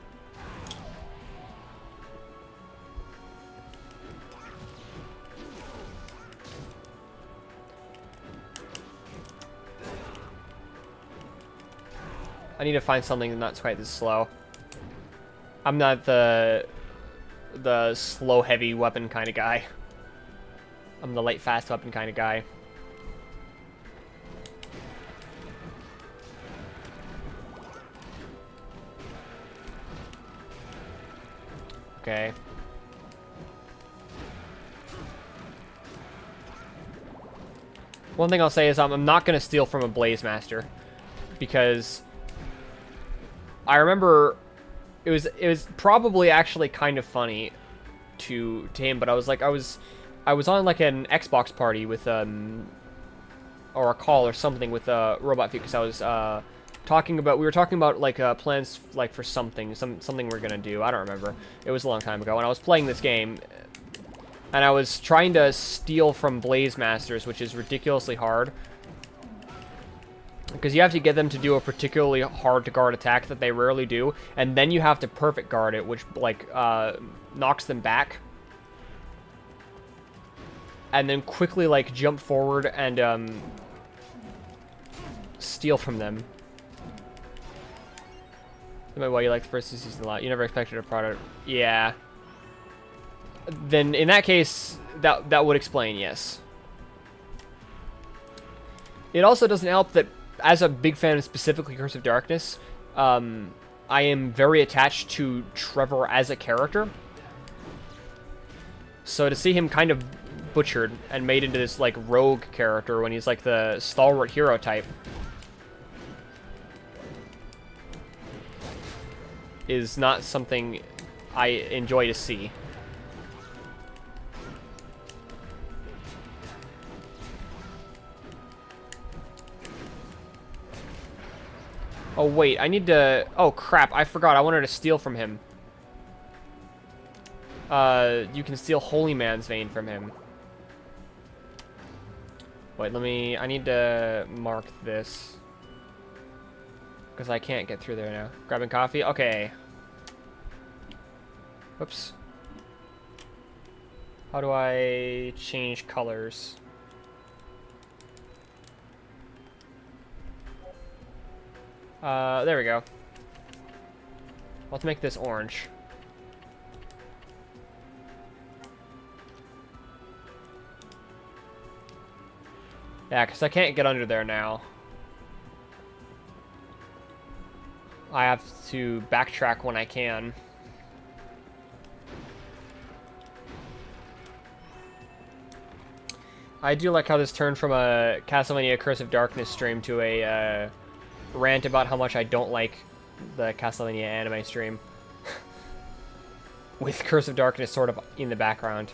I need to find something that's not quite this slow. I'm not the slow heavy weapon kind of guy. I'm the light fast weapon kind of guy. Okay. One thing I'll say is I'm not going to steal from a Blaze Master, because I remember it was probably actually kind of funny to him, but I was on like an Xbox party with or a call or something with Robot Feud, because I was we were talking about like plans like for something we're gonna do. I don't remember. It was a long time ago, and I was playing this game, and I was trying to steal from Blaze Masters, which is ridiculously hard, because you have to get them to do a particularly hard to guard attack that they rarely do, and then you have to perfect guard it, which like knocks them back, and then quickly like jump forward and steal from them. Why you like the first season a lot? You never expected a product. Yeah. Then in that case, that would explain, yes. It also doesn't help that, as a big fan of specifically Curse of Darkness, I am very attached to Trevor as a character. So to see him kind of butchered and made into this like rogue character when he's like the stalwart hero type is not something I enjoy to see. Oh wait, I need to... Oh crap, I forgot, I wanted to steal from him. You can steal Holy Man's Vein from him. Wait, I need to mark this, because I can't get through there now. Grabbing coffee? Okay. Whoops. How do I change colors? There we go. Let's make this orange. Yeah, because I can't get under there now. I have to backtrack when I can. I do like how this turned from a Castlevania Curse of Darkness stream to a rant about how much I don't like the Castlevania anime stream. With Curse of Darkness sort of in the background.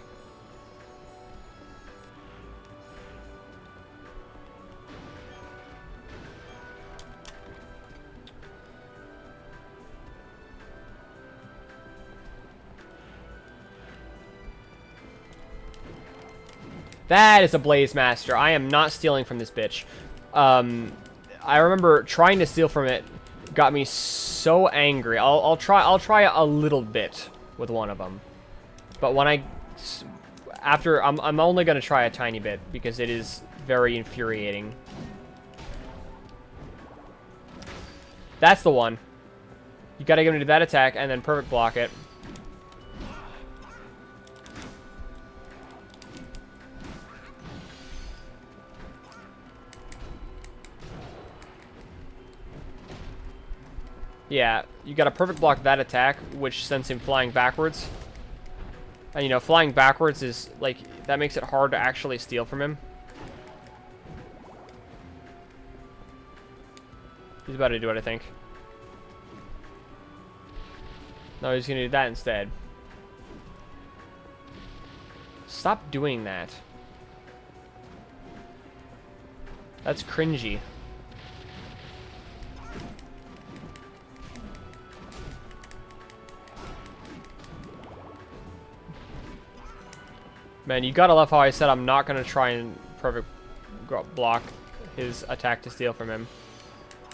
That is a Blaze Master. I am not stealing from this bitch. I remember trying to steal from it got me so angry. I'll try a little bit with one of them. But when I'm only going to try a tiny bit because it is very infuriating. That's the one. You got to get him to that attack and then perfect block it. Yeah, you gotta perfect block that attack, which sends him flying backwards. And, you know, flying backwards is, like, that makes it hard to actually steal from him. He's about to do it, I think. No, he's gonna do that instead. Stop doing that. That's cringy. Man, you gotta love how I said I'm not gonna try and perfect block his attack to steal from him.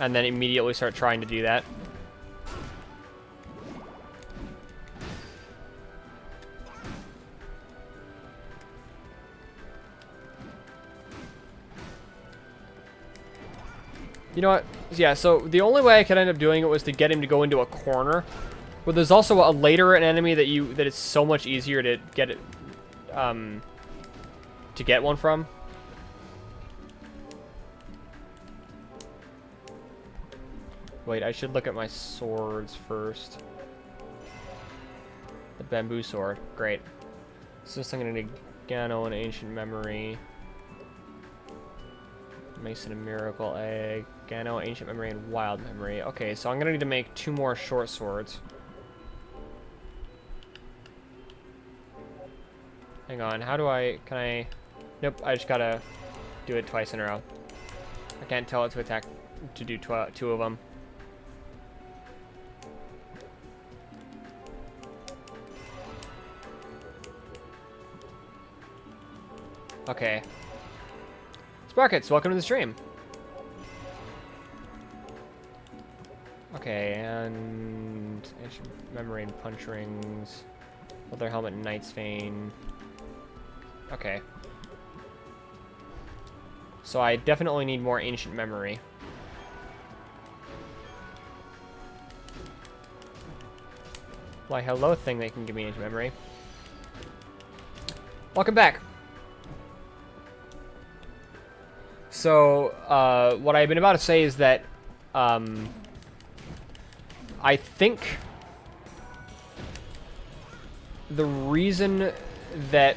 And then immediately start trying to do that. You know what? Yeah, so the only way I could end up doing it was to get him to go into a corner. But there's also a later an enemy that it's so much easier to get it to get one from. Wait, I should look at my swords first. The bamboo sword, great. So I'm gonna need Gano and Ancient Memory. Mason and Miracle Egg. Gano, Ancient Memory, and Wild Memory. Okay, so I'm gonna need to make 2 more short swords. Hang on, can I... Nope, I just gotta do it twice in a row. I can't tell it to attack, to do 2 of them. Okay. Sprockets, welcome to the stream. Okay, and Ancient Memory and Punch Rings. Leather Helmet and Knight's Vein. Okay. So I definitely need more Ancient Memory. Why, hello thing that can give me Ancient Memory. Welcome back. So, what I've been about to say is that, I think the reason that,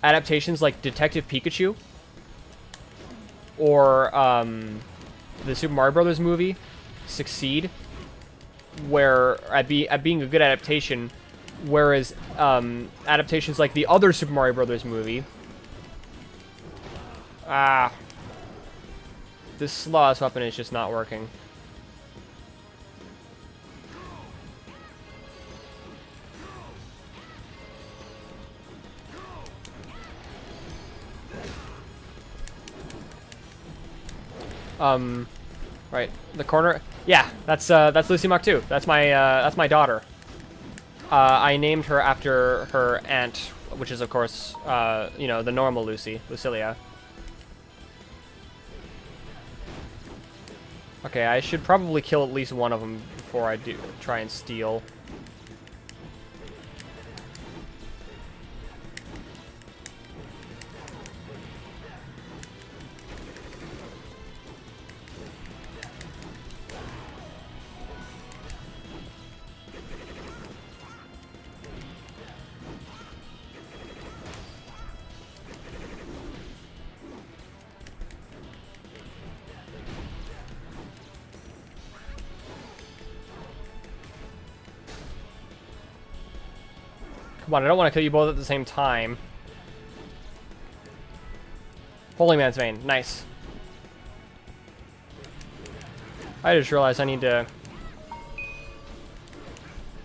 adaptations like Detective Pikachu or, the Super Mario Brothers movie succeed at being a good adaptation, whereas, adaptations like the other Super Mario Brothers movie, this Sloth's weapon is just not working. Right, the corner. Yeah, that's Lucy Mach 2. That's my daughter. I named her after her aunt, which is of course, you know, the normal Lucy, Lucilia. Okay, I should probably kill at least one of them before I do try and steal. Come on, I don't want to kill you both at the same time. Holy Man's Vein, nice. I just realized I need to...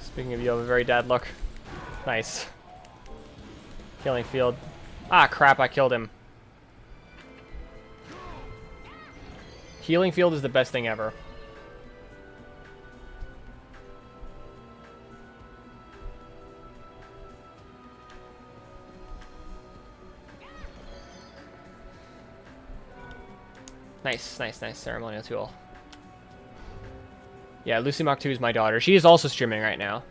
Speaking of, you have a very dad look. Nice. Killing field. Ah, crap, I killed him. Healing field is the best thing ever. Nice, nice, nice ceremonial tool. Yeah, Lucy Mach 2 is my daughter. She is also streaming right now.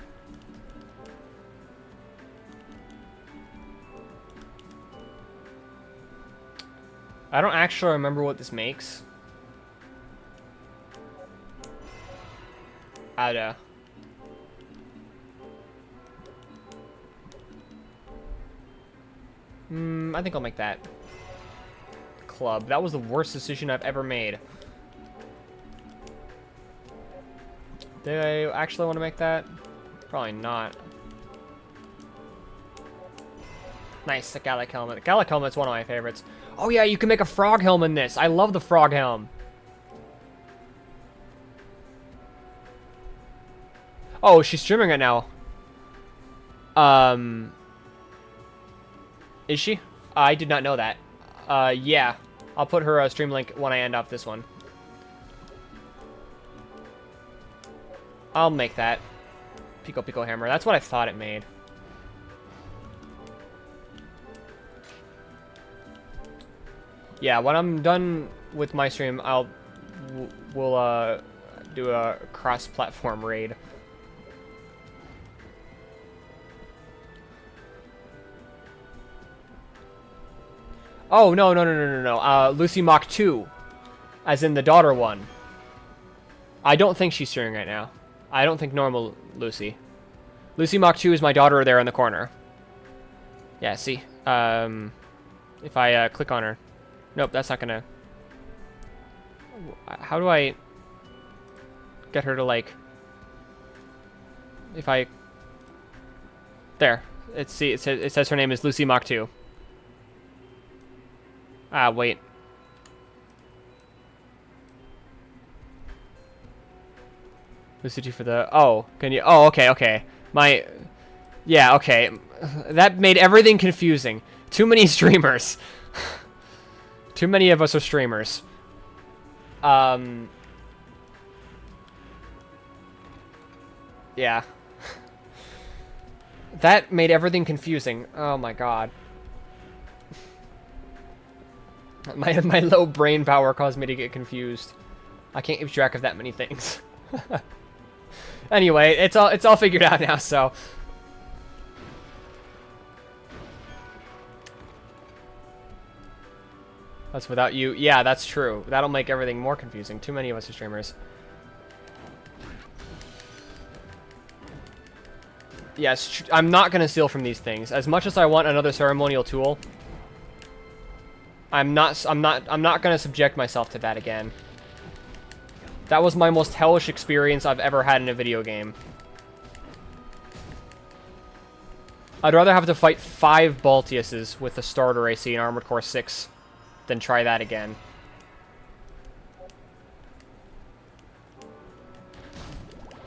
I don't actually remember what this makes. I think I'll make that. Club. That was the worst decision I've ever made. Do I actually want to make that? Probably not. Nice, the Gallic helmet. The Gallic helmet's one of my favorites. Oh yeah, you can make a frog helm in this. I love the frog helm. Oh, she's streaming it now. Is she? I did not know that. Yeah. I'll put her stream link when I end off this one. I'll make that. Pico Pico Hammer. That's what I thought it made. Yeah, when I'm done with my stream, we'll do a cross-platform raid. Oh, no. Lucy Mach 2. As in the daughter one. I don't think she's streaming right now. I don't think normal Lucy. Lucy Mach 2 is my daughter there in the corner. Yeah, see? If I click on her. Nope, that's not gonna... How do I get her to, like... If I... There. It says her name is Lucy Mach 2. Ah, wait. Lucy 2 for the... Oh, can you... Oh, okay. Yeah, okay. That made everything confusing. Too many streamers. Too many of us are streamers. Yeah. That made everything confusing. Oh my god. My low brain power caused me to get confused. I can't keep track of that many things. Anyway, it's all figured out now, so... That's without you. Yeah, that's true. That'll make everything more confusing. Too many of us are streamers. Yes, I'm not gonna steal from these things. As much as I want another ceremonial tool, I'm not gonna subject myself to that again. That was my most hellish experience I've ever had in a video game. I'd rather have to fight 5 Baltiuses with the starter AC in Armored Core 6 than try that again.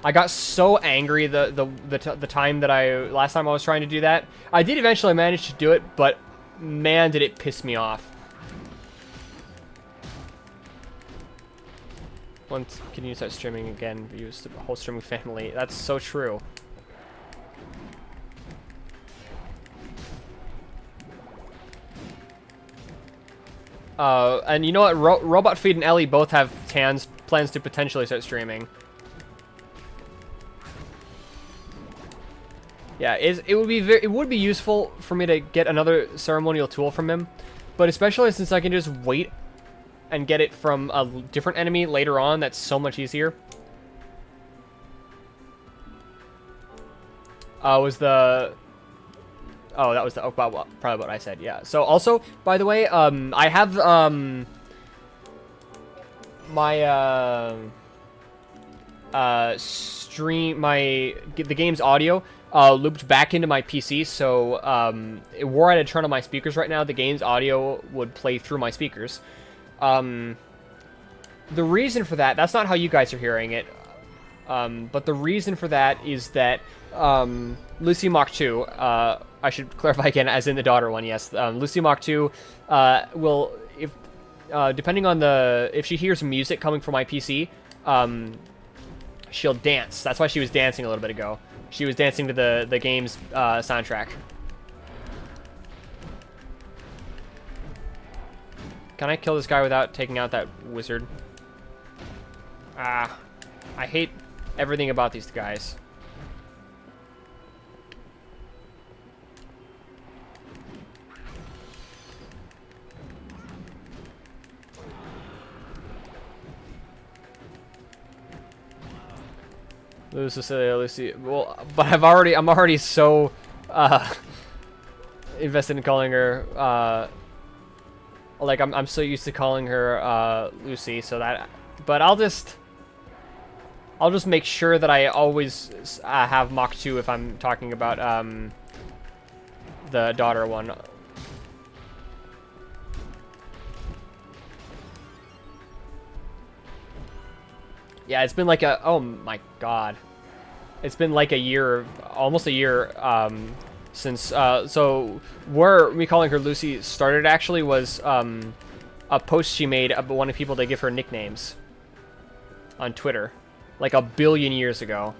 I got so angry the time that last time I was trying to do that. I did eventually manage to do it, but man, did it piss me off. Once can you start streaming again? Use the whole streaming family. That's so true. And you know what? Robot Feed and Ellie both have plans to potentially start streaming. Yeah, it would be useful for me to get another ceremonial tool from him, but especially since I can just wait and get it from a different enemy later on, that's so much easier. Oh, that was probably what I said, yeah. So also, by the way, I have the game's audio looped back into my PC, so were I to turn on my speakers right now, the game's audio would play through my speakers. The reason for that's not how you guys are hearing it, but the reason for that is that Lucy Mach 2, I should clarify again, as in the daughter one, yes. Lucy Mach 2 will, if depending on if she hears music coming from my PC, she'll dance. That's why she was dancing a little bit ago. She was dancing to the game's soundtrack. Can I kill this guy without taking out that wizard? Ah, I hate everything about these guys. Lucy. Well, but I'm already so invested in calling her. Like I'm so used to calling her Lucy, so that. But I'll just make sure that I always have Mach 2 if I'm talking about the daughter one. Yeah, it's been like oh my god. It's been like a year, almost a year, since, so where me calling her Lucy started actually was, a post she made about wanting people to give her nicknames on Twitter, like 1 billion years ago.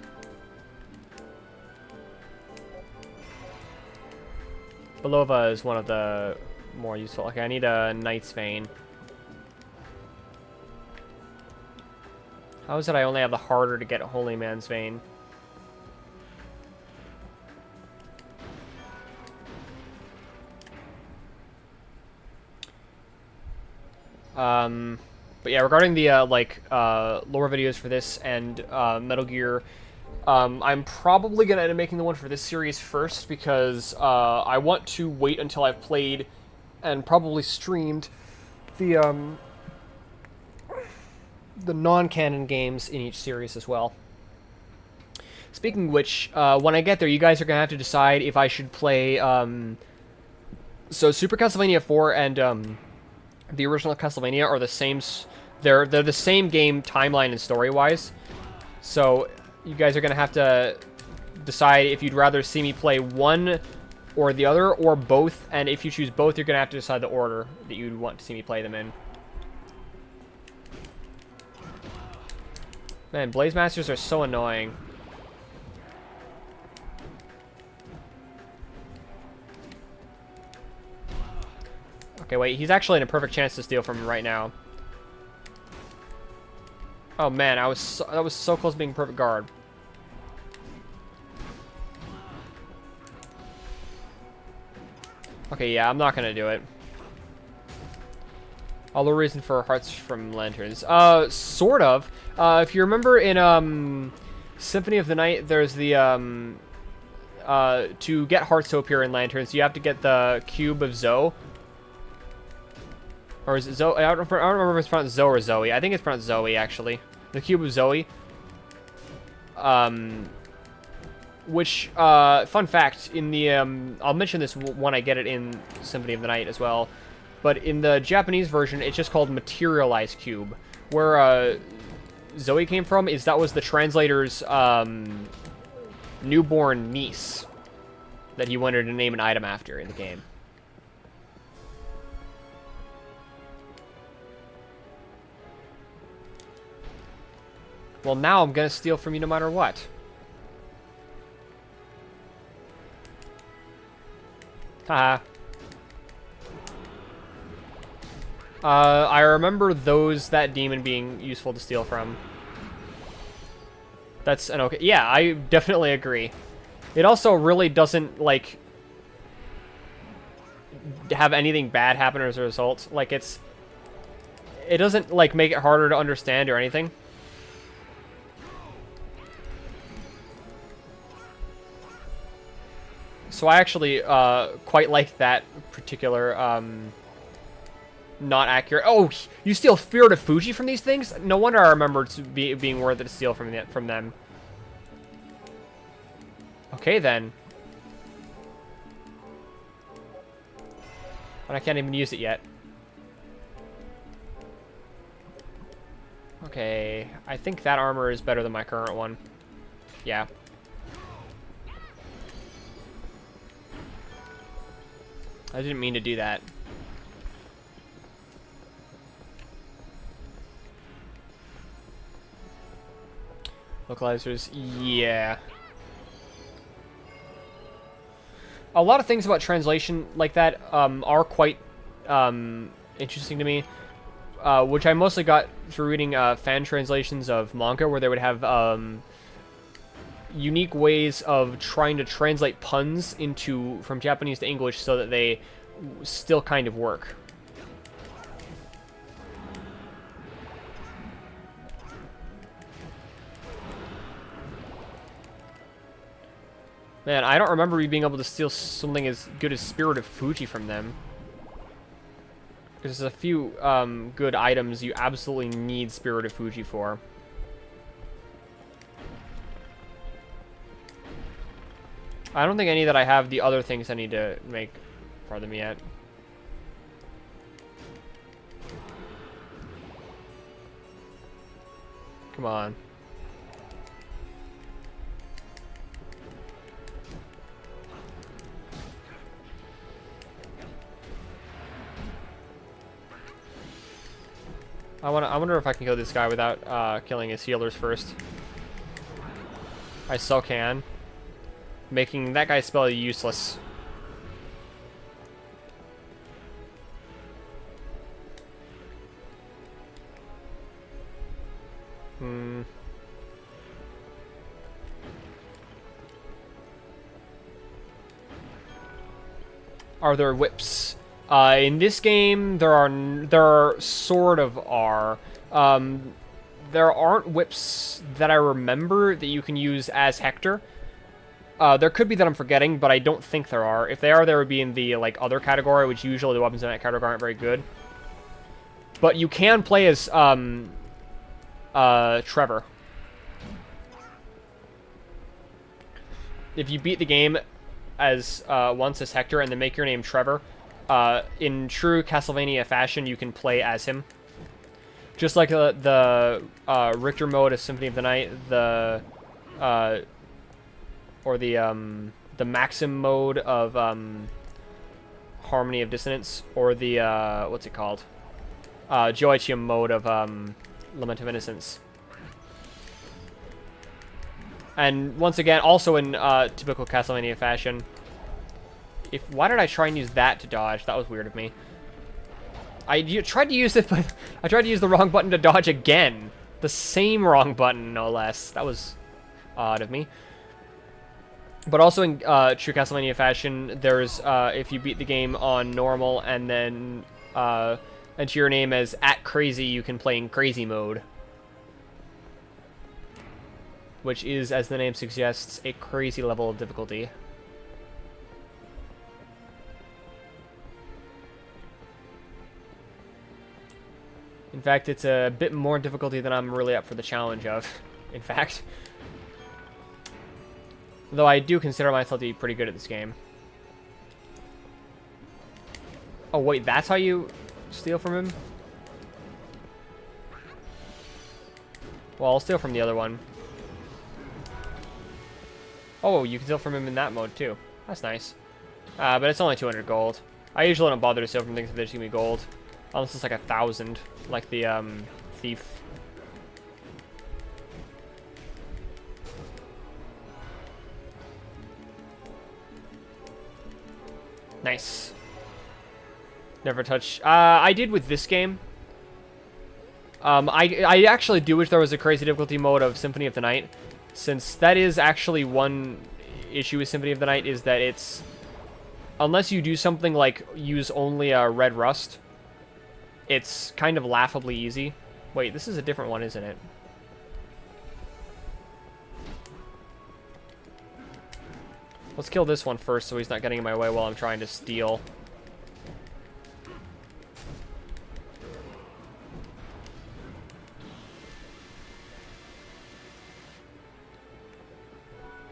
Belova is one of the more useful. Okay, I need a Knight's Vein. How is it I only have the harder to get Holy Man's Vein? But yeah, regarding the, lore videos for this and, Metal Gear, I'm probably gonna end up making the one for this series first, because, I want to wait until I've played and probably streamed the non-canon games in each series as well. Speaking of which, when I get there, you guys are gonna have to decide if I should play, so Super Castlevania 4 and, the original Castlevania are the same. They're the same game timeline and story-wise. So you guys are gonna have to decide if you'd rather see me play one or the other, or both. And if you choose both, you're gonna have to decide the order that you'd want to see me play them in. Man, Blaze Masters are so annoying. Okay, wait, he's actually in a perfect chance to steal from him right now. Oh man, that was so close to being perfect guard. Okay, yeah, I'm not gonna do it. All the reason for hearts from lanterns. Sort of. If you remember in Symphony of the Night, there's the to get hearts to appear in lanterns, you have to get the cube of Zoe. Or is it Zoe? I don't remember if it's pronounced Zoe or Zoe. I think it's pronounced Zoe, actually. The Cube of Zoe. Which, fun fact, in the, I'll mention this when I get it in Symphony of the Night as well. But in the Japanese version, it's just called Materialized Cube. Where, Zoe came from is that was the translator's, newborn niece that he wanted to name an item after in the game. Well, now I'm gonna steal from you no matter what. Haha. I remember that demon being useful to steal from. That's an okay... Yeah, I definitely agree. It also really doesn't, like, have anything bad happen as a result. Like, it doesn't, like, make it harder to understand or anything. So I actually quite like that particular not accurate. Oh, you steal Spirit of Fuji from these things? No wonder I remember being worth it to steal from them. Okay then. But I can't even use it yet. Okay, I think that armor is better than my current one. Yeah. I didn't mean to do that. Localizers, yeah. A lot of things about translation like that are quite interesting to me, which I mostly got through reading fan translations of manga, where they would have unique ways of trying to translate puns from Japanese to English so that they still kind of work. Man, I don't remember you being able to steal something as good as Spirit of Fuji from them. There's a few good items you absolutely need Spirit of Fuji for. I don't think any that I have the other things I need to make for them yet. Come on. I wonder if I can kill this guy without killing his healers first. I so can. Making that guy's spell useless. Are there whips? In this game, there sort of are. There aren't whips that I remember that you can use as Hector. There could be that I'm forgetting, but I don't think there are. If they are, they would be in the like other category, which usually the weapons in that category aren't very good. But you can play as Trevor. If you beat the game as once as Hector and then make your name Trevor, in true Castlevania fashion, you can play as him. Just like the Richter mode of Symphony of the Night, or the Maxim mode of Harmony of Dissonance, or the what's it called? Joachim mode of Lament of Innocence. And once again, also in typical Castlevania fashion. Why did I try and use that to dodge? That was weird of me. I tried to use it, but I tried to use the wrong button to dodge again. The same wrong button, no less. That was odd of me. But also in true Castlevania fashion, there's if you beat the game on normal and then enter your name as @crazy, you can play in crazy mode. Which is, as the name suggests, a crazy level of difficulty. In fact, it's a bit more difficulty than I'm really up for the challenge of, in fact. Though I do consider myself to be pretty good at this game. Oh wait, that's how you steal from him? Well, I'll steal from the other one. Oh, you can steal from him in that mode too. That's nice. But it's only 200 gold. I usually don't bother to steal from things if they just give me gold. Unless it's like 1,000, like the thief. Nice. Never touch. I did with this game. I actually do wish there was a crazy difficulty mode of Symphony of the Night, since that is actually one issue with Symphony of the Night, is that it's, unless you do something like use only a red rust, it's kind of laughably easy. Wait, this is a different one, isn't it? Let's kill this one first so he's not getting in my way while I'm trying to steal.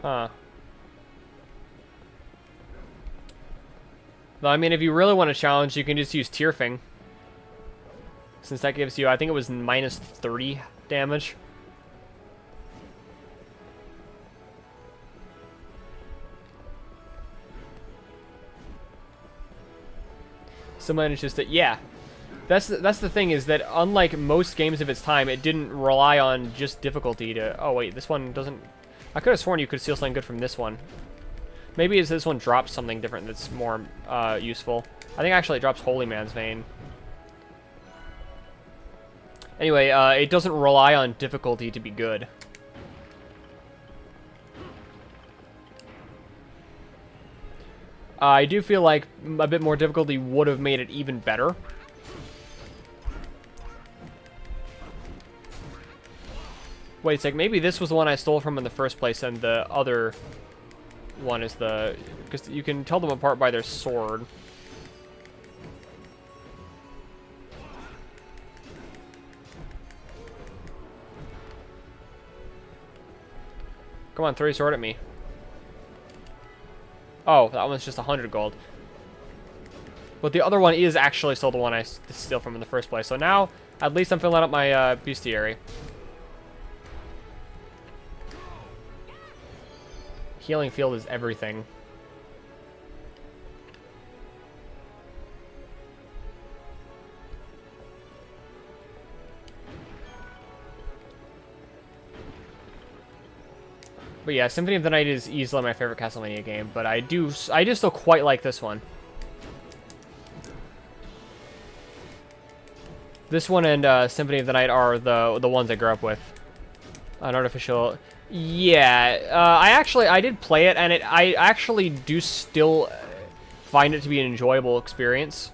Huh. Though, I mean, if you really want a challenge, you can just use Tearfing. Since that gives you, I think it was minus 30 damage. Similar to that, yeah. That's the thing, is that unlike most games of its time, it didn't rely on just difficulty to... Oh, wait, this one doesn't... I could have sworn you could steal something good from this one. Maybe it's this one drops something different that's more useful. I think actually it drops Holy Man's Vein. Anyway, it doesn't rely on difficulty to be good. I do feel like a bit more difficulty would have made it even better. Wait a sec, maybe this was the one I stole from in the first place, and the other one is the... Because you can tell them apart by their sword. Come on, throw your sword at me. Oh, that one's just 100 gold. But the other one is actually still the one I steal from in the first place. So now, at least I'm filling up my bestiary. Healing field is everything. But yeah, Symphony of the Night is easily my favorite Castlevania game, but I do still quite like this one. This one and Symphony of the Night are the ones I grew up with. An artificial... Yeah, I did play it, and I actually do still find it to be an enjoyable experience.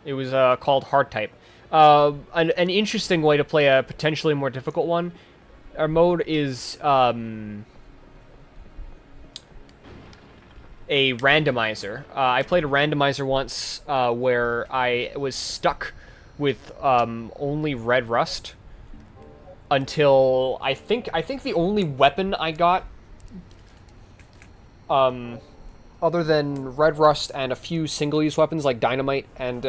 It was called Hard Type. An interesting way to play a potentially more difficult one. Our mode is a randomizer. I played a randomizer once where I was stuck with only red rust until I think the only weapon I got other than red rust and a few single-use weapons like dynamite and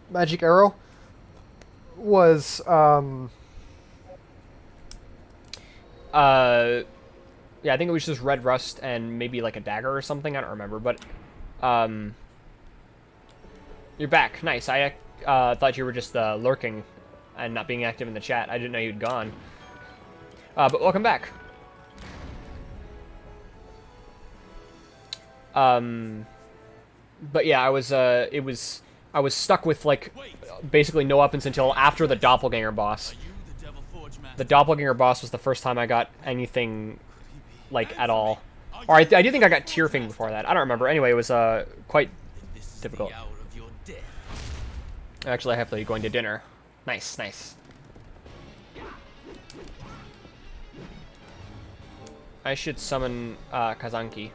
magic arrow was yeah, I think it was just red rust and maybe like a dagger or something. I don't remember, but you're back. Nice. I thought you were just lurking and not being active in the chat. I didn't know you'd gone. But welcome back. But yeah, I was stuck with like basically no weapons until after the doppelganger boss. The doppelganger boss was the first time I got anything like at all. Or I do think I got Tearfing before that. I don't remember. Anyway, it was quite difficult. Actually, I have to be going to dinner. Nice, nice. I should summon Kazanki.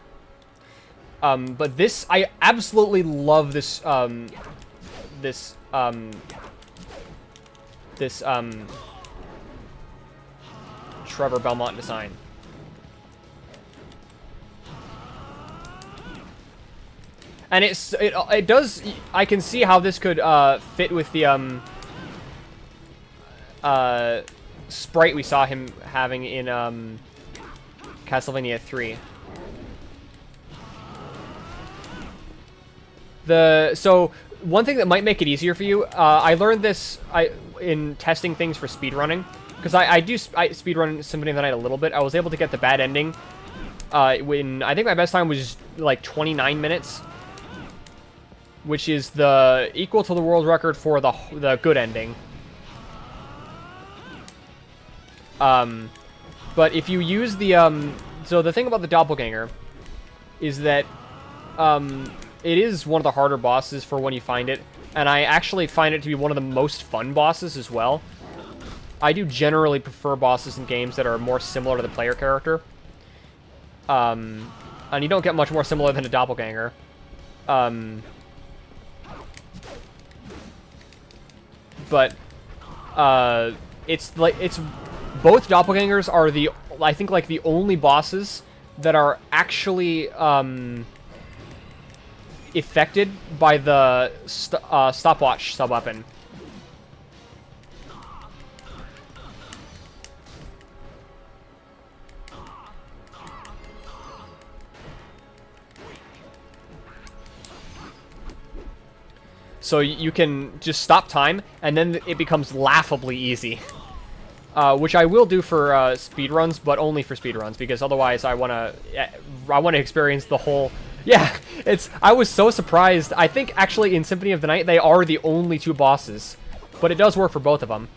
But this, I absolutely love this, Trevor Belmont design. And it does, I can see how this could fit with the sprite we saw him having in Castlevania 3. So one thing that might make it easier for you, I learned this in testing things for speedrunning, because I speedrun Symphony of the Night a little bit. I was able to get the bad ending when I think my best time was like 29 minutes, which is equal to the world record for the good ending. But if you use the so the thing about the doppelganger is that it is one of the harder bosses for when you find it, and I actually find it to be one of the most fun bosses as well. I do generally prefer bosses in games that are more similar to the player character. And you don't get much more similar than a doppelganger. But it's both doppelgangers are I think like the only bosses that are actually affected by the stopwatch sub-weapon. So you can just stop time, and then it becomes laughably easy. Which I will do for speedruns, but only for speedruns, because otherwise I wanna experience the whole. Yeah, I was so surprised. I think actually in Symphony of the Night they are the only 2 bosses, but it does work for both of them.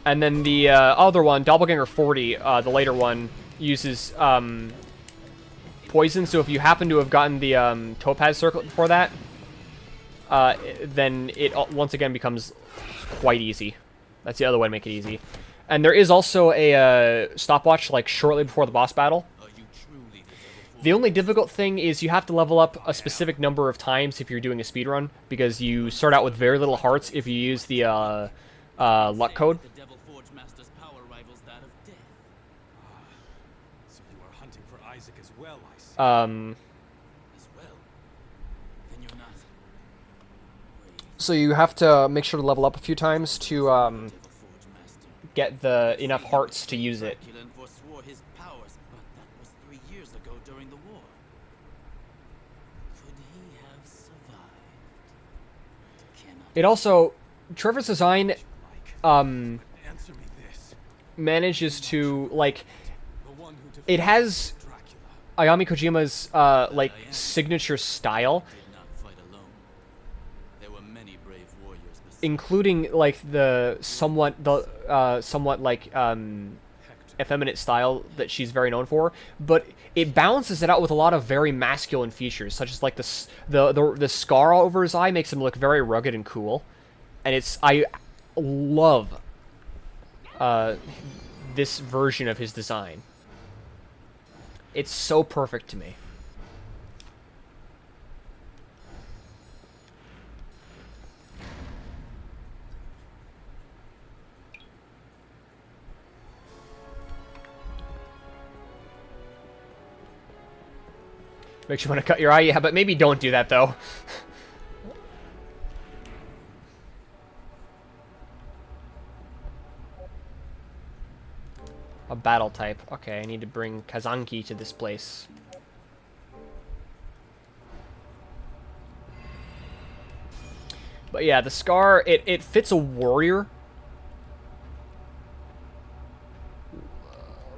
And then the other one, Doppelganger 40, the later one, uses poison, so if you happen to have gotten the Topaz Circlet before that, then it once again becomes quite easy. That's the other way to make it easy. And there is also a stopwatch, like, shortly before the boss battle. The only difficult thing is you have to level up a specific number of times if you're doing a speedrun, because you start out with very little hearts if you use the luck code. So you are hunting for Isaac as well, I see. So you have to make sure to level up a few times to get the enough hearts to use it. Forswore his powers, but that was 3 years ago during the war. Could he have survived? It also, Trevor's design Answer me this. manages to, like, The one who it has Dracula. Ayami Kojima's like signature style, Did not fight alone. There were many brave warriors beside including like the somewhat like effeminate style that she's very known for, but it balances it out with a lot of very masculine features, such as like the scar all over his eye makes him look very rugged and cool, and I love this version of his design. It's so perfect to me. Makes you want to cut your eye? Yeah, but maybe don't do that, though. A battle type. Okay, I need to bring Kazanki to this place. But yeah, the scar, it fits a warrior.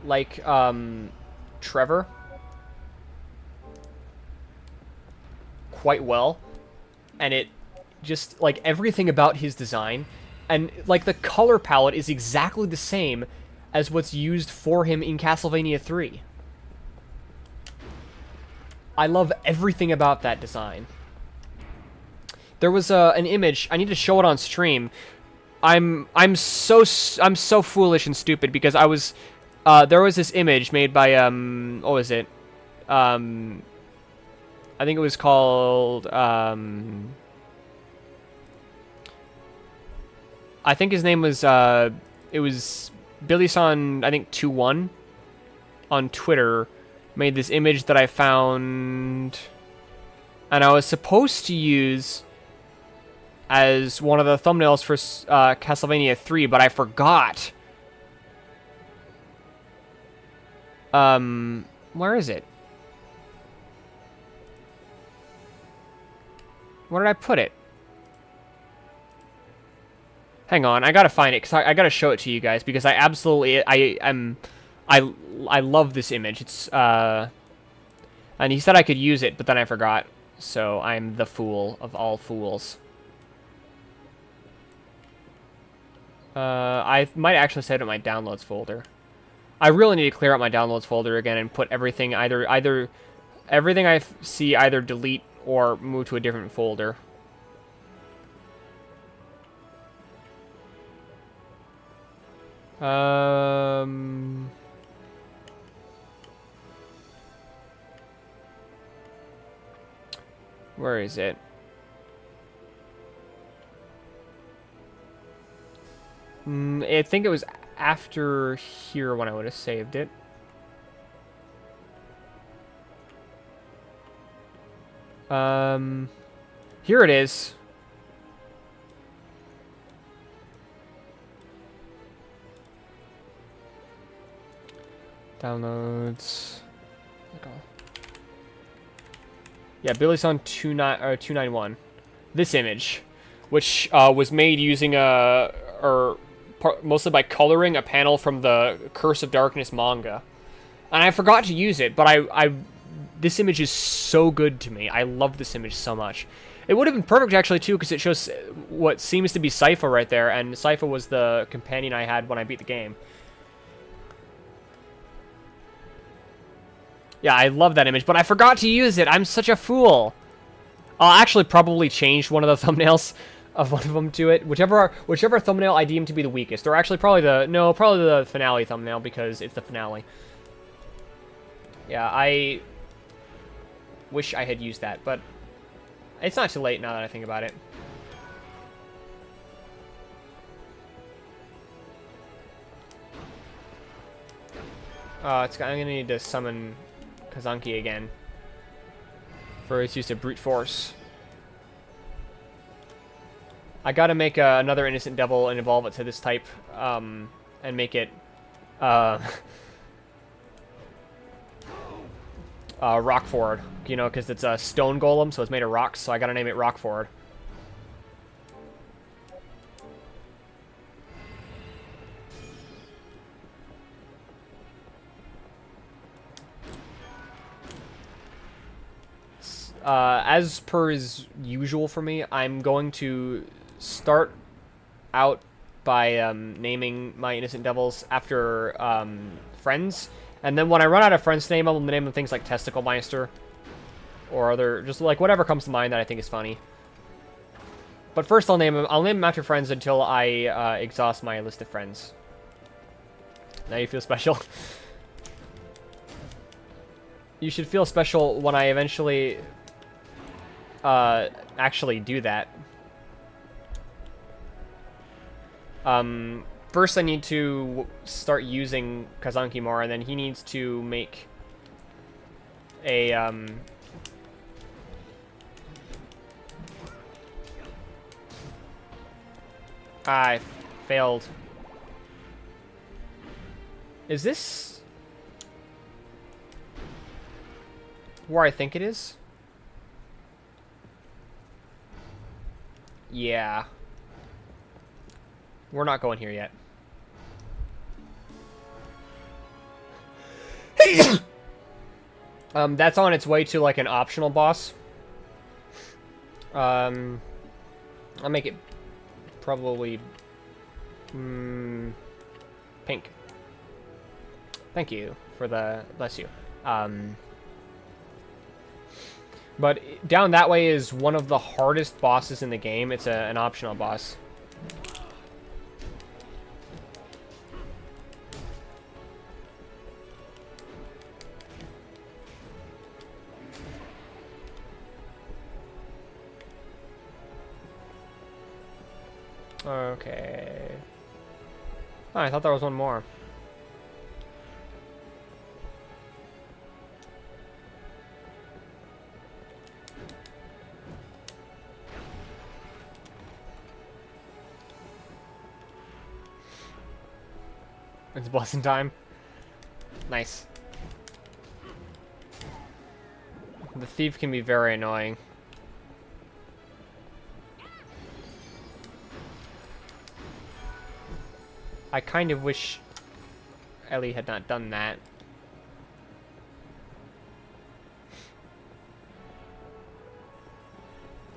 Like, Trevor. Quite well. And it just, like, everything about his design. And, like, the color palette is exactly the same as what's used for him in Castlevania 3. I love everything about that design. There was an image. I need to show it on stream. I'm so foolish and stupid because I was there was this image made by what was it? I think it was called I think his name was it was Billy-san, I think 21 on Twitter made this image that I found, and I was supposed to use as one of the thumbnails for Castlevania 3, but I forgot. Where is it? Where did I put it? Hang on, I gotta find it, because I gotta show it to you guys, because I absolutely, I love this image. It's, and he said I could use it, but then I forgot, so I'm the fool of all fools. I might actually save it in my downloads folder. I really need to clear out my downloads folder again and put everything, either everything I see either delete or move to a different folder. Where is it? I think it was after here when I would have saved it. Here it is. Downloads. Yeah, Billy's on 291. This image, which was made using mostly by coloring a panel from the Curse of Darkness manga. And I forgot to use it, but this image is so good to me. I love this image so much. It would have been perfect, actually, too, because it shows what seems to be Sypha right there, and Sypha was the companion I had when I beat the game. Yeah, I love that image, but I forgot to use it. I'm such a fool. I'll actually probably change one of the thumbnails of one of them to it. Whichever thumbnail I deem to be the weakest. Or actually probably the finale thumbnail, because it's the finale. Yeah, I wish I had used that, but it's not too late now that I think about it. I'm gonna need to summon Kazanki again for its use of brute force. I gotta make another innocent devil and evolve it to this type, and make it Rockford, you know, because it's a stone golem, so it's made of rocks, so I gotta name it Rockford. As per is usual for me, I'm going to start out by naming my innocent devils after friends, and then when I run out of friends to name, I'll name them things like Testicle Meister, or other, just like whatever comes to mind that I think is funny. But first, I'll name them after friends until I exhaust my list of friends. Now you feel special. You should feel special when I eventually actually do that. First I need to start using Kazanki more, and then he needs to make a, I failed. Is this where I think it is? Yeah. We're not going here yet. That's on its way to, like, an optional boss. I'll make it probably pink. Thank you for the bless you. But down that way is one of the hardest bosses in the game. It's an optional boss. Okay. Oh, I thought there was one more. It's blessing time. Nice. The thief can be very annoying. I kind of wish Ellie had not done that.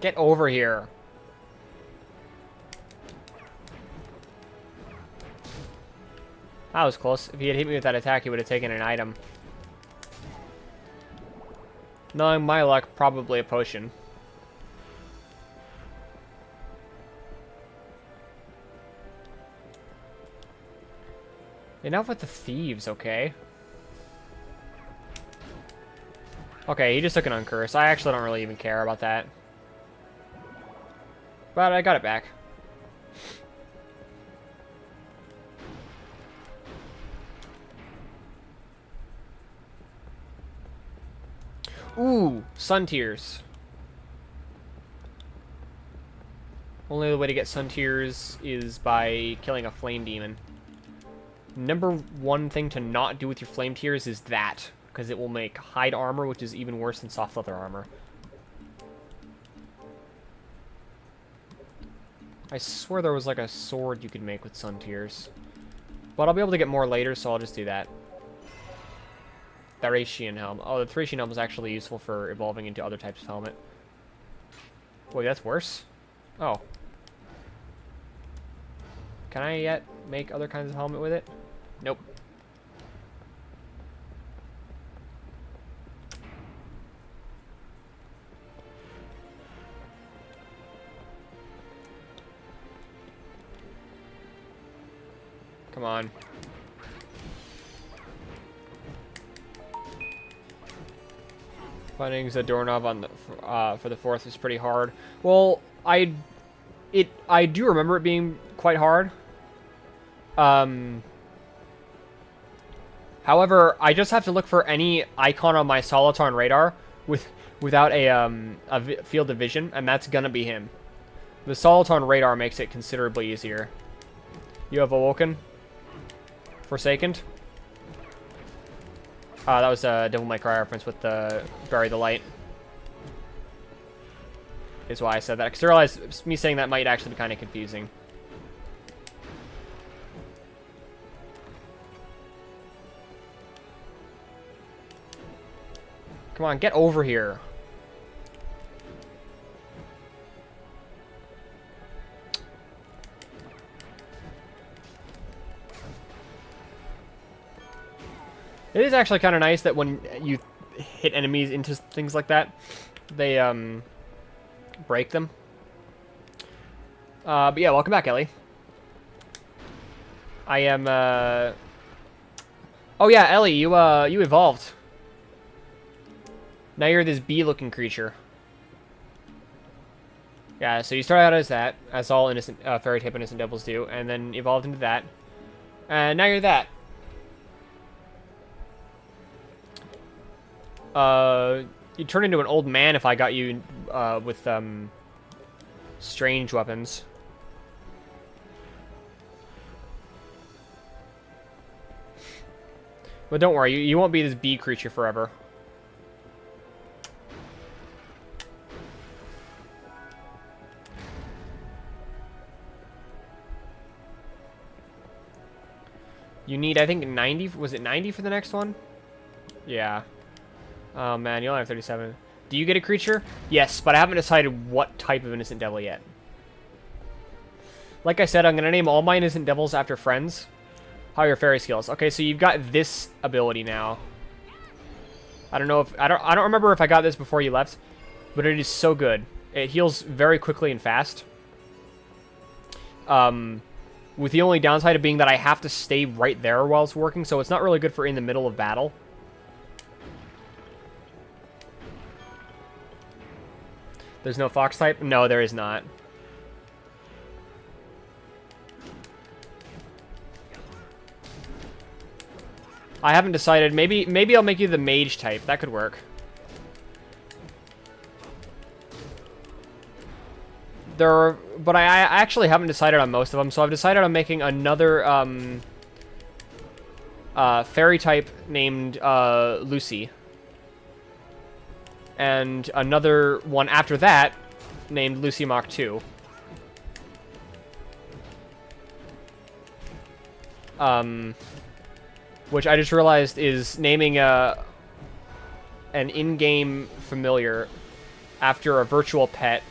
Get over here. That was close. If he had hit me with that attack, he would have taken an item. Knowing my luck, probably a potion. Enough with the thieves, okay? Okay, he just took an uncurse. I actually don't really even care about that. But I got it back. Ooh, Sun Tears. Only the way to get Sun Tears is by killing a Flame Demon. Number one thing to not do with your Flame Tears is that, because it will make hide armor, which is even worse than soft leather armor. I swear there was like a sword you could make with sun tears. But I'll be able to get more later, so I'll just do that. Thracian helm. Oh, the Thracian helm is actually useful for evolving into other types of helmet. Wait, that's worse? Oh. Can I yet make other kinds of helmet with it? Nope. Come on. Finding the doorknob on the for the 4th is pretty hard. Well, I do remember it being quite hard. However, I just have to look for any icon on my Soliton radar without a field of vision, and that's gonna be him. The Soliton radar makes it considerably easier. You have awoken? Forsaken? That was a Devil May Cry reference with the Bury the Light. Is why I said that, because I realized me saying that might actually be kind of confusing. Come on, get over here. It is actually kind of nice that when you hit enemies into things like that, they break them. But yeah, welcome back, Ellie. I am Oh yeah, Ellie, you evolved. Now you're this bee-looking creature. Yeah, so you start out as that, as all innocent fairy type innocent devils do, and then evolved into that. And now you're that. You'd turn into an old man if I got you with strange weapons. But don't worry, you won't be this bee creature forever. You need, I think, 90. Was it 90 for the next one? Yeah. Oh, man, you only have 37. Do you get a creature? Yes, but I haven't decided what type of innocent devil yet. Like I said, I'm going to name all my innocent devils after friends. How are your fairy skills? Okay, so you've got this ability now. I don't know if... I don't remember if I got this before you left, but it is so good. It heals very quickly and fast. With the only downside of being that I have to stay right there while it's working, so it's not really good for in the middle of battle. There's no fox type? No, there is not. I haven't decided. Maybe I'll make you the mage type. That could work. But I actually haven't decided on most of them, so I've decided on making another fairy type named Lucy. And another one after that named Lucy Mach 2. Which I just realized is naming an in-game familiar after a virtual pet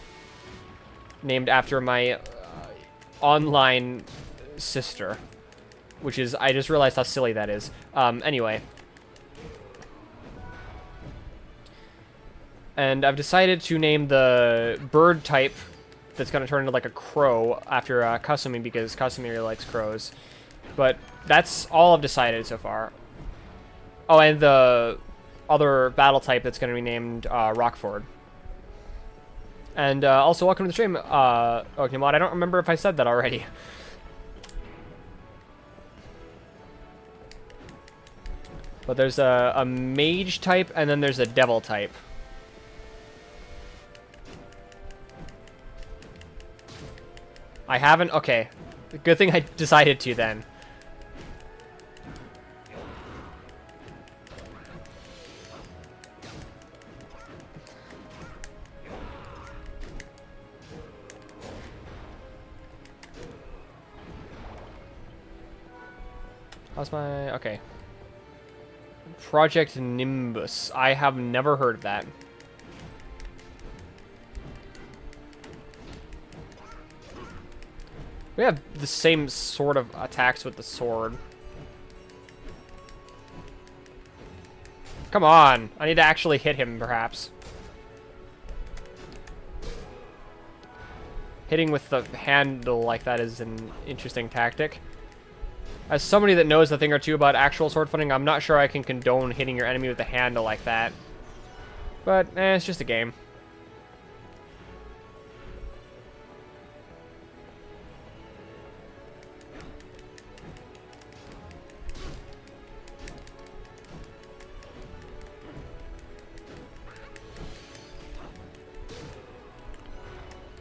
named after my online sister. Which is, I just realized how silly that is. Anyway. And I've decided to name the bird type that's going to turn into like a crow after Kasumi, because Kasumi really likes crows. But that's all I've decided so far. Oh, and the other battle type that's going to be named Rockford. And also, welcome to the stream, Oknimod. I don't remember if I said that already. But there's a mage type, and then there's a devil type. I haven't? Okay. Good thing I decided to, then. How's my... Okay. Project Nimbus. I have never heard of that. We have the same sort of attacks with the sword. Come on! I need to actually hit him, perhaps. Hitting with the handle like that is an interesting tactic. As somebody that knows a thing or two about actual sword fighting, I'm not sure I can condone hitting your enemy with the handle like that. But, it's just a game.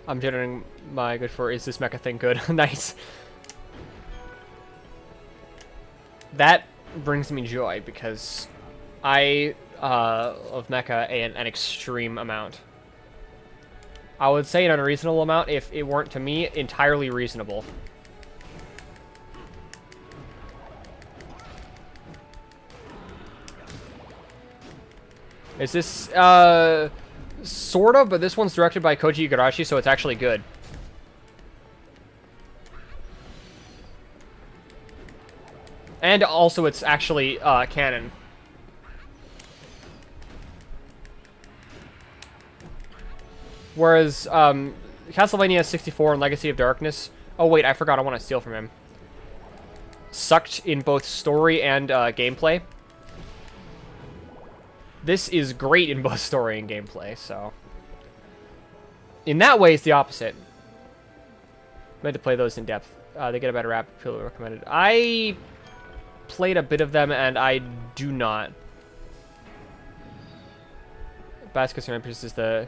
I'm generating my good for is this mecha thing good? Nice. That brings me joy because I love mecha an extreme amount. I would say an unreasonable amount if it weren't, to me, entirely reasonable. Is this sort of, but this one's directed by Koji Igarashi, so it's actually good. And also, it's actually canon. Whereas Castlevania 64 and Legacy of Darkness... Oh, wait, I forgot. I want to steal from him. Sucked in both story and gameplay. This is great in both story and gameplay, so... In that way, it's the opposite. I had to play those in depth. They get a better rap. People recommended. I played a bit of them, and I do not. Baskets and Empress is the...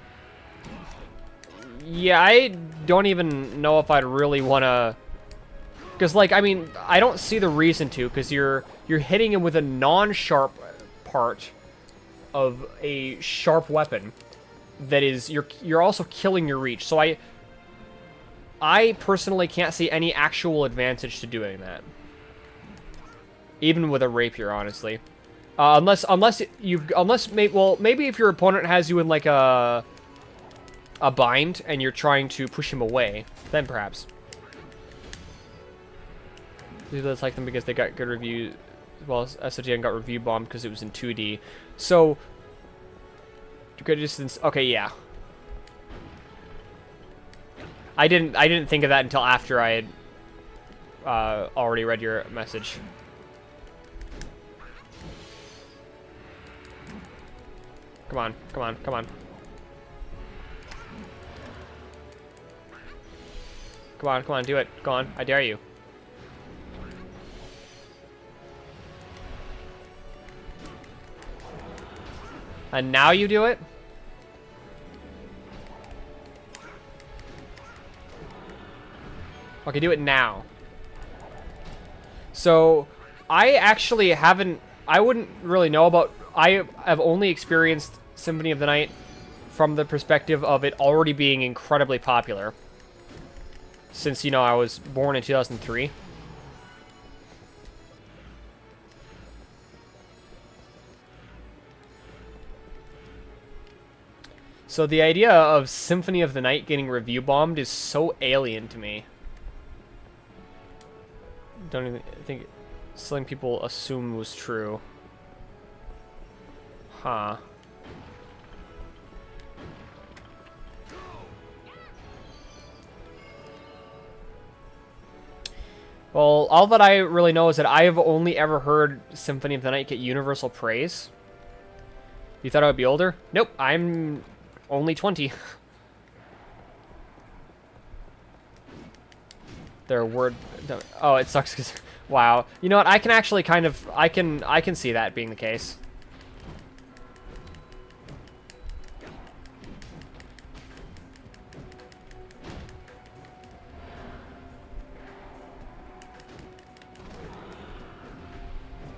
Yeah, I don't even know if I'd really want to... Because, like, I mean, I don't see the reason to, because you're hitting him with a non-sharp part of a sharp weapon that is... You're also killing your reach. So I personally can't see any actual advantage to doing that. Even with a rapier, honestly. Maybe if your opponent has you in, like, a bind and you're trying to push him away, then perhaps. People like them because they got good reviews. Well, SOTN got review bombed because it was in 2D. So, good distance. Okay, yeah. I didn't think of that until after I had already read your message. Come on, come on, come on. Come on, come on, do it. Go on, I dare you. And now you do it? Okay, do it now. So, I actually haven't... I wouldn't really know about... I have only experienced Symphony of the Night from the perspective of it already being incredibly popular. Since, you know, I was born in 2003. So the idea of Symphony of the Night getting review bombed is so alien to me. Don't even think something people assume was true. Huh. Well, all that I really know is that I have only ever heard Symphony of the Night get universal praise. You thought I would be older? Nope, I'm only 20. Their word... Oh, it sucks because... Wow. You know what? I can actually kind of... I can see that being the case.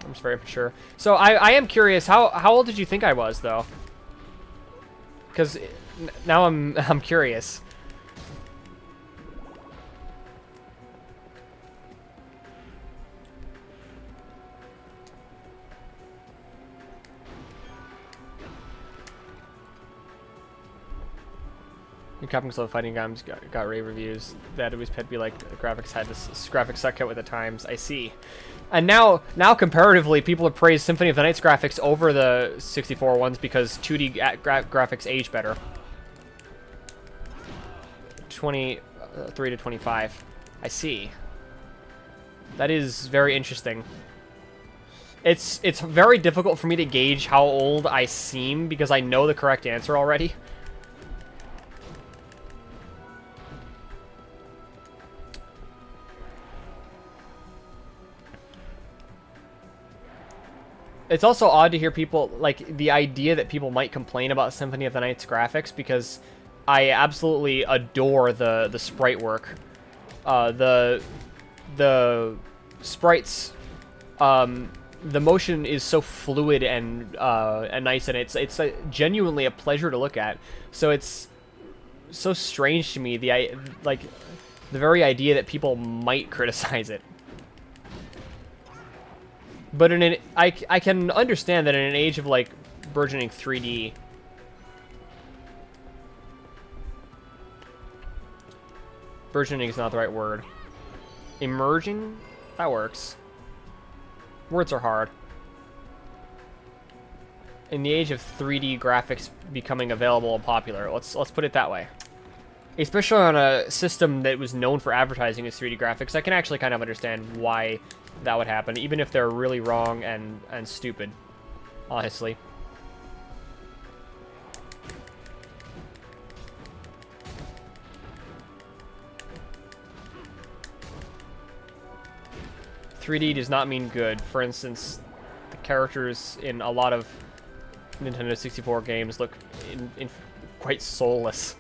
I'm just very immature. So I am curious. How old did you think I was, though? Because now I'm curious. Capcom Slow Fighting Games got rave reviews. That it was pet be like the graphics had this graphics suck out with the times. I see. And now comparatively, people have praised Symphony of the Night's graphics over the 64 ones because 2D graphics age better. 23 to 25. I see. That is very interesting. It's very difficult for me to gauge how old I seem because I know the correct answer already. It's also odd to hear people, like, the idea that people might complain about Symphony of the Night's graphics because I absolutely adore the sprite work. The sprites, the motion is so fluid and nice, and it's genuinely a pleasure to look at. So it's so strange to me, the very idea that people might criticize it. But I can understand that in an age of, like, burgeoning 3D... Burgeoning is not the right word. Emerging? That works. Words are hard. In the age of 3D graphics becoming available and popular, let's put it that way. Especially on a system that was known for advertising as 3D graphics, I can actually kind of understand why that would happen, even if they're really wrong and stupid, honestly. .3D does not mean good. For instance, the characters in a lot of Nintendo 64 games look quite soulless.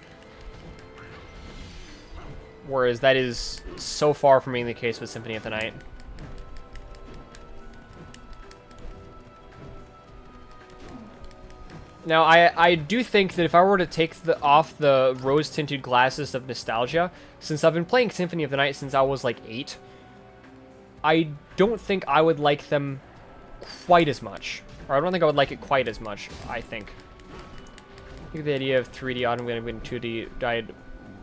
Whereas that is so far from being the case with Symphony of the Night. Now, I do think that if I were to take off the rose-tinted glasses of nostalgia, since I've been playing Symphony of the Night since I was like 8, I don't think I would like them quite as much. Or I don't think I would like it quite as much, I think. I think the idea of 3D automating in 2D died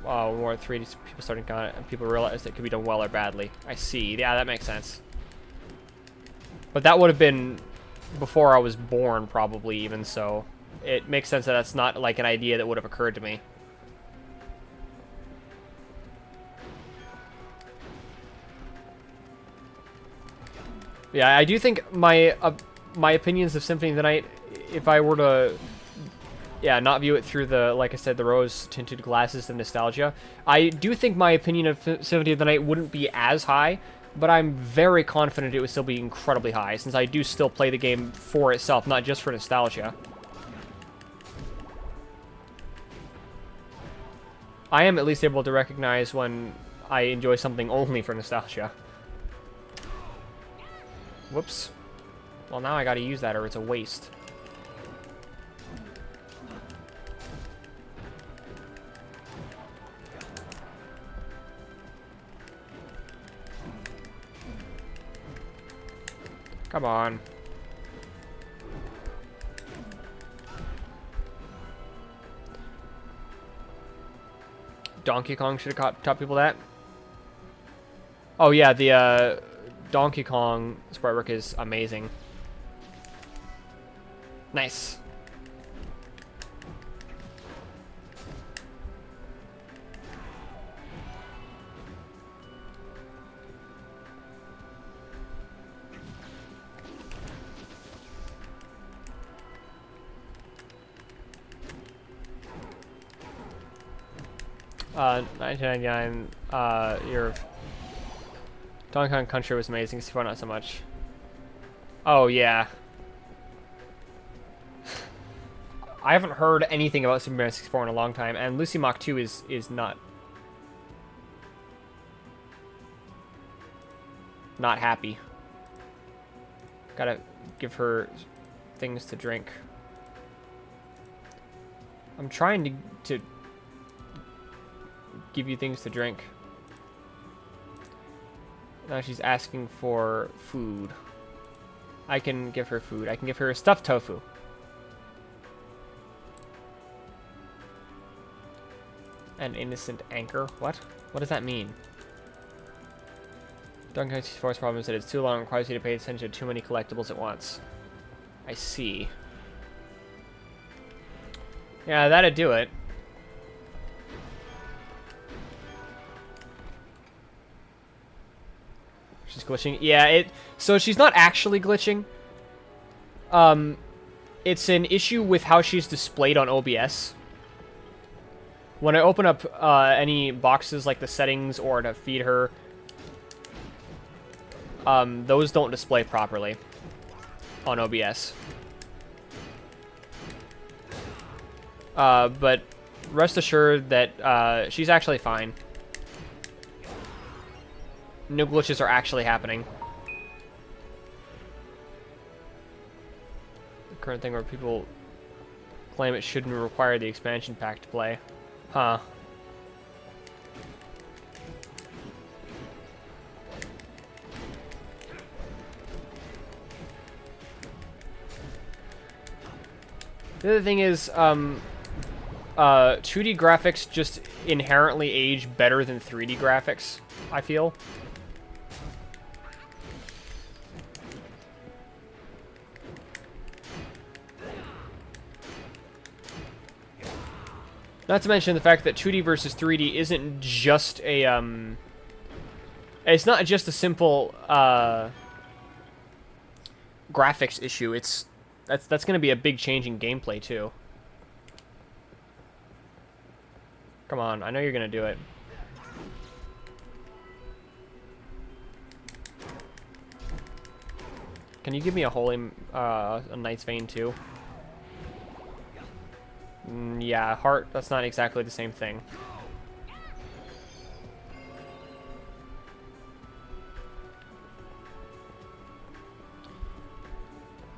more 3D people starting to and people realized it could be done well or badly. I see. Yeah, that makes sense. But that would have been before I was born, probably, even so. It makes sense that that's not like an idea that would have occurred to me. Yeah, I do think my opinions of Symphony of the Night, if I were to, yeah, not view it through the, like I said, the rose-tinted glasses of nostalgia, I do think my opinion of Symphony of the Night wouldn't be as high, but I'm very confident it would still be incredibly high, since I do still play the game for itself, not just for nostalgia. I am at least able to recognize when I enjoy something only for nostalgia. Whoops. Well, now I gotta use that or it's a waste. Come on. Donkey Kong should have taught people that. Oh yeah, the Donkey Kong sprite work is amazing. Nice. $19.99, your Donkey Kong Country was amazing, 64 not so much. Oh, yeah. I haven't heard anything about Super Mario 64 in a long time, and Lucy Mach 2 is not happy. Gotta give her things to drink. I'm trying to give you things to drink. Now she's asking for food. I can give her food. I can give her stuffed tofu. An innocent anchor? What? What does that mean? Duncan's force problem is that it's too long and requires you to pay attention to too many collectibles at once. I see. Yeah, that'd do it. She's glitching. Yeah, so she's not actually glitching. It's an issue with how she's displayed on OBS. When I open up any boxes like the settings or to feed her, those don't display properly on OBS. But rest assured that she's actually fine. No glitches are actually happening. The current thing where people claim it shouldn't require the expansion pack to play. Huh. The other thing is, 2D graphics just inherently age better than 3D graphics, I feel. Not to mention the fact that 2D versus 3D isn't just a, it's not just a simple, graphics issue. That's going to be a big change in gameplay, too. Come on, I know you're going to do it. Can you give me a holy, a Knight's Vein, too? Yeah, heart, that's not exactly the same thing.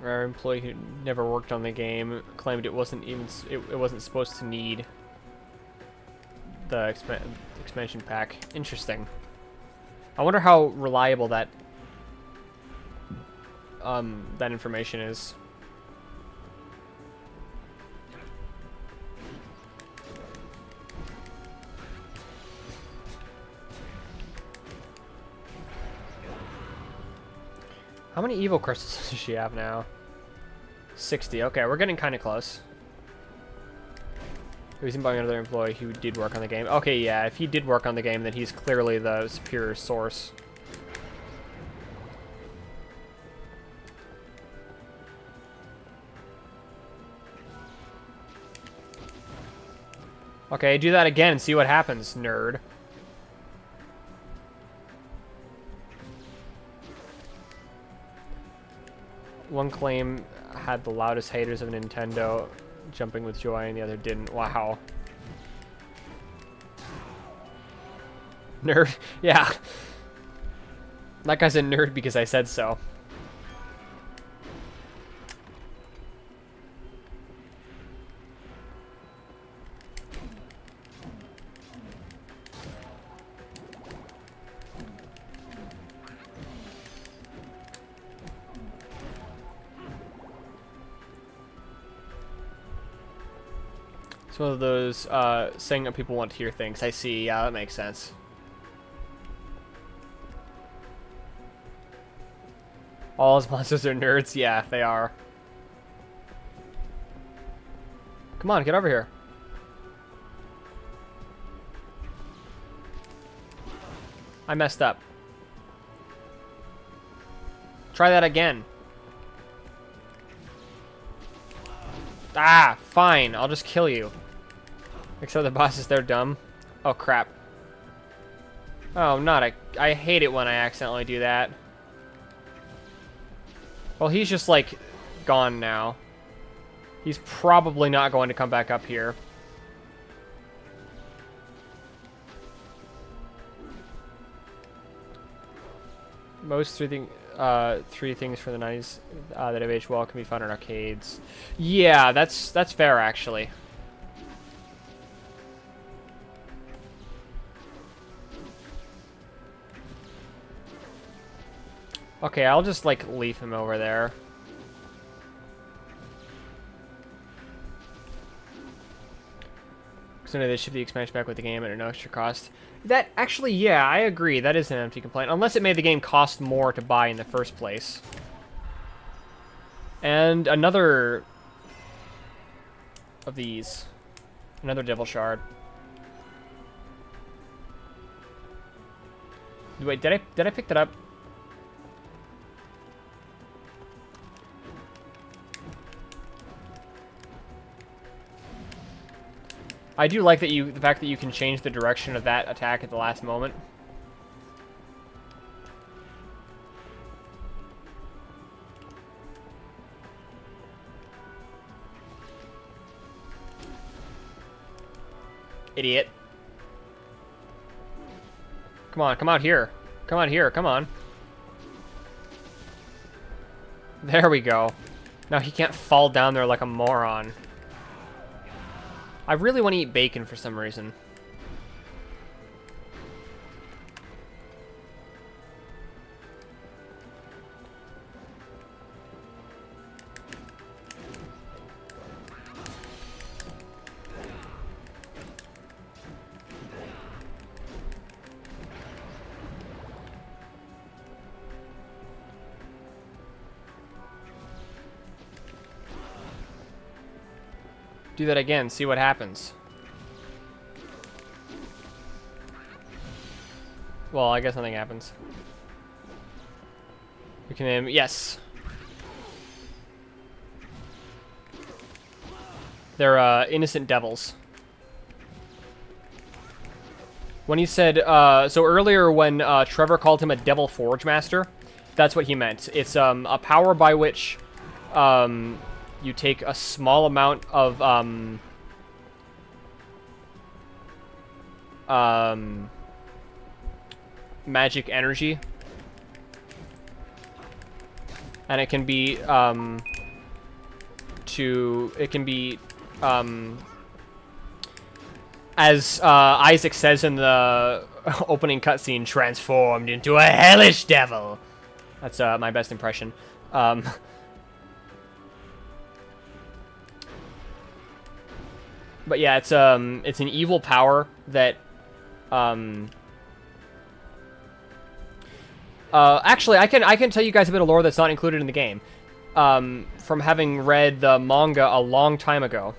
Our employee who never worked on the game claimed it wasn't supposed to need the expansion pack. Interesting. I wonder how reliable that that information is. How many evil crystals does she have now? 60. Okay, we're getting kind of close. He was in by another employee who did work on the game. Okay, yeah, if he did work on the game, then he's clearly the superior source. Okay, do that again and see what happens, nerd. One claim had the loudest haters of Nintendo jumping with joy and the other didn't. Wow. Nerd. Yeah. That guy's a nerd because I said so. It's one of those saying that people want to hear things. I see. Yeah, that makes sense. All his monsters are nerds. Yeah, they are. Come on, get over here. I messed up. Try that again. Ah, fine. I'll just kill you. Except the bosses, they're dumb. Oh, crap. Oh, I hate it when I accidentally do that. Well, he's just, like, gone now. He's probably not going to come back up here. Most three things from the 90s that have aged well can be found in arcades. Yeah, that's fair, actually. Okay, I'll just, like, leave him over there. So they ship the expansion back with the game at no extra cost. That, actually, yeah, I agree. That is an empty complaint. Unless it made the game cost more to buy in the first place. And another of these. Another Devil Shard. Wait, did I pick that up? I do like that the fact that you can change the direction of that attack at the last moment. Idiot. Come on, come out here. Come out here, come on. There we go. Now he can't fall down there like a moron. I really want to eat bacon for some reason. Do that again, see what happens. Well, I guess nothing happens. We can, yes. They're innocent devils. When he said, so earlier when Trevor called him a devil forge master, that's what he meant. It's a power by which you take a small amount of magic energy, and it can be as Isaac says in the opening cutscene, transformed into a hellish devil. That's my best impression. But yeah, it's an evil power that actually I can tell you guys a bit of lore that's not included in the game. From having read the manga a long time ago.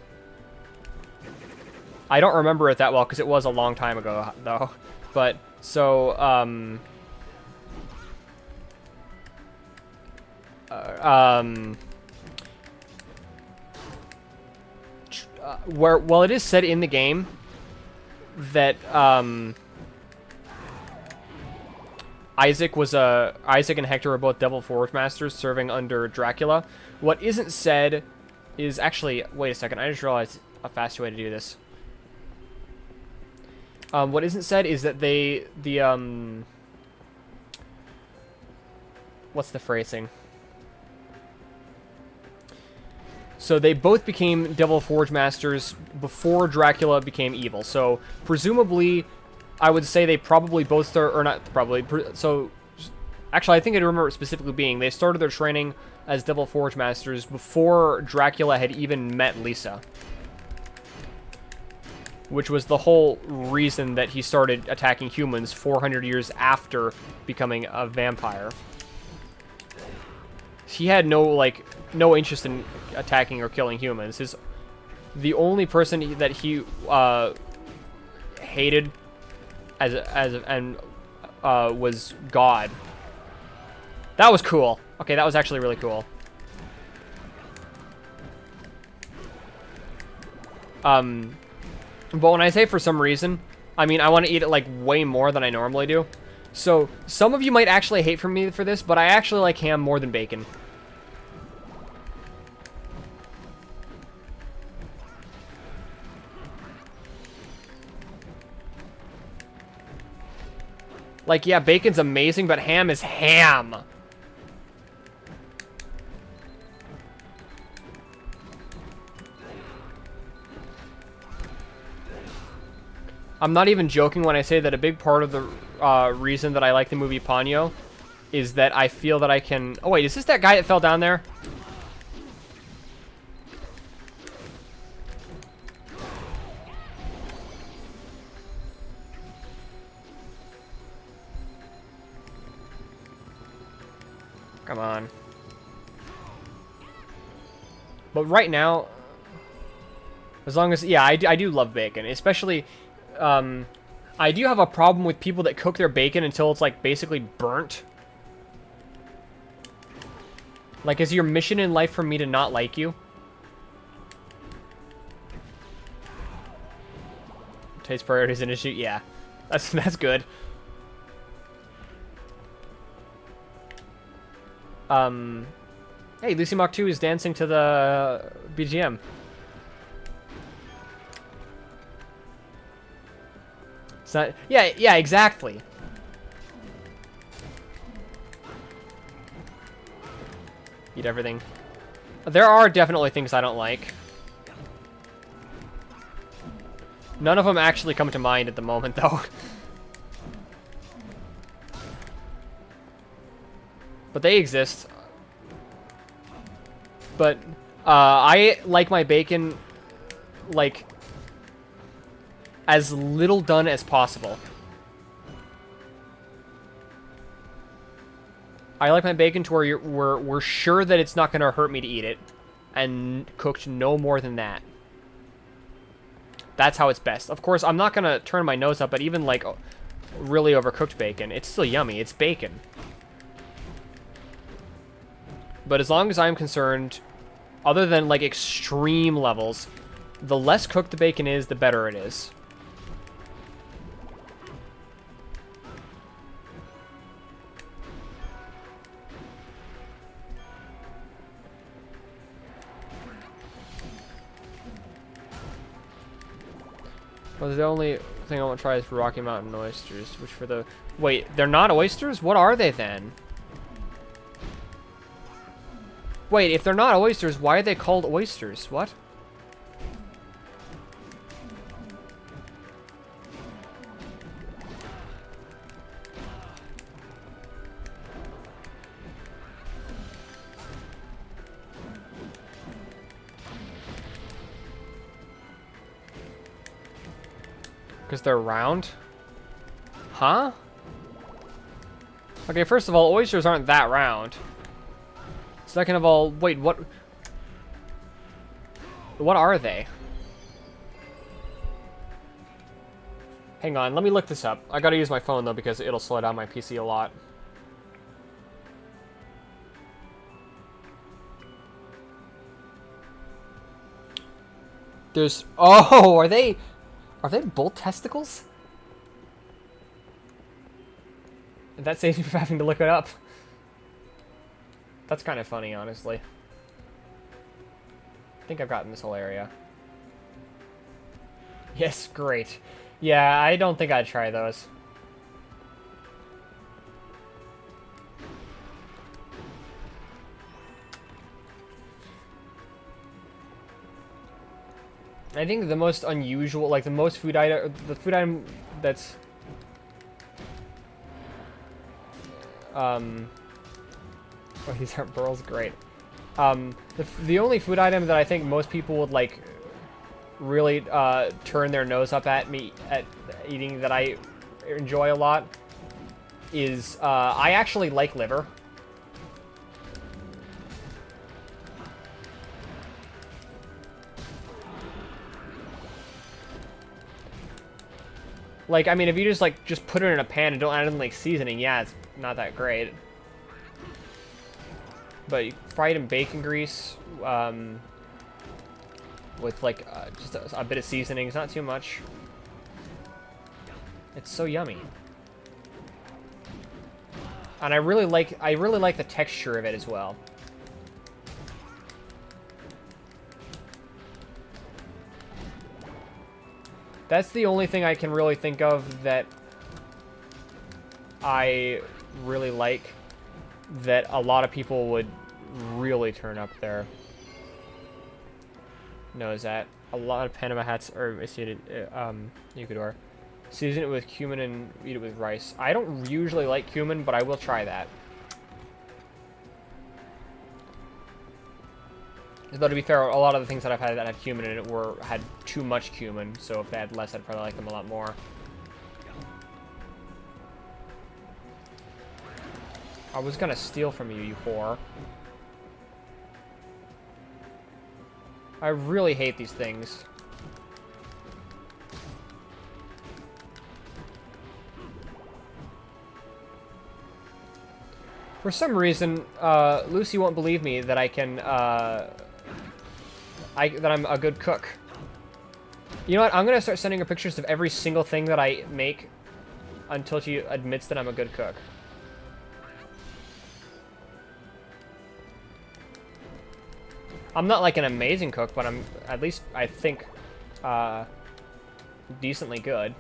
I don't remember it that well because it was a long time ago though. But so well, it is said in the game that Isaac and Hector were both Devil Forge Masters serving under Dracula. What isn't said is actually, wait a second, I just realized a faster way to do this. What isn't said is that what's the phrasing? So they both became Devil Forge Masters before Dracula became evil. So presumably, I would say they probably both start, or not probably. So actually, I think I remember it specifically being they started their training as Devil Forge Masters before Dracula had even met Lisa, which was the whole reason that he started attacking humans 400 years after becoming a vampire. He had no interest in attacking or killing humans. The only person that he hated was God. That was cool. Okay, that was actually really cool. But when I say for some reason, I mean I want to eat it like way more than I normally do. So some of you might actually hate me for this, but I actually like ham more than bacon. Like, yeah, bacon's amazing, but ham is ham. I'm not even joking when I say that a big part of the reason that I like the movie Ponyo is that I feel that I can... Oh, wait, is this that guy that fell down there? Come on. But right now, as long as... Yeah, I do love bacon. Especially, I do have a problem with people that cook their bacon until it's, like, basically burnt. Like, is your mission in life for me to not like you? Taste priorities and issue? Yeah. That's good. Hey, Lucy Mach 2 is dancing to the BGM. It's not... Yeah, exactly. Eat everything. There are definitely things I don't like. None of them actually come to mind at the moment, though. But they exist. But, I like my bacon, like, as little done as possible. I like my bacon to where we're sure that it's not going to hurt me to eat it. And cooked no more than that. That's how it's best. Of course, I'm not going to turn my nose up at even, like, really overcooked bacon. It's still yummy. It's bacon. But as long as I'm concerned, other than, like, extreme levels, the less cooked the bacon is, the better it is. Well, the only thing I want to try is Rocky Mountain oysters, which for the... Wait, they're not oysters? What are they then? Wait, if they're not oysters, why are they called oysters? What? Because they're round? Huh? Okay, first of all, oysters aren't that round. Second of all, wait, what? What are they? Hang on, let me look this up. I gotta use my phone, though, because it'll slow down my PC a lot. There's... Oh, are they bull testicles? That saves me from having to look it up. That's kind of funny, honestly. I think I've gotten this whole area. Yes, great. Yeah, I don't think I'd try those. I think the most unusual, like the most food item, the food item that's... Oh, these aren't pearls? Great. The only food item that I think most people would, like, really turn their nose up at me at eating that I enjoy a lot is, I actually like liver. Like, I mean, if you just put it in a pan and don't add in, like, seasoning, yeah, it's not that great. But you fry it in bacon grease, with, like, just a bit of seasoning. It's not too much. It's so yummy. And I really like the texture of it as well. That's the only thing I can really think of that I really like, that a lot of people would really turn up their nose at. A lot of Panama hats are seated, Ecuador. Season it with cumin and eat it with rice. I don't usually like cumin, but I will try that. Though, to be fair, a lot of the things that I've had that had cumin in it had too much cumin, so if they had less, I'd probably like them a lot more. I was gonna steal from you, you whore. I really hate these things. For some reason, Lucy won't believe me that I can, that I'm a good cook. You know what? I'm gonna start sending her pictures of every single thing that I make until she admits that I'm a good cook. I'm not like an amazing cook, but I'm at least, I think, decently good.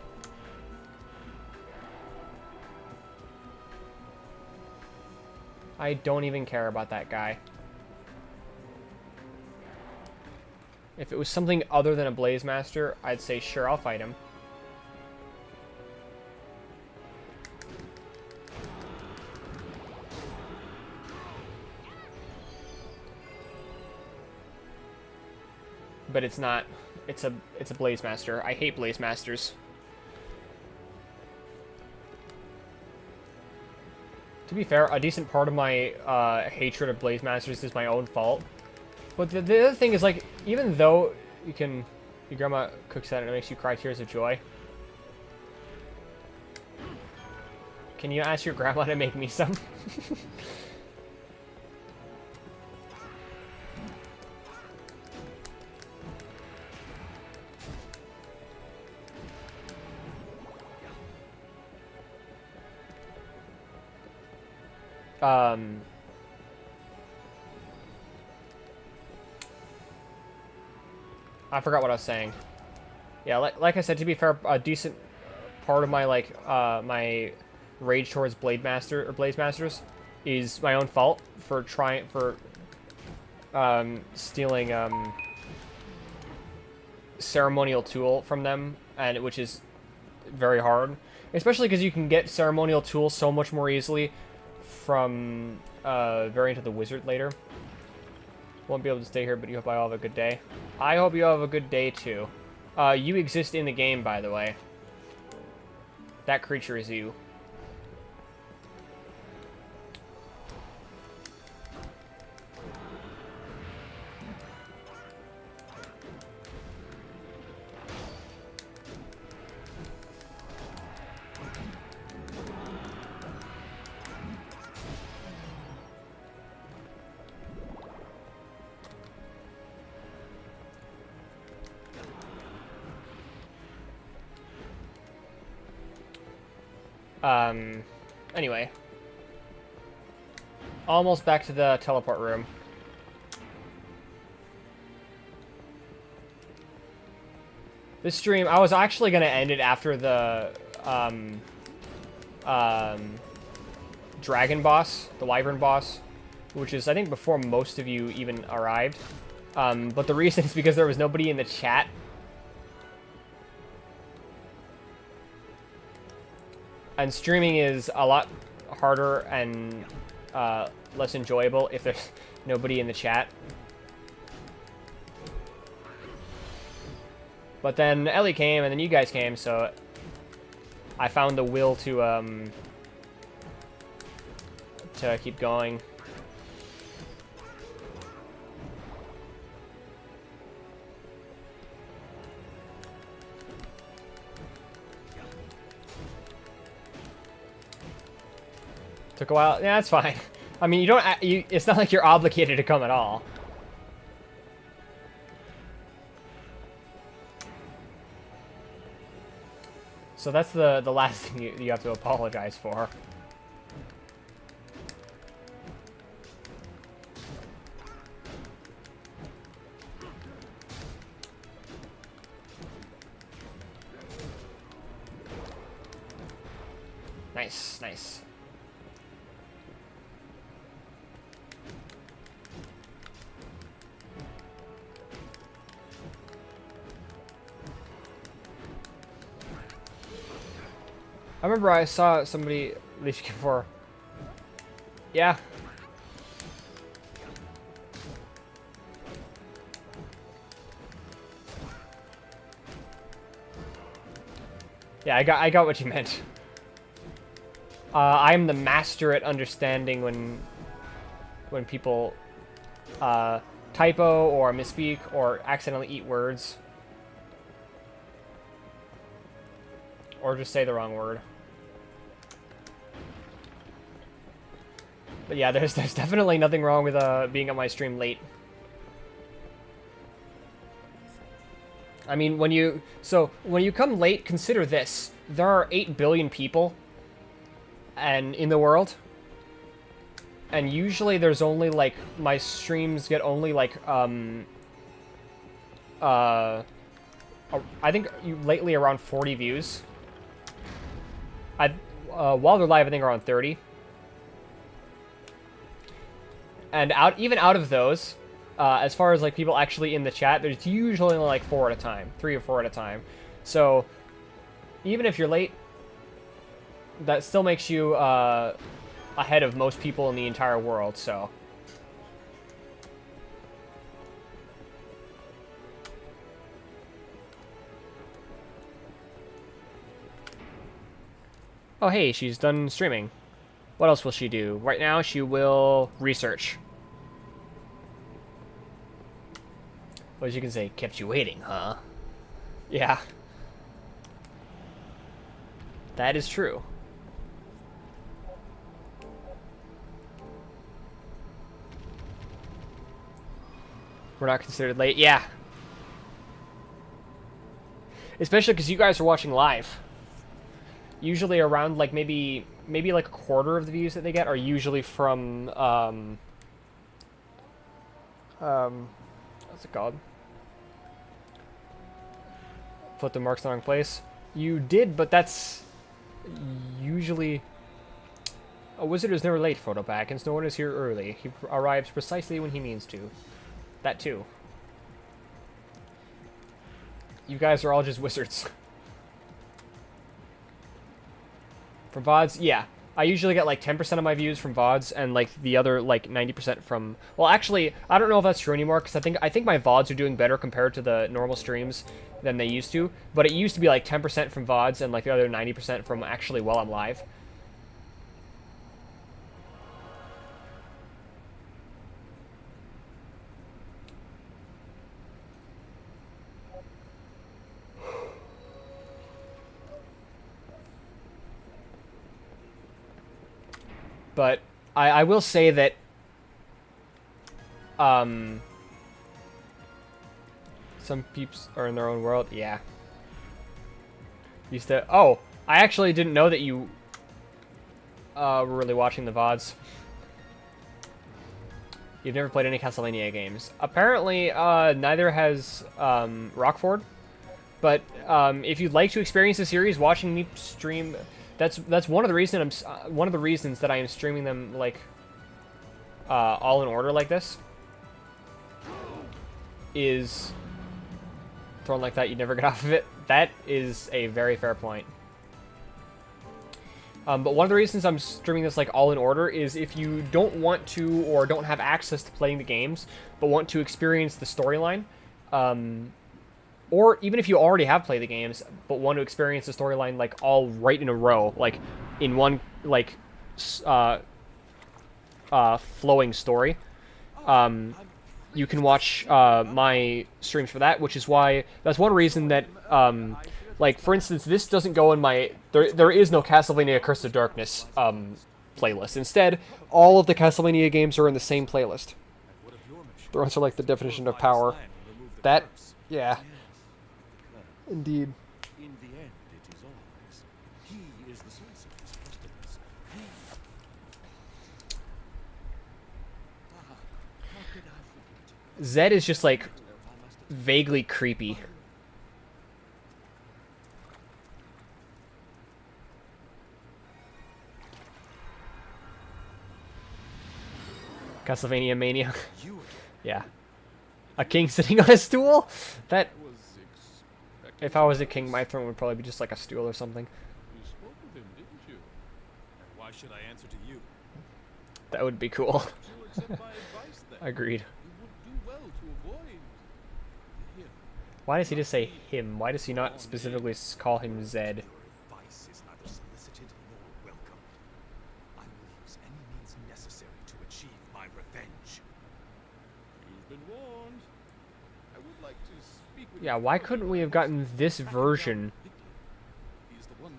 I don't even care about that guy. If it was something other than a Blaze Master, I'd say sure, I'll fight him. But it's not. It's a Blaze Master. I hate Blaze Masters. To be fair, a decent part of my hatred of Blaze Masters is my own fault. But the other thing is, like, even though your grandma cooks that and it makes you cry tears of joy, can you ask your grandma to make me some? I forgot what I was saying. Yeah, like I said, to be fair, a decent part of my my rage towards Blaze Masters is my own fault for stealing ceremonial tool from them, and which is very hard, especially because you can get ceremonial tool so much more easily from Variant of the Wizard later. Won't be able to stay here, but you hope I all have a good day. I hope you all have a good day, too. You exist in the game, by the way. That creature is you. Anyway. Almost back to the teleport room. This stream, I was actually going to end it after the, dragon boss, the wyvern boss, which is, I think, before most of you even arrived. But the reason is because there was nobody in the chat. And streaming is a lot harder and less enjoyable if there's nobody in the chat. But then Ellie came, and then you guys came, so I found the will to keep going. Took a while. Yeah, that's fine. I mean, you don't. It's not like you're obligated to come at all. So that's the last thing you have to apologize for. Nice, nice. I remember I saw somebody leave before. Yeah. Yeah, I got what you meant. I'm the master at understanding when people typo or misspeak or accidentally eat words. Or just say the wrong word. But yeah, there's definitely nothing wrong with being on my stream late. I mean, when you come late, consider this. There are 8 billion people and in the world. And usually there's only like my streams get only like I think lately around 40 views. While they're live, I think around 30. And even out of those, as far as like people actually in the chat, there's usually only like 4 at a time, 3 or 4 at a time. So even if you're late, that still makes you ahead of most people in the entire world. So oh hey, she's done streaming. What else will she do? Right now she will research. Well, as you can say, kept you waiting, huh? Yeah. That is true. We're not considered late. Yeah. Especially because you guys are watching live. Usually around like maybe like a quarter of the views that they get are usually from what's it called? Put the marks in the wrong place. You did, but that's usually a wizard is never late, photo pack, and no one is here early. He arrives precisely when he means to. That too. You guys are all just wizards. From VODs, yeah. I usually get like 10% of my views from VODs and like the other like 90% from... Well, actually, I don't know if that's true anymore because I think my VODs are doing better compared to the normal streams than they used to. But it used to be like 10% from VODs and like the other 90% from actually while I'm live. But I will say that some peeps are in their own world. Yeah. Used to... Oh, I actually didn't know that you were really watching the VODs. You've never played any Castlevania games. Apparently, neither has Rockford. But if you'd like to experience the series, watching me stream... That's one of the reasons that I am streaming them like all in order like this. Is thrown like that, you never get off of it. That is a very fair point. But one of the reasons I'm streaming this like all in order is if you don't want to or don't have access to playing the games, but want to experience the storyline, or even if you already have played the games, but want to experience the storyline, like, all right in a row, like, in one, like, flowing story, you can watch, my streams for that, which is why, that's one reason that, like, for instance, this doesn't go in my, there is no Castlevania Curse of Darkness, playlist. Instead, all of the Castlevania games are in the same playlist. The rest are, like, the definition of power. That, yeah. Indeed. In the end, it is always. He is the source of his festivals. How could I forget? Zed is just like vaguely creepy. Castlevania mania. Yeah. A king sitting on a stool? That... If I was a king, my throne would probably be just like a stool or something. You spoke with him, didn't you? And why should I answer to you? That would be cool. You'll accept my advice then. Agreed. You would do well to avoid him. Why does he just say him? Why does he not specifically call him Zed? Your advice is neither solicited nor welcome. Yeah, why couldn't we have gotten this version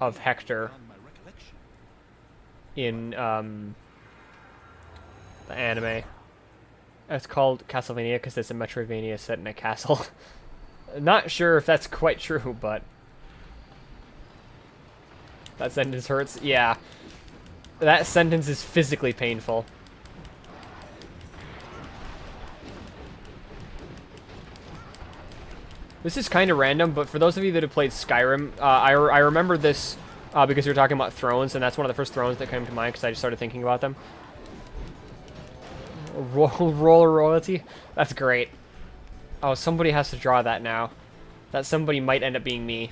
of Hector in the anime? It's called Castlevania because it's a Metroidvania set in a castle. Not sure if that's quite true, but that sentence hurts. Yeah, that sentence is physically painful. This is kind of random, but for those of you that have played Skyrim, I remember this because we were talking about thrones, and that's one of the first thrones that came to mind because I just started thinking about them. Roller royalty? That's great. Oh, somebody has to draw that now. That somebody might end up being me.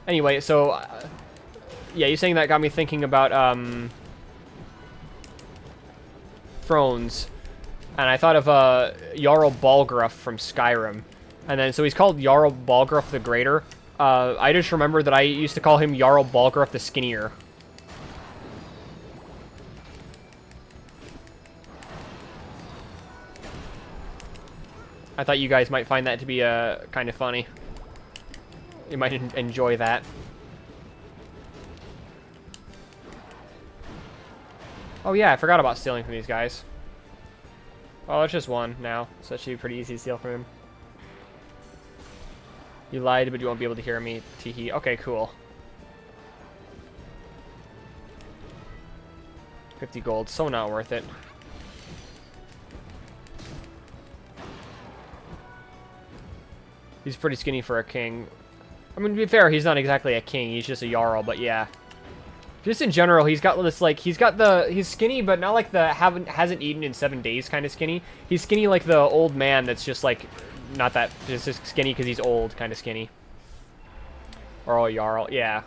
Anyway, so... yeah, you saying that got me thinking about, thrones. And I thought of, Jarl Balgruuf from Skyrim. And then, so he's called Jarl Balgruuf the Greater. I just remember that I used to call him Jarl Balgruuf the Skinnier. I thought you guys might find that to be kind of funny. You might enjoy that. Oh yeah, I forgot about stealing from these guys. Oh, it's just one now, so it should be pretty easy to steal from him. You lied, but you won't be able to hear me. Teehee. Okay, cool. 50 gold, so not worth it. He's pretty skinny for a king. I mean, to be fair, he's not exactly a king. He's just a Jarl, but yeah. Just in general, he's got this, like, he's skinny, but not like the hasn't eaten in 7 days kind of skinny. He's skinny like the old man that's just, like, not that, just skinny because he's old kind of skinny. Or a Jarl, yeah.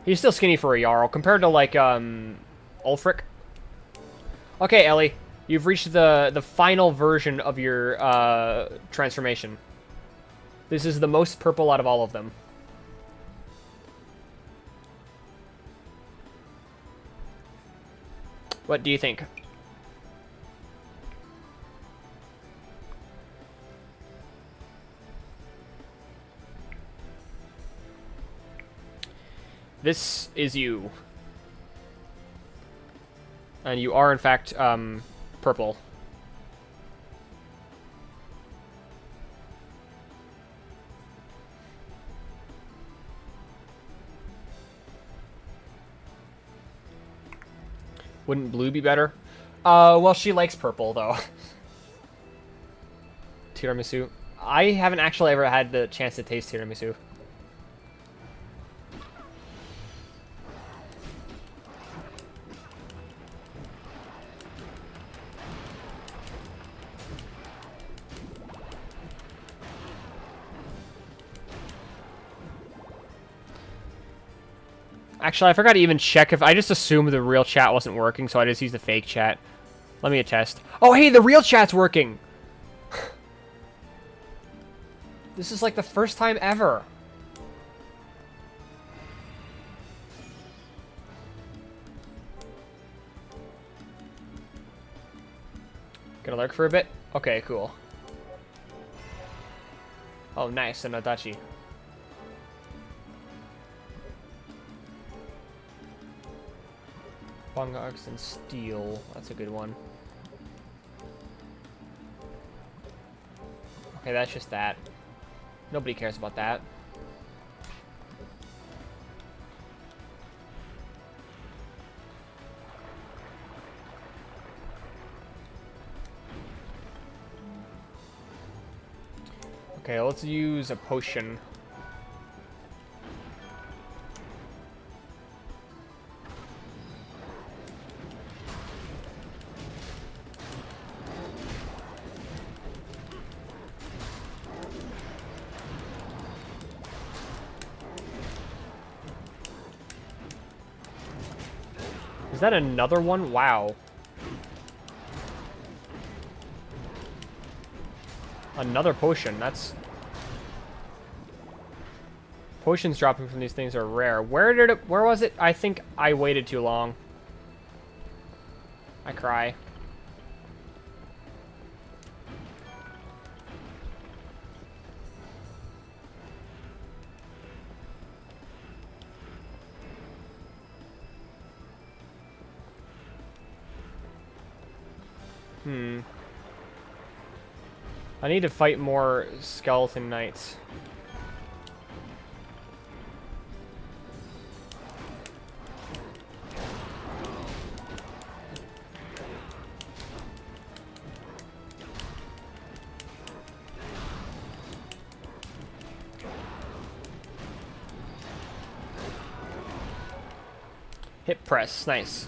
He's still skinny for a Jarl, compared to, like, Ulfric. Okay, Ellie, you've reached the final version of your, transformation. This is the most purple out of all of them. What do you think? This is you. And you are, in fact, purple. Wouldn't blue be better? Well, she likes purple, though. Tiramisu. I haven't actually ever had the chance to taste tiramisu. Actually, I forgot to even check if... I just assumed the real chat wasn't working, so I just used the fake chat. Let me attest. Oh, hey, the real chat's working! This is like the first time ever. Gonna lurk for a bit? Okay, cool. Oh, nice, an Adachi. Axe and steel. That's a good one. Okay, that's just that. Nobody cares about that. Okay, let's use a potion. Is that another one? Wow. Another potion. That's... Potions dropping from these things are rare. Where was it? I think I waited too long. I cry. I need to fight more skeleton knights. Hip press, nice.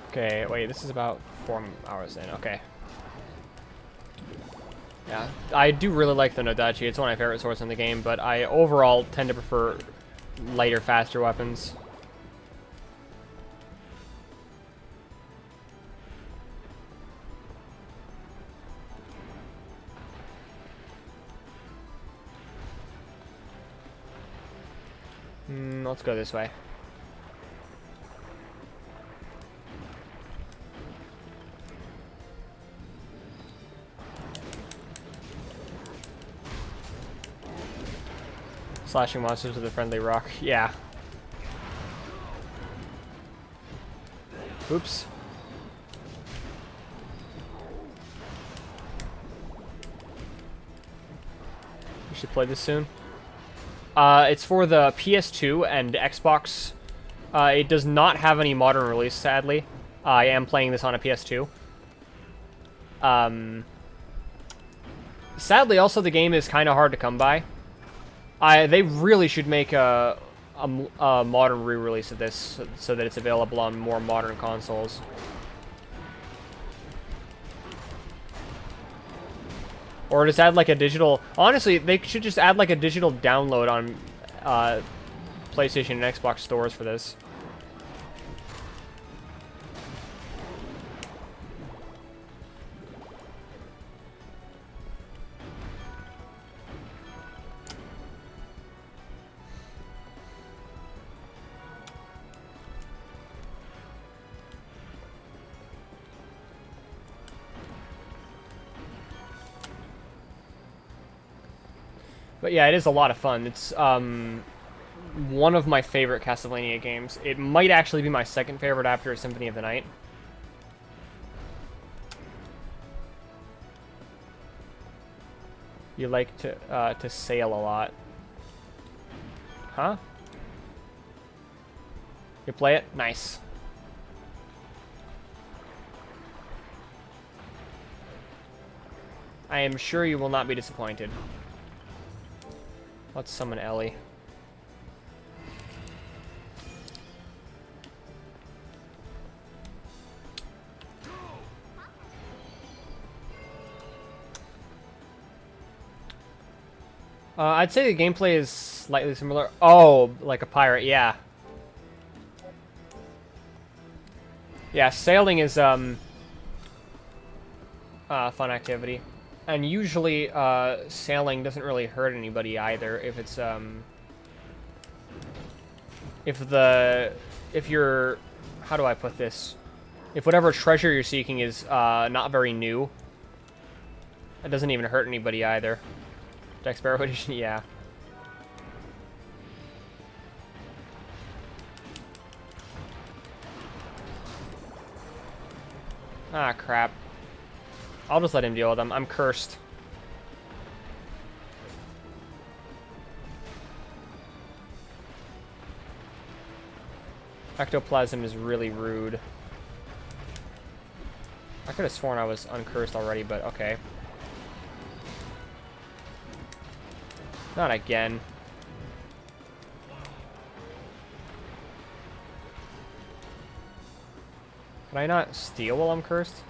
Okay, wait, this is about 4 hours in, okay. Yeah, I do really like the Nodachi, it's one of my favorite swords in the game, but I overall tend to prefer lighter, faster weapons. Let's go this way. Slashing monsters with a friendly rock. Yeah. Oops. We should play this soon. It's for the PS2 and Xbox. It does not have any modern release, sadly. I am playing this on a PS2. Sadly, also, the game is kind of hard to come by. They really should make a modern re-release of this so that it's available on more modern consoles. Or just add like a digital... Honestly, they should just add like a digital download on PlayStation and Xbox stores for this. But yeah, it is a lot of fun. It's one of my favorite Castlevania games. It might actually be my second favorite after Symphony of the Night. You like to sail a lot. Huh? You play it? Nice. I am sure you will not be disappointed. Let's summon Ellie. I'd say the gameplay is slightly similar. Oh, like a pirate, yeah. Yeah, sailing is fun activity. And usually, sailing doesn't really hurt anybody either if it's, if you're, how do I put this? If whatever treasure you're seeking is, not very new, it doesn't even hurt anybody either. Jack Sparrow Edition, yeah. Ah, crap. I'll just let him deal with them. I'm cursed. Ectoplasm is really rude. I could have sworn I was uncursed already, but okay. Not again. Can I not steal while I'm cursed?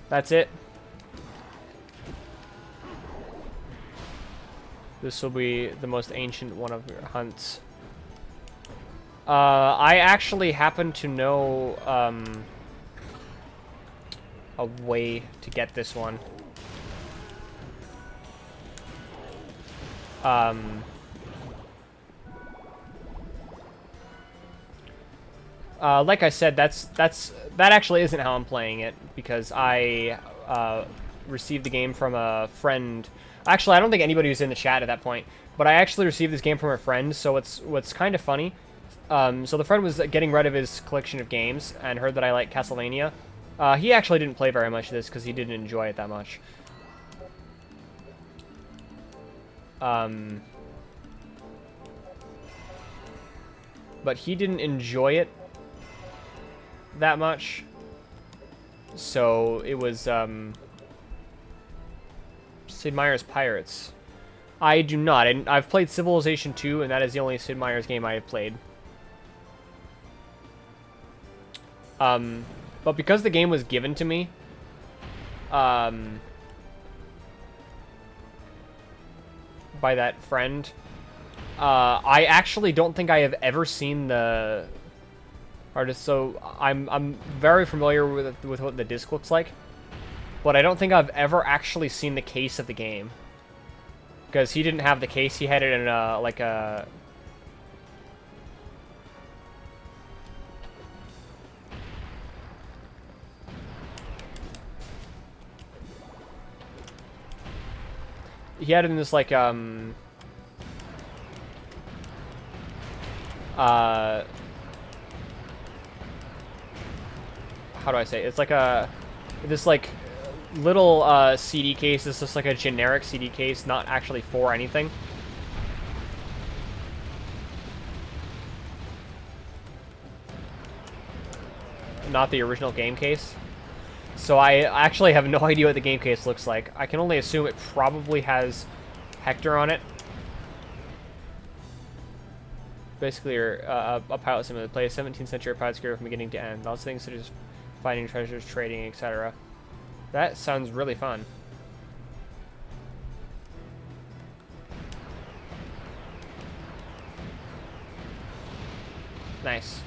That's it. This will be the most ancient one of your hunts. I actually happen to know a way to get this one. Like I said, that actually isn't how I'm playing it, because I received the game from a friend. Actually, I don't think anybody was in the chat at that point, but I actually received this game from a friend. So what's kind of funny. So the friend was getting rid of his collection of games and heard that I like Castlevania. He actually didn't play very much of this because he didn't enjoy it that much. But he didn't enjoy it that much. So it was Sid Meier's Pirates. I do not. I've played Civilization 2, and that is the only Sid Meier's game I have played. But because the game was given to me, by that friend, I actually don't think I have ever seen the artist. So I'm very familiar with what the disc looks like, but I don't think I've ever actually seen the case of the game, because he didn't have the case. He had it in like a. He had it in this, like, how do I say? It's like this, like, little, CD case. It's just like a generic CD case, not actually for anything. Not the original game case. So I actually have no idea what the game case looks like. I can only assume it probably has Hector on it. Basically, you're a pilot simulator. Play a 17th century pilot's career from beginning to end. Lots of things such as finding treasures, trading, etc. That sounds really fun. Nice.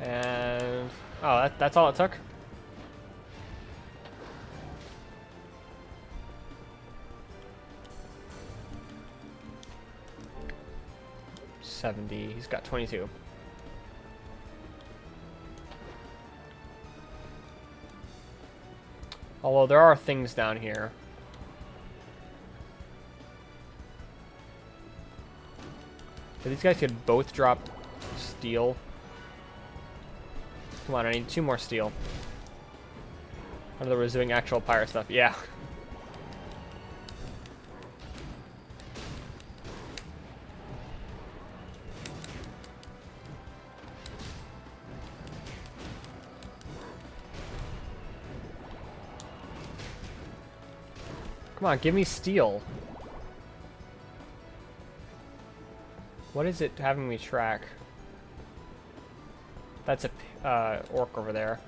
And oh, that's all it took. $70. He's got 22. Although there are things down here. So these guys could both drop steel. Come on, I need 2 more steel. In other words, doing actual pirate stuff. Yeah. Come on, give me steel. What is it having me track? That's a orc over there.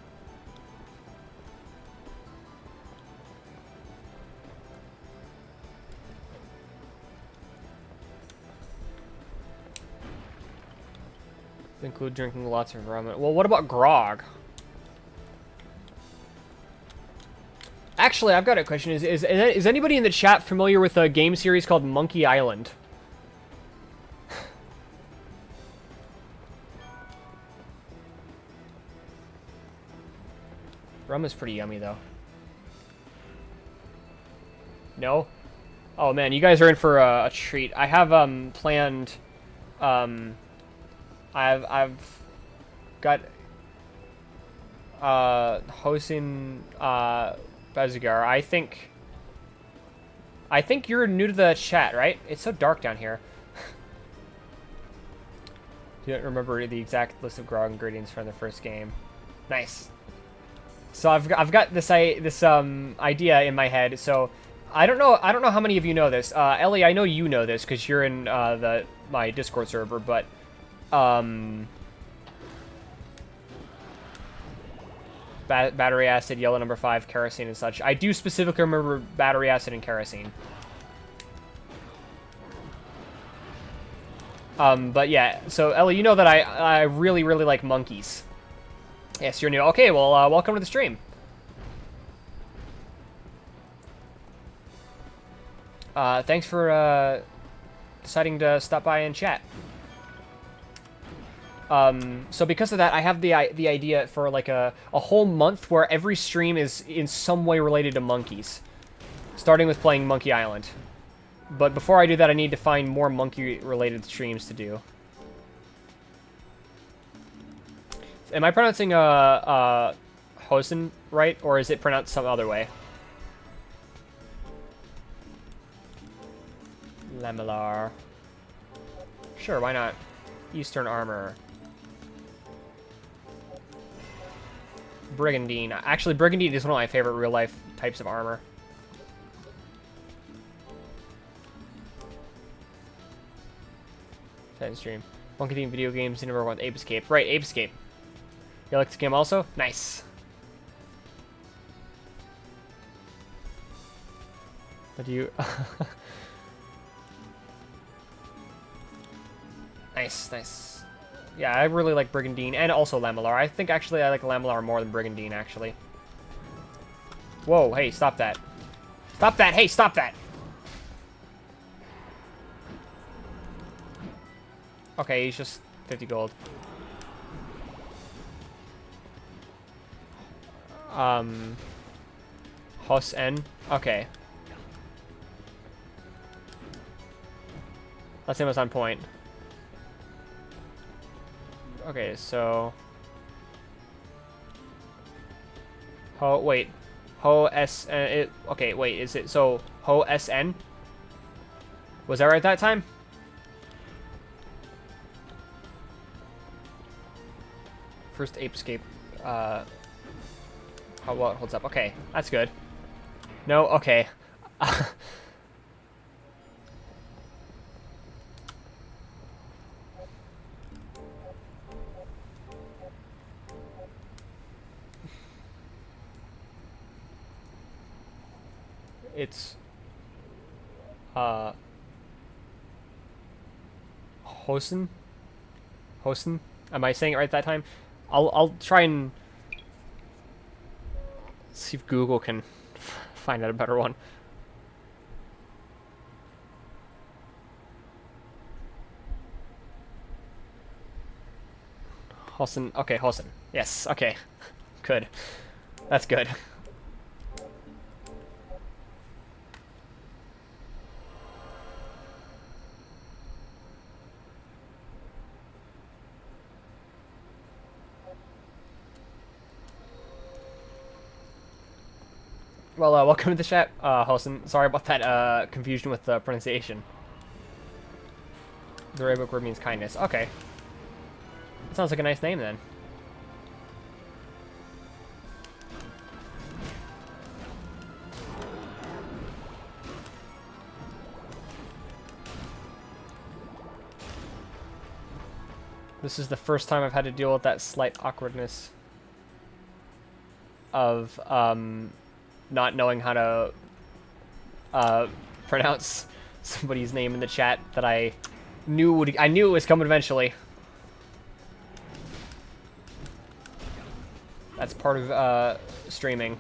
Include drinking lots of rum. Well, what about grog? Actually, I've got a question. Is anybody in the chat familiar with a game series called Monkey Island? Rum is pretty yummy, though. No? Oh, man, you guys are in for a treat. I have, planned, I've got, Hosin, Bezigar. I think you're new to the chat, right? It's so dark down here. You don't remember the exact list of grog ingredients from the first game. Nice. So I've got this idea in my head. So I don't know how many of you know this. Ellie, I know you know this because you're in my Discord server, but battery acid, yellow number 5, kerosene, and such. I do specifically remember battery acid and kerosene. But yeah, so Ellie, you know that I really, really like monkeys. Yes, you're new. Okay, well, welcome to the stream. Thanks for deciding to stop by and chat. So because of that, I have the idea for like a whole month where every stream is in some way related to monkeys, starting with playing Monkey Island. But before I do that, I need to find more monkey-related streams to do. Am I pronouncing Hosen right, or is it pronounced some other way? Lamellar. Sure, why not? Eastern Armor. Brigandine. Actually, Brigandine is one of my favorite real-life types of armor. Stream. Monkey themed video games, number 1, Ape Escape. Right, Ape Escape. You like this game also? Nice. What do you... Nice, nice. Yeah, I really like Brigandine, and also Lamellar. I think, actually, I like Lamellar more than Brigandine, actually. Whoa, hey, stop that. Stop that! Hey, stop that! Okay, he's just 50 gold. Hos N. Okay. Let's see what's on point. Okay, so... Ho, wait. Ho S N. Okay, wait, is it so Ho S N? Was that right that time? First Ape Escape. How well it holds up. Okay, that's good. No, okay. It's Hosen? Hosen? Am I saying it right that time? I'll try and see if Google can find out a better one. Hosen. Okay, Hosen. Yes, okay. Good. That's good. Well, welcome to the chat, Hosen. Sorry about that confusion with the pronunciation. The rare book word means kindness. Okay. That sounds like a nice name, then. This is the first time I've had to deal with that slight awkwardness of, not knowing how to pronounce somebody's name in the chat that I knew it was coming eventually. That's part of streaming.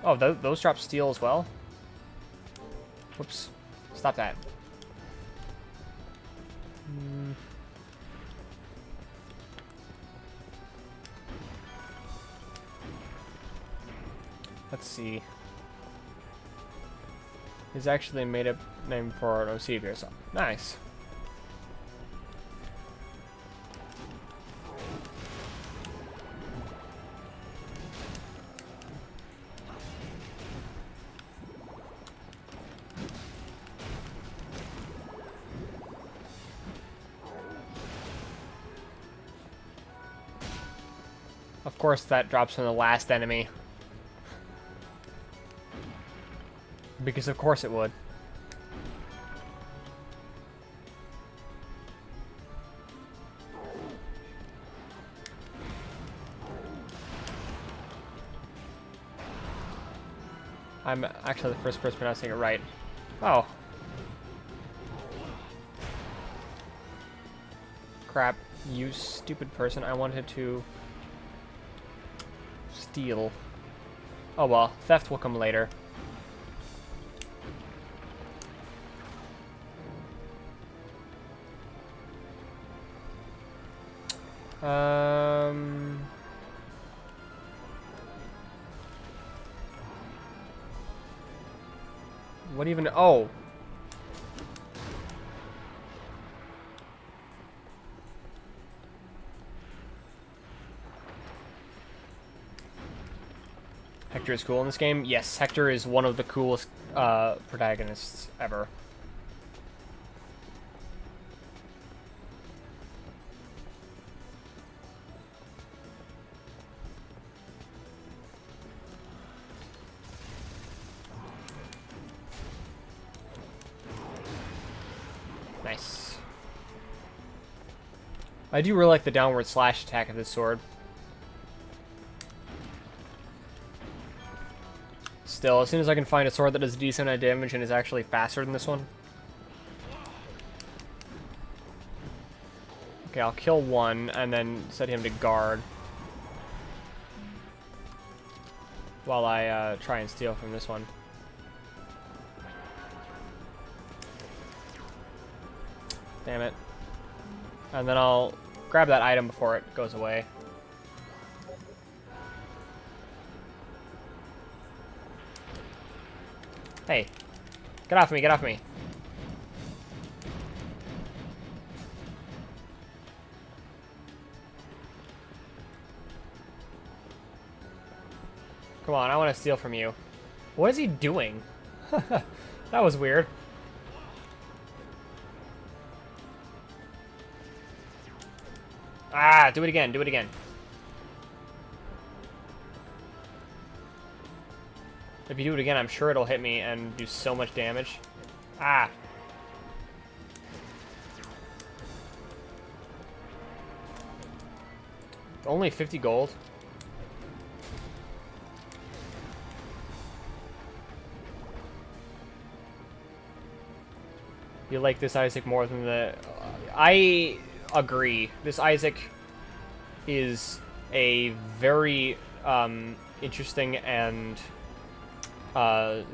Oh, those drop steel as well? Whoops. Stop that. Let's see. It's actually a made-up name for an OC here, so nice. course that drops from the last enemy. Because of course it would. I'm actually the first person pronouncing it right. Oh. Crap. You stupid person. I wanted to steal. Oh well. Theft will come later. What even? Oh. Hector is cool in this game? Yes, Hector is one of the coolest protagonists ever. Nice. I do really like the downward slash attack of this sword. Still, as soon as I can find a sword that does a decent amount of damage and is actually faster than this one. Okay, I'll kill one and then set him to guard. While I try and steal from this one. Damn it. And then I'll grab that item before it goes away. Hey. Get off me, get off me. Come on, I want to steal from you. What is he doing? That was weird. Ah, do it again, do it again. If you do it again, I'm sure it'll hit me and do so much damage. Ah. Only 50 gold. You like this Isaac more than the... I agree. This Isaac is a very interesting and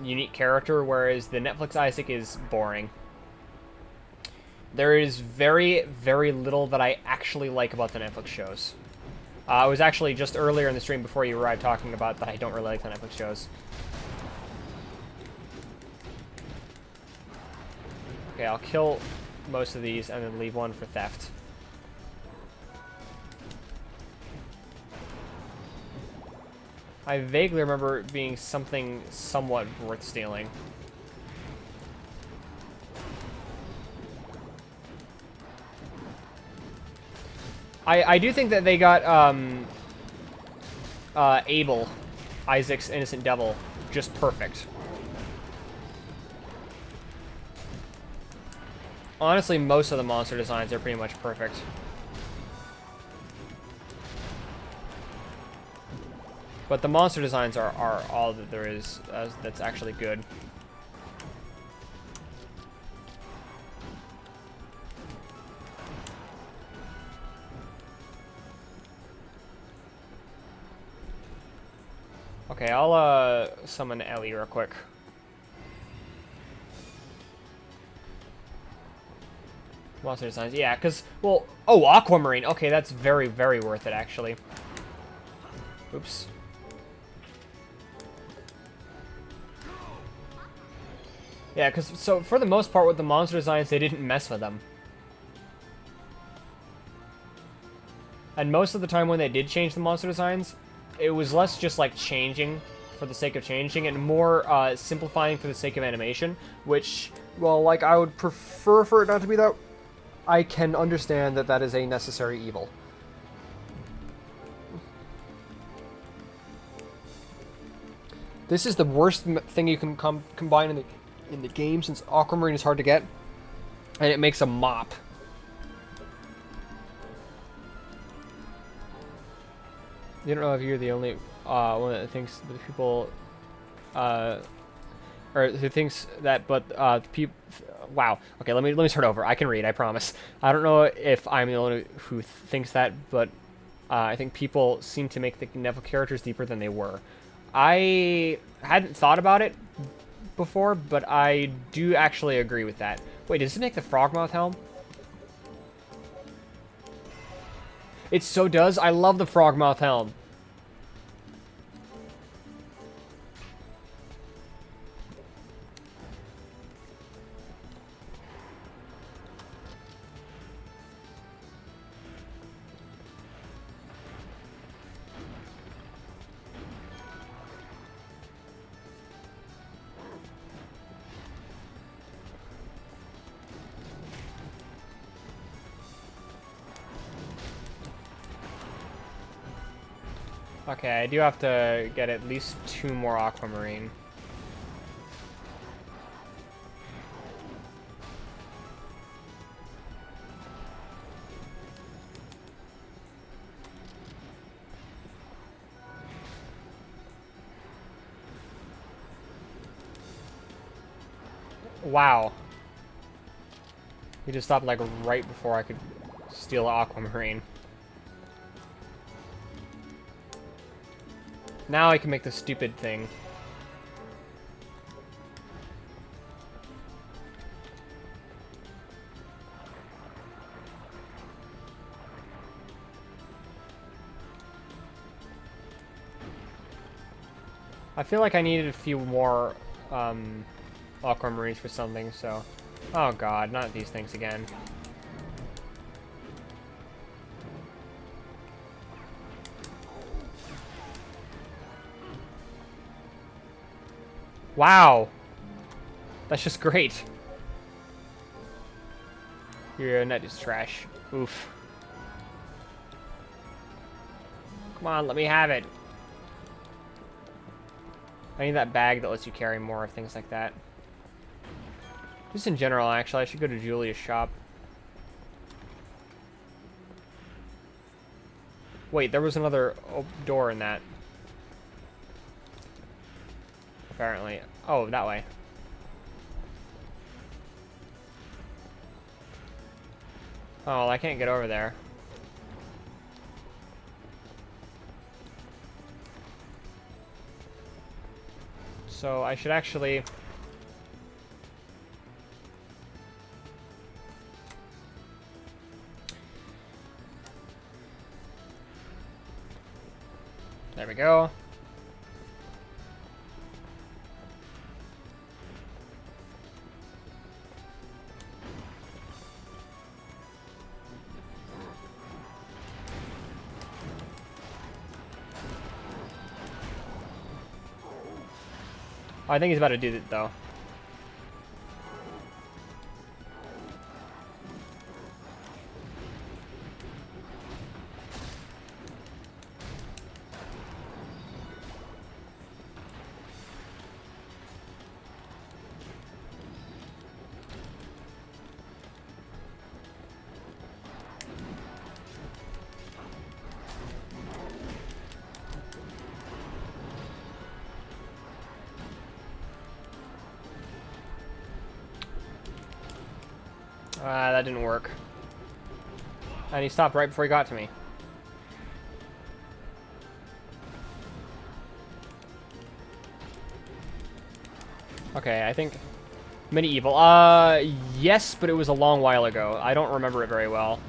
unique character, whereas the Netflix Isaac is boring. There is very, very little that I actually like about the Netflix shows. I was actually just earlier in the stream before you arrived talking about that I don't really like the Netflix shows. Okay, I'll kill most of these and then leave one for theft. I vaguely remember it being something somewhat worth stealing. I do think that they got Abel, Isaac's innocent devil, just perfect. Honestly, most of the monster designs are pretty much perfect. But the monster designs are all that there is that's actually good. Okay, I'll summon Ellie real quick. Monster designs, yeah, because, well, oh, Aquamarine. Okay, that's very, very worth it, actually. Oops. Yeah, because, so, for the most part, with the monster designs, they didn't mess with them. And most of the time when they did change the monster designs, it was less just, like, changing for the sake of changing, and more simplifying for the sake of animation, which, well, like, I would prefer for it not to be that. I can understand that that is a necessary evil. This is the worst thing you can combine in the game, since aquamarine is hard to get, and it makes a mop. You don't know if you're the only one that thinks that people, or who thinks that, but people. Wow. Okay, let me start over. I can read, I promise. I don't know if I'm the only who thinks that, but I think people seem to make the Neville characters deeper than they were. I hadn't thought about it before, but I do actually agree with that. Wait, does this make the Frogmouth helm? It so does. I love the Frogmouth helm. Okay, I do have to get at least 2 more aquamarine. Wow. He just stopped like right before I could steal aquamarine. Now I can make the stupid thing. I feel like I needed a few more aquamarines for something, so... Oh god, not these things again. Wow! That's just great. Your net is trash. Oof. Come on, let me have it. I need that bag that lets you carry more of things like that. Just in general, actually, I should go to Julia's shop. Wait, there was another door in that. Apparently. Oh, that way. Oh, I can't get over there. So I should actually... There we go. I think he's about to do it, though. That didn't work. And he stopped right before he got to me. Okay, I think... Medieval. Yes, but it was a long while ago. I don't remember it very well.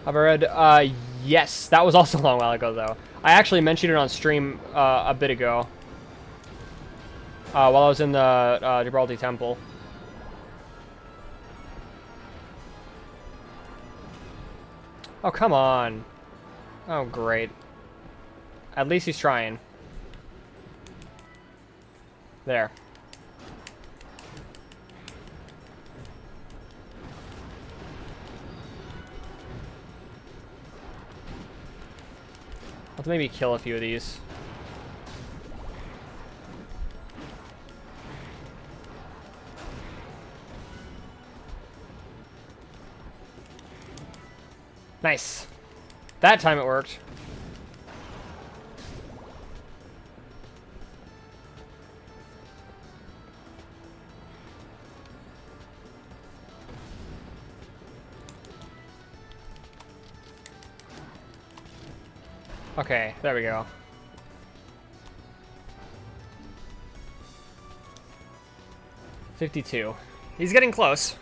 Have I read? Yes, that was also a long while ago, though. I actually mentioned it on stream a bit ago. While I was in the Gibraltar Temple. Oh, come on. Oh, great. At least he's trying. There. Let's maybe kill a few of these. Nice. That time it worked. Okay, there we go. $52. He's getting close.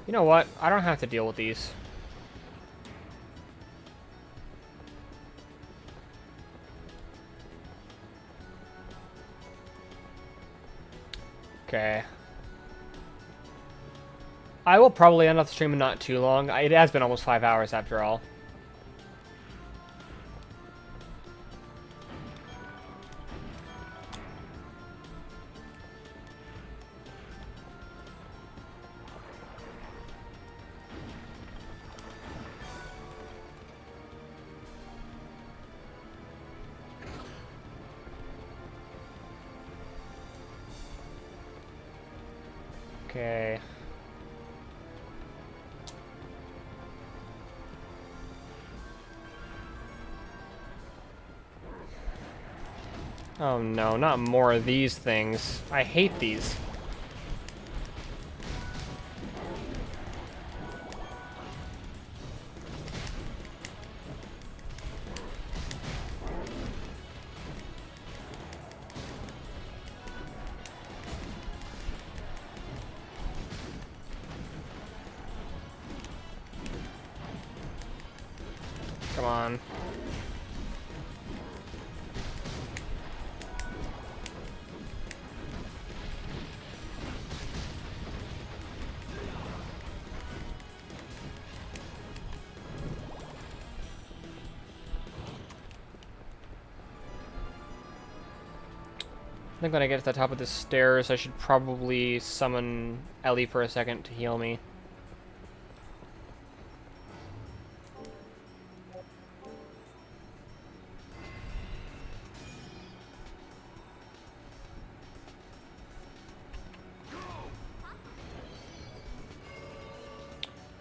You know what? I don't have to deal with these. Okay. I will probably end up the stream in not too long. It has been almost 5 hours after all. Okay. Oh no, not more of these things. I hate these. Come on. I think when I get to the top of the stairs, I should probably summon Ellie for a second to heal me.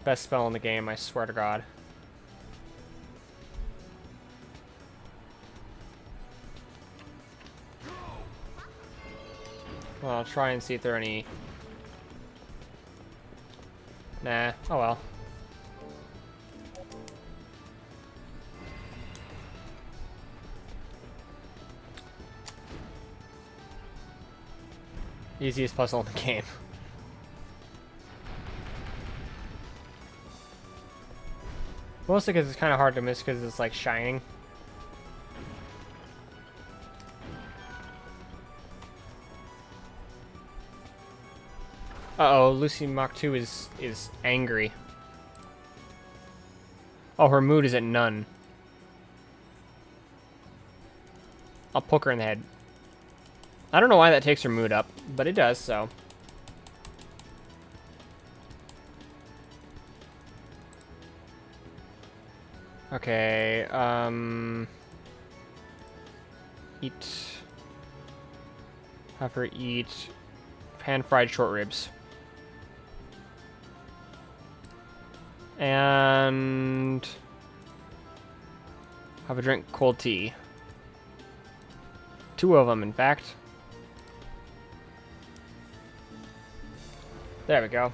Best spell in the game, I swear to God. Well, I'll try and see if there are any... Nah, oh well. Easiest puzzle in the game. Mostly because it's kind of hard to miss because it's like shining. Uh-oh, Lucy Mach 2 is angry. Oh, her mood is at none. I'll poke her in the head. I don't know why that takes her mood up, but it does, so. Okay, eat. Have her eat pan-fried short ribs. And have a drink cold tea. 2 of them, in fact. There we go.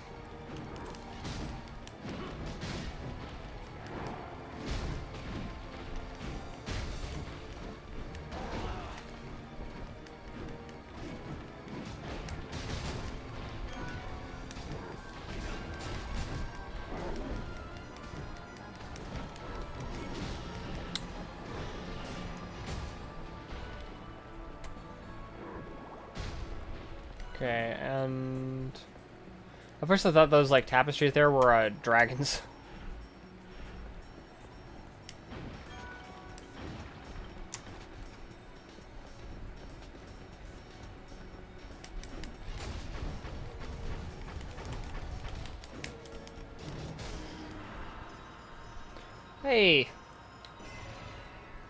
Okay, and at first I thought those like tapestries there were dragons. Hey!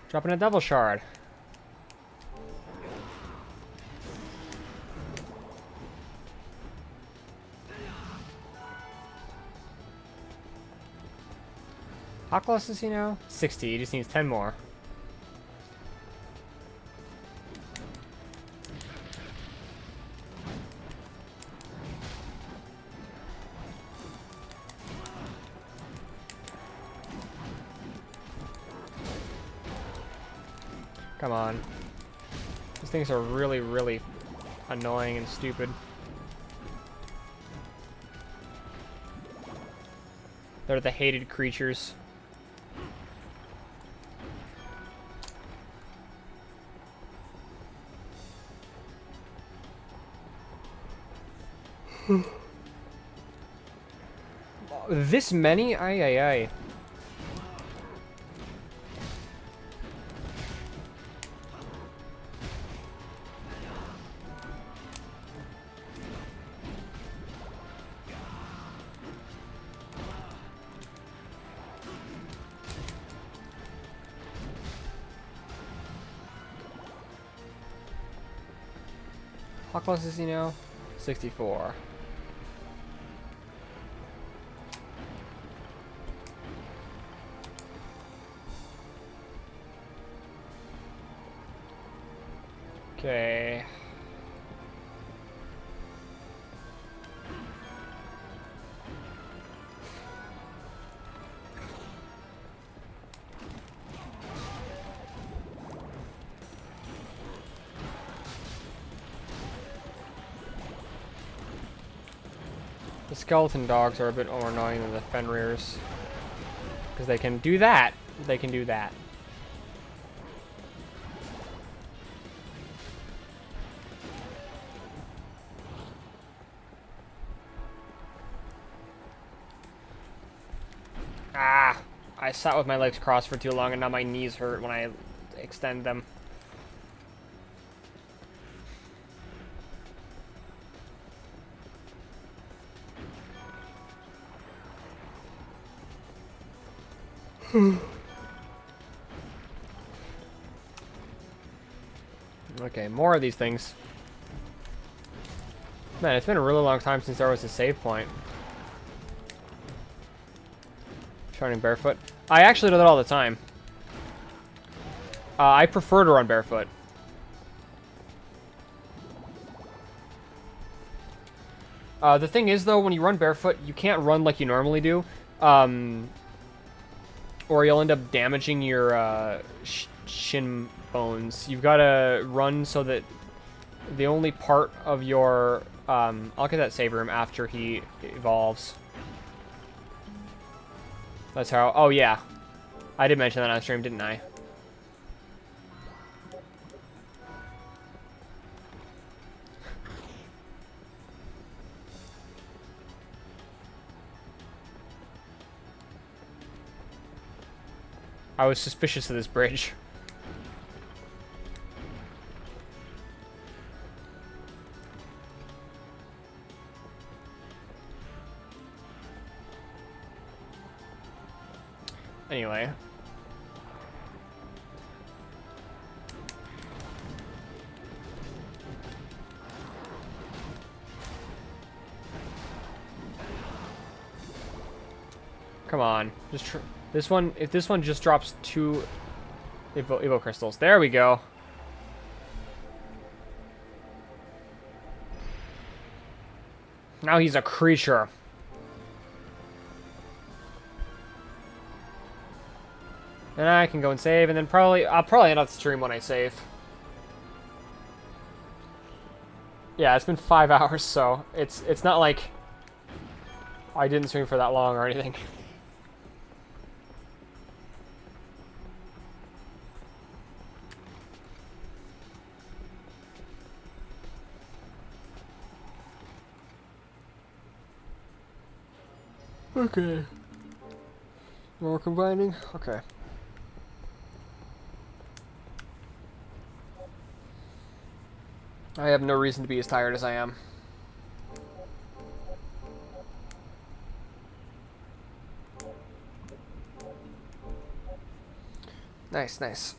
Dropping a devil shard. How close is he now? 60. He just needs 10 more. Come on. These things are really, really annoying and stupid. They're the hated creatures. This many? Ay, ay, ay. How close is he now? 64. Okay. The skeleton dogs are a bit more annoying than the Fenrir's. Because they can do that. They can do that. Ah! I sat with my legs crossed for too long and now my knees hurt when I extend them. Okay, more of these things. Man, it's been a really long time since there was a save point. Running barefoot. I actually do that all the time. I prefer to run barefoot. The thing is, though, when you run barefoot, you can't run like you normally do. Or you'll end up damaging your shin bones. You've got to run so that the only part of your... I'll get that save room after he evolves. That's how... Oh, yeah. I did mention that on stream, didn't I? I was suspicious of this bridge. Anyway. Come on. Just this one, if this one just drops 2 Evo crystals. There we go. Now he's a creature. And I can go and save, and then I'll probably end up the stream when I save. Yeah, it's been 5 hours, so it's not like I didn't stream for that long or anything. Okay. More combining? Okay. I have no reason to be as tired as I am. Nice, nice.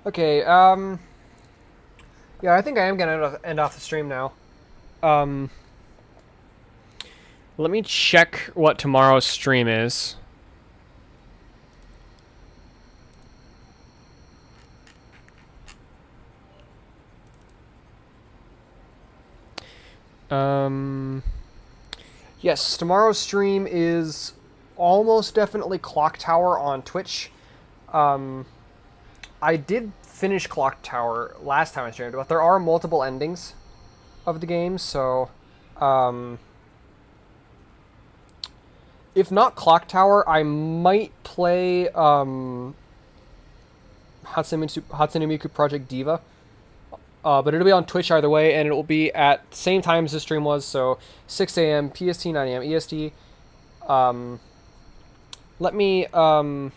Okay, yeah, I think I am gonna end off the stream now. Let me check what tomorrow's stream is. Yes, tomorrow's stream is almost definitely Clock Tower on Twitch. I did finish Clock Tower last time I streamed, but there are multiple endings of the game, so if not Clock Tower, I might play Hatsune Miku Project Diva. But it'll be on Twitch either way, and it will be at the same time as the stream was, so 6 a.m. PST, 9 a.m. EST. Let me, I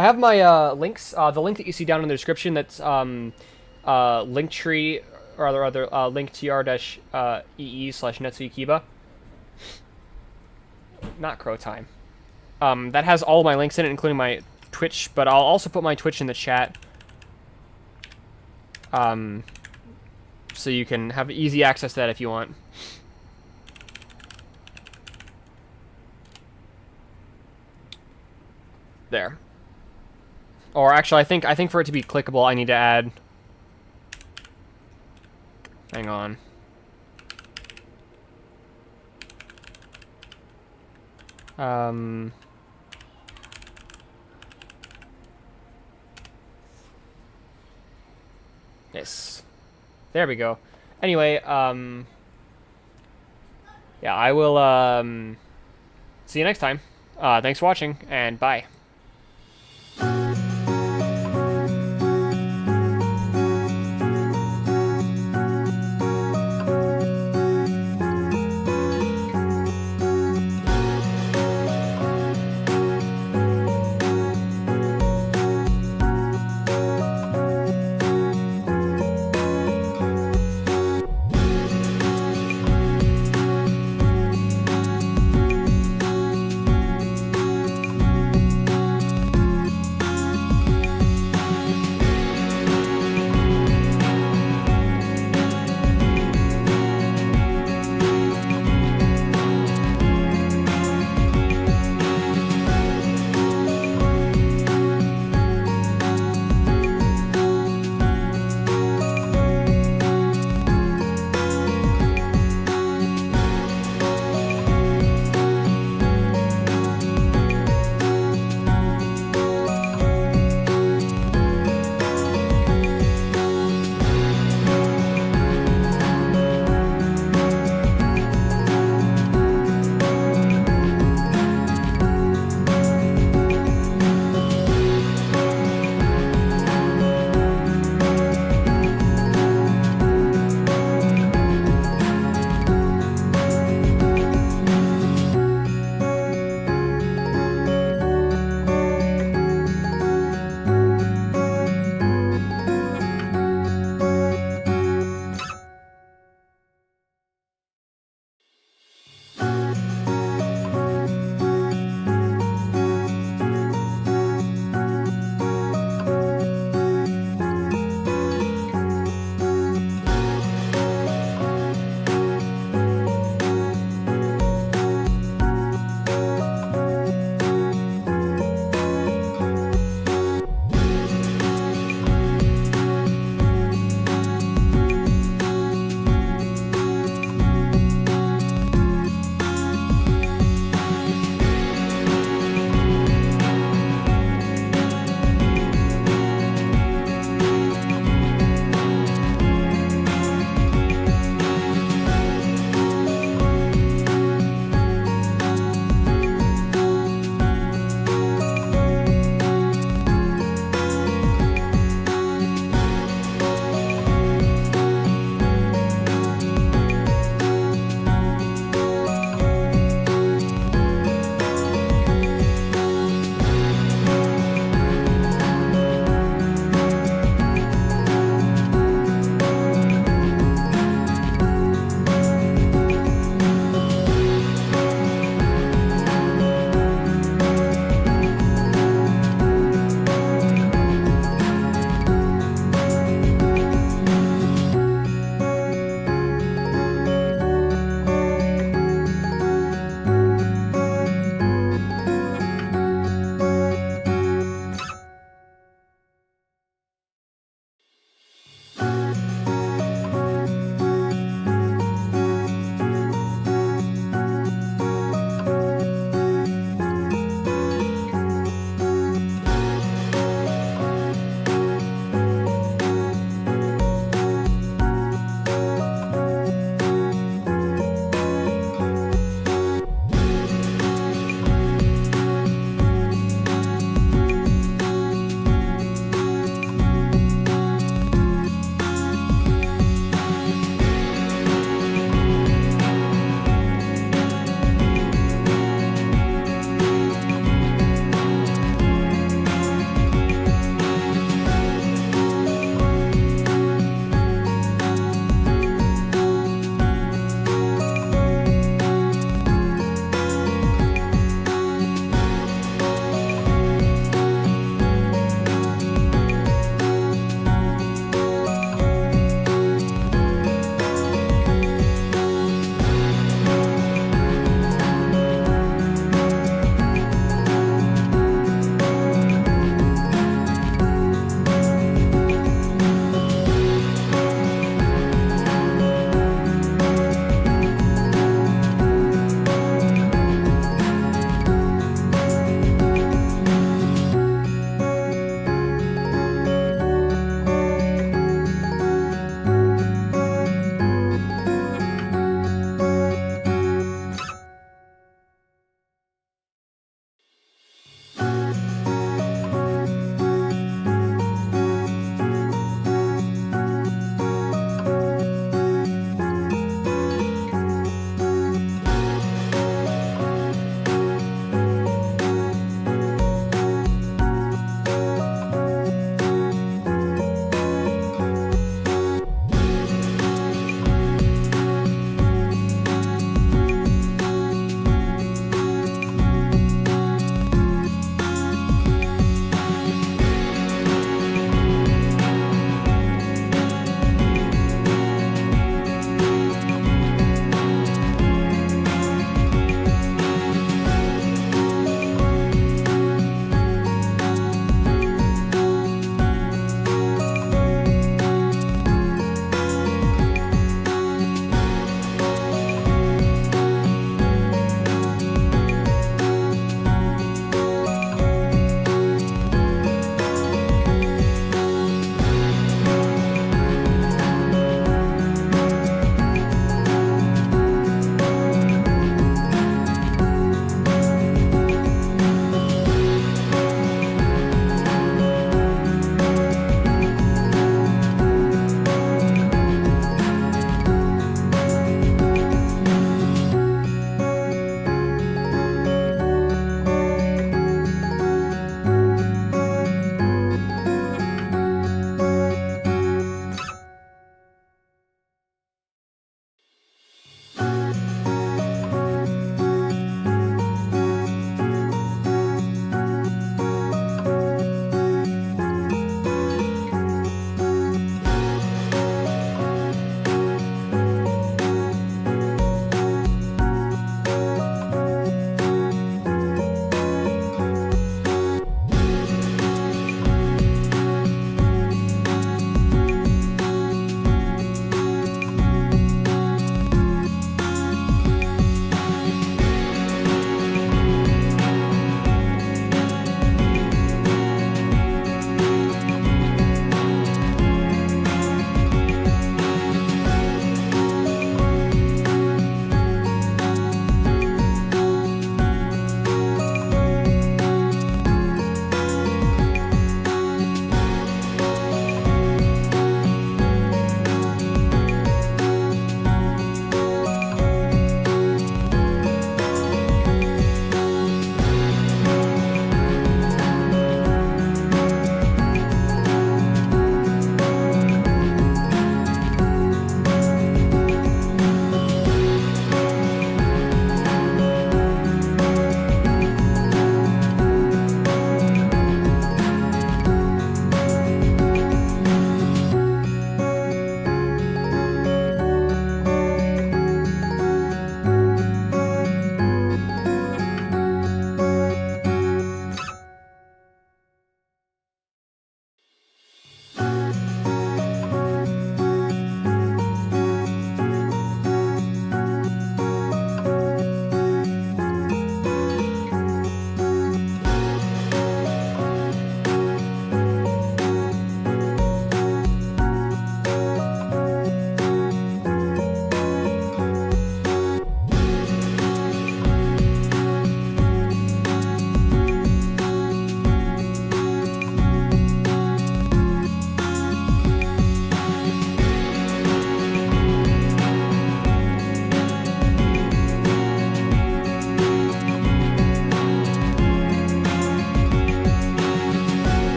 have my links, the link that you see down in the description, that's Linktree, or rather, linktr-ee/Netsui Kiba. Not Crow Time. That has all my links in it, including my Twitch, but I'll also put my Twitch in the chat. So you can have easy access to that if you want. There. Or actually, I think for it to be clickable, I need to add. Hang on. Yes. There we go. Anyway, yeah, I will, see you next time. Thanks for watching, and bye.